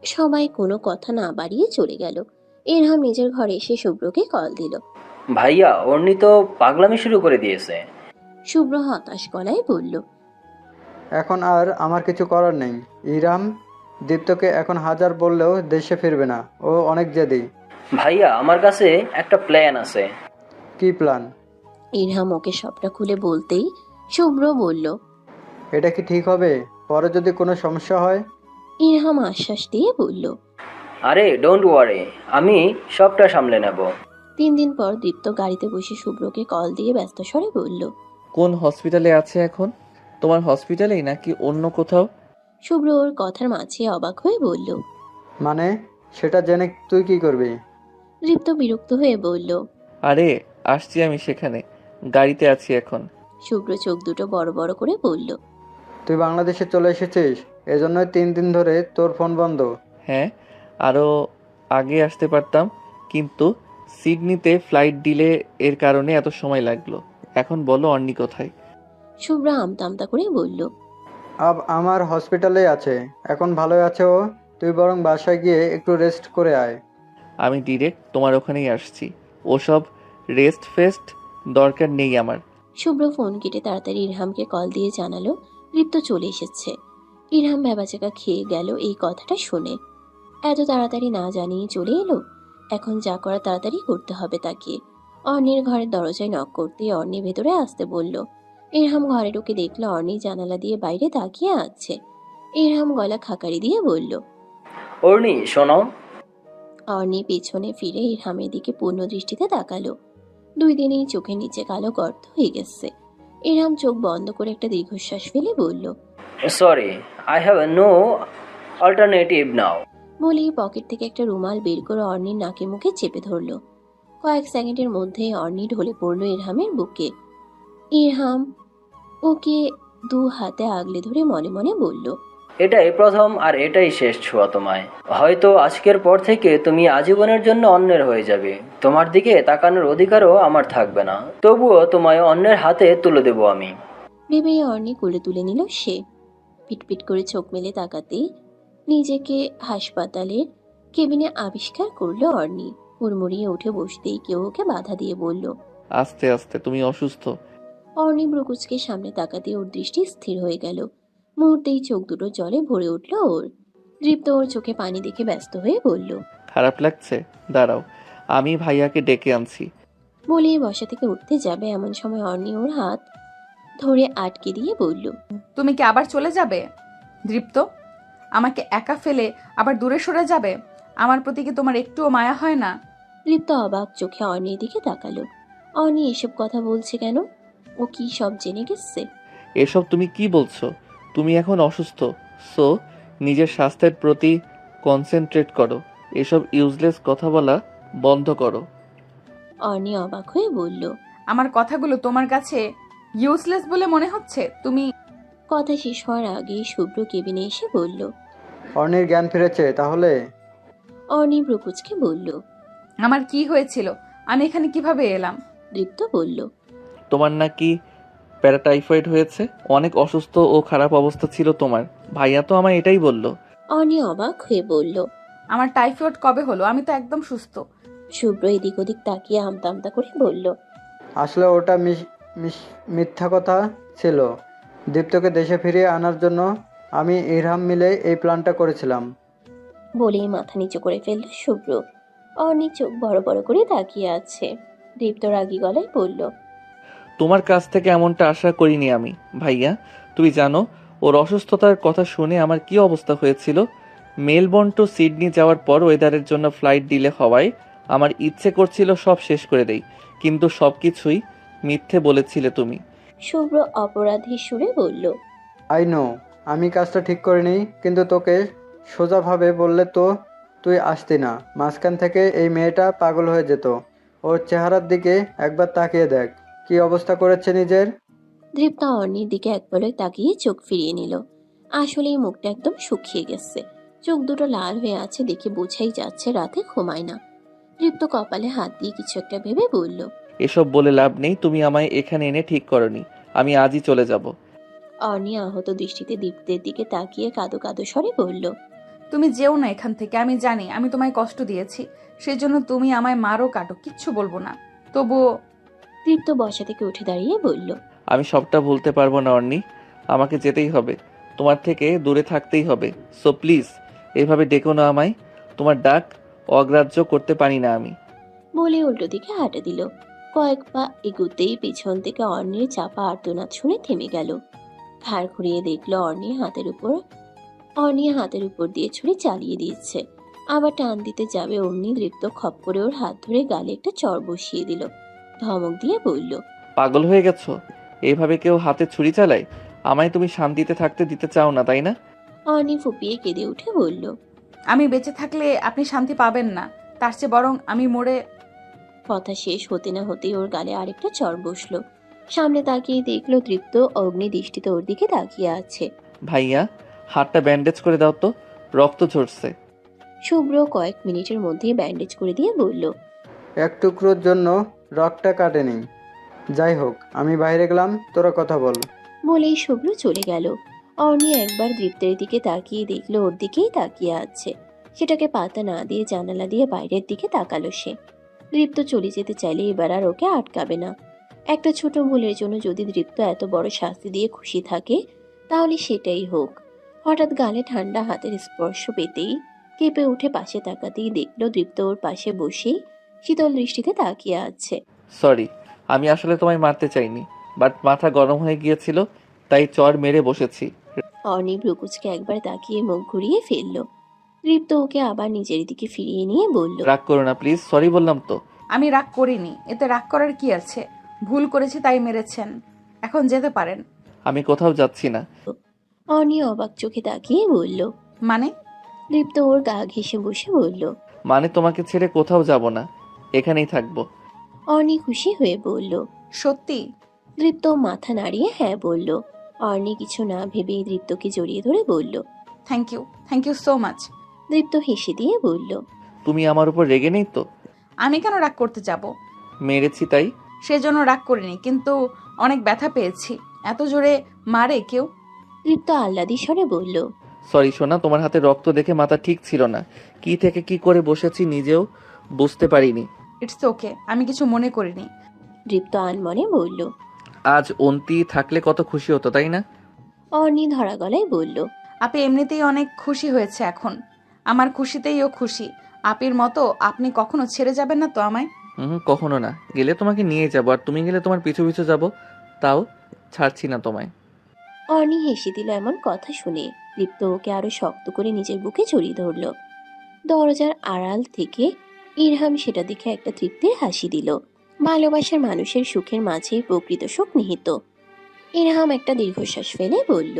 B: সবাই কোনো কথা না বাড়িয়ে চলে গেল। ইরহাম নিজের ঘরে এসে শুভ্রকে কল দিল।
I: ভাইয়া, অর্ণি তো পাগলামি শুরু করে দিয়েছে।
B: শুভ্র হতাশ গলায় বলল।
E: এখন আর আমার কিছু করার নেই। ইরহাম দীপ্তকে এখন হাজার বললেও দেশে ফিরবে না, ও অনেক জেদি।
I: ভাইয়া, আমার কাছে একটা প্ল্যান আছে।
E: কি প্ল্যান?
B: ইরহাম ওকে সবটা খুলে বলতেই শুভ্র বলল।
E: এটা কি ঠিক হবে? পরে যদি কোনো সমস্যা হয়?
B: ইরহাম আশ্বাস দিয়ে বলল।
I: আরে ডোন্ট ওয়ারি, আমি সবটা সামলে নেব।
B: 3 দিন পর দীপ্ত গাড়িতে বসে শুভ্রকে কল দিয়ে ব্যস্ত স্বরে বলল।
F: কোন হসপিটালে আছে এখন? তোমার হসপিটালেই নাকি অন্য কোথাও?
B: শুভ্র ওর কথার মাঝে অবাক হয়ে বলল।
E: মানে সেটা জেনে তুই কি করবি?
B: দীপ্ত বিরক্ত হয়ে বলল।
F: আরে আসছি আমি সেখানে, গাড়িতে আছি এখন।
B: শুভ্র চোখ দুটো বড় বড় করে বলল।
E: তুই বাংলাদেশে চলে এসেছিস, এজন্যই 3 দিন ধরে তোর ফোন বন্ধ।
F: হ্যাঁ, আরও আগে আসতে পারতাম, কিন্তু সিডনিতে ফ্লাইট ডিলে এর কারণে এত সময় লাগলো। এখন বলো অর্নি কোথায়?
B: শুভ্র আমতা আমতা করে বলল।
E: আমার হসপিটালে আছে, এখন ভালোই আছে ও। তুই বরং বাসায় গিয়ে একটু রেস্ট করে আয়।
F: আমি ডিরেক্ট তোমার ওখানেই আসছি, ওসব রেস্ট ফেস্ট দরকার নেই আমার।
B: শুভ্র ফোন কেটে তাড়াতাড়ি ইরহামকে কল দিয়ে জানালো দীপ্ত চলে এসেছে। ইরহাম ভ্যাবাচাকা খেয়ে গেল এই কথাটা শুনে। এত তাড়াতাড়ি না জানিয়ে চলে এলো। এখন যা করা তাড়াতাড়ি করতে হবে তাকে। অর্নির ঘরের দরজায় নক করতে অর্নি ভেতরে আসতে বলল। ইরহাম ঘরে ঢুকে দেখলো অর্নি জানালা দিয়ে বাইরে তাকিয়ে আছে। ইরহাম গলা খাকারি দিয়ে বলল।
I: অর্নি শোনো।
B: অর্নি পেছনে ফিরে ইরহামের দিকে পূর্ণ দৃষ্টিতে তাকালো। 2 দিনেই চোখের নিচে কালো গর্ত হয়ে গেছে। ইরহাম চোখ বন্ধ করে একটা দীর্ঘশ্বাস ফেলে বলল।
I: Sorry, I have no alternative now.
B: বলেই পকেট থেকে একটা রুমাল বের করে অর্নির নাকে মুখে চেপে ধরল। কয়েক সেকেন্ডের মধ্যেই অর্নি ঢলে পড়ল ইরহামের বুকে। ইরহাম ওকে 2 হাতে আগলে ধরে মনে মনে বলল।
I: এটাই প্রথম আর এটাই শেষ ছোঁয়া তোমায়। হয়তো আজকের পর থেকে তুমি আজীবনের জন্য অন্যের হয়ে যাবে। তোমার দিকে তাকানোর অধিকারও আমার থাকবে না। তবুও তোমায় অন্যের হাতে তুলে দেব আমি।
B: ভেবেই অর্নি কোলে তুলে নিল সে। পিটপিট করে চোখ মেলে তাকাতেই নিজেকে হাসপাতালের কেবিনে আবিষ্কার করলো অর্নি। হুড়মুড়িয়ে উঠে বসতেই কেউ ওকে বাধা দিয়ে বলল।
F: আস্তে আস্তে, তুমি অসুস্থ।
B: অর্নি ব্রুকুচকে সামনে তাকাতে ওর দৃষ্টি স্থির হয়ে গেল। মুহূর্তেই চোখ দুটো জলে ভরে উঠল ওর। দীপ্ত ওর চোখে পানি দেখে ব্যস্ত হয়ে বলল।
F: খারাপ লাগছে? দাঁড়াও, আমি ভাইয়াকে ডেকে আনছি।
B: বলেই বসা থেকে উঠতে যাবে এমন সময় অর্নি ওর হাত ধরে আটকে দিয়ে বলল।
D: তুমি কি আবার চলে যাবে দীপ্ত? আমাকে একা ফেলে আবার দূরে সরে যাবে? আমার প্রতি কি তোমার একটুও মায়া হয় না?
B: দীপ্ত অবাক চোখে অর্নির দিকে তাকালো। অর্নি এসব কথা বলছে কেন? ও কি সব জেনে গেছে?
F: এসব তুমি কি বলছো? তুমি এখন অসুস্থ, সো নিজের স্বাস্থ্যের প্রতি কনসেন্ট্রেট করো। এসব ইউজলেস কথা বলা বন্ধ করো।
B: অর্নি অবাক হয়ে বলল।
D: আমার কথাগুলো তোমার কাছে ইউজলেস বলে মনে হচ্ছে? তুমি...
B: কথা শেষ হওয়ার আগেই শুভ্র কেবিনে এসে বলল।
E: অর্নির জ্ঞান ফিরেছে তাহলে?
B: অর্নি ব্রুকুচকে বলল।
D: আমার কি হয়েছিল? আমি এখানে কিভাবে এলাম?
B: দীপ্ত বলল।
F: তোমার নাকি প্যারাটাইফয়েড হয়েছে, অনেক অসুস্থ ও খারাপ অবস্থা ছিল তোমার। ভাইয়া তো আমায় এটাই বলল।
B: অর্নি অবাক হয়ে বলল।
D: আমার টাইফয়েড কবে হলো? আমি তো একদম সুস্থ।
B: শুভ্র এদিক ওদিক তাকিয়ে আমতা আমতা করে বলল।
E: আসলে ওটা মিথ্যা কথা ছিল। দীপ্তকে দেশে ফিরিয়ে আনার জন্য আমি ইরহাম মিলে এই প্ল্যানটা করেছিলাম।
B: বলেই মাথা নিচু করে ফেলল শুভ্র। অর্নি চোখ বড় বড় করে তাকিয়ে আছে। দীপ্ত রাগী গলায় বলল।
F: তোমার কাছ থেকে এমনটা আশা করিনি আমি। ভাইয়া, তুমি জানো ওর অসুস্থতার কথা শুনে আমার কি অবস্থা হয়েছিল? মেলবোর্ন টু সিডনি যাওয়ার পর ওয়েদারের জন্য ফ্লাইট ডিলে হওয়ায় আমার ইচ্ছে করছিল সব শেষ করে দেই, কিন্তু সবকিছুই মিথ্যে বলেছিলে তুমি।
B: শুভ্র অপরাধী সুরে বলল।
E: আই নো আমি কাজটা ঠিক করিনি, কিন্তু তোকে সোজাভাবে বললে তো তুই আসতি না। মাঝখান থেকে এই মেয়েটা পাগল হয়ে যেত। ওর চেহারার দিকে একবার তাকিয়ে দেখ, কি অবস্থা করেছে নিজের।
B: দীপ্ত অর্নির দিকে এক পলক তাকিয়ে চোখ ফিরিয়ে নিল। আসলে এই মুখটা একদম শুকিয়ে গেছে। চোখ দুটো লাল হয়ে আছে দেখে বোঝাই যাচ্ছে রাতে ঘুমায় না। দীপ্ত কপালে হাত দিয়ে কিছু একটা ভেবে বলল।
F: এসব বলে লাভ নেই, তুমি আমায় এখানে এনে ঠিক করনি। আমি আজই চলে যাব।
B: অর্নি আহত দৃষ্টিতে দীপ্তের দিকে তাকিয়ে কাঁদো কাঁদো স্বরে বলল।
D: তুমি যেও না এখান থেকে। আমি জানি আমি তোমায় কষ্ট দিয়েছি, সেজন্য তুমি আমায় মারো কাটো, কিচ্ছু বলবো না। তবুও...
B: দীপ্ত বসা থেকে উঠে দাঁড়িয়ে বলল।
F: আমি সবটা ভুলতে পারবো না অর্নি। আমাকে যেতেই হবে, তোমার থেকে দূরে থাকতেই হবে। সো প্লিজ এইভাবে ডেকো না আমায়, তোমার ডাক অগ্রাহ্য করতে পারি না আমি।
B: বলে উল্টো দিকে হাঁটা দিল। কয়েক পা এগুতেই পিছন থেকে অর্ণির চাপা আর্তনাদ শুনে থেমে গেল। ঘাড় ঘুরিয়ে দেখলো অর্ণি হাতের উপর দিয়ে ছুরি চালিয়ে দিচ্ছে। আবার টান দিতে যাবে অমনি দৃপ্ত খপ করে ওর হাত ধরে গালে একটা চড় বসিয়ে দিল। ধমক দিয়ে বলল,
F: পাগল হয়ে গেছো? এইভাবে কেউ হাতে ছুরি চালায়? আমায় তুমি শান্তিতে থাকতে দিতে চাও না, তাই না?
B: অর্ণি ফুপিয়ে কেঁদে উঠে বলল,
D: আমি বেঁচে থাকলে আপনি শান্তি পাবেন না, তার চেয়ে বরং আমি মরে।
B: কথা শেষ হতে না হতেই ওর গালে আরেকটা চড় বসলো। সামনে তাকিয়ে দেখলো দৃপ্ত অগ্নি দৃষ্টিতে ওর দিকে তাকিয়ে আছে।
F: ভাইয়া, হাতটা ব্যান্ডেজ করে দাও তো, রক্ত ঝরছে।
B: শুভ্র কয়েক মিনিটের মধ্যেই ব্যান্ডেজ করে দিয়ে বলল,
E: এক টুকরোর জন্য রগটা কাটেনি। যাই হোক, আমি বাইরে গেলাম, তোরা কথা বল।
B: বলেই শুভ্র চলে গেল। অর্ণি একবার দৃপ্তের দিকে তাকিয়ে দেখলো ওর দিকেই তাকিয়ে আছে। সেটাকে পাতা না দিয়ে জানালা দিয়ে বাইরের দিকে তাকালো সে। দৃপ্ত চলে যেতে চাইলে এবার আর ওকে আটকাবে না। একটা ছোট ভুলের জন্য যদি দৃপ্ত এত বড় শাস্তি দিয়ে খুশি থাকে, তাহলে সেটাই হোক। হঠাৎ গালে ঠান্ডা হাতের স্পর্শ পেতেই কেঁপে উঠে পাশে তাকাতেই দেখলো দৃপ্ত ওর পাশে বসেই শীতল দৃষ্টিতে তাকিয়ে আছে।
F: সরি, আমি আসলে তোমায় মারতে চাইনি, বাট মাথা গরম হয়ে গিয়েছিল, তাই চড় মেরে বসেছি।
B: অর্ণি ব্রুকুচকে একবার তাকিয়ে মুখ ঘুরিয়ে ফেললো। দৃপ্ত ওকে আবার নিজের দিকে ফিরিয়ে নিয়ে বলল,
F: রাগ করো না প্লিজ, সরি বললাম তো।
D: আমি রাগ করিনি, এতে রাগ করার কি আছে? ভুল করেছি তাই মেরেছেন, এখন যেতে পারেন।
F: আমি কোথাও যাচ্ছি না।
B: অর্ণি অবাক চোখে তাকিয়ে বলল,
D: মানে?
B: দৃপ্ত ওর গা ঘেঁষে বসে বলল,
F: মানে তোমাকে ছেড়ে কোথাও যাব না, এখানেই থাকবো।
B: অর্ণি খুশি হয়ে বলল,
D: সত্যি?
B: দৃপ্ত মাথা নাড়িয়ে হ্যাঁ বলল। অর্ণি কিছু না ভেবেই দৃপ্তকে জড়িয়ে ধরে বলল,
D: থ্যাংক ইউ সো মাচ।
B: দৃপ্ত হেসে দিয়ে বলল,
F: তুমি আমার উপর রেগে নেই তো?
D: আমি কেন রাগ করতে যাব?
F: মেরেছি তাই?
D: সেজন্য রাগ করিনি, কিন্তু অনেক ব্যথা পেয়েছি। এত জোরে মারে কেউ?
B: দৃপ্ত আহ্লাদি স্বরে বলল,
F: সরি সোনা, তোমার হাতে রক্ত দেখে মাথা ঠিক ছিল না, কি থেকে কি করে বসেছি নিজেও বুঝতে পারিনি।
D: ইটস ওকে, আমি কিছু মনে করিনি।
B: দৃপ্ত আনমনে বলল।
F: আজ অন্তি থাকলে কত খুশি হতো, তাই না?
B: অর্ণি ধরা গলায় বলল,
D: আপনি এমনিতেই অনেক খুশি হয়েছে এখন, আমার খুশিতেই ও খুশি। আপির মতো আপনি কখনো ছেড়ে যাবেন না তো আমায়?
F: কখনো না, গেলে তোমাকে নিয়ে যাবো, আর তুমি গেলে তোমার পিছু পিছু যাবো, তাও ছাড়ছি না তোমায়।
B: অর্ণি হেসে দিল এমন কথা শুনে। দৃপ্ত ওকে আরো শক্ত করে নিজের বুকে জড়িয়ে ধরল। দরজার আড়াল থেকে ইরহাম সেটা দেখে একটা তৃপ্তির হাসি দিল। ভালোবাসার মানুষের সুখের মাঝেই প্রকৃত সুখ নিহিত। ইরহাম একটা দীর্ঘশ্বাস ফেলে বলল,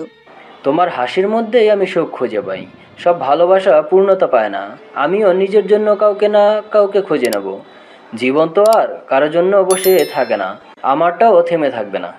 I: তোমার হাসির মধ্যেই আমি সুখ খুঁজে পাই। সব ভালোবাসা পূর্ণতা পায় না। আমিও নিজের জন্য কাউকে না কাউকে খুঁজে নেব। জীবন তো আর কারোর জন্য বসে থাকে না, আমারটাও থেমে থাকবে না।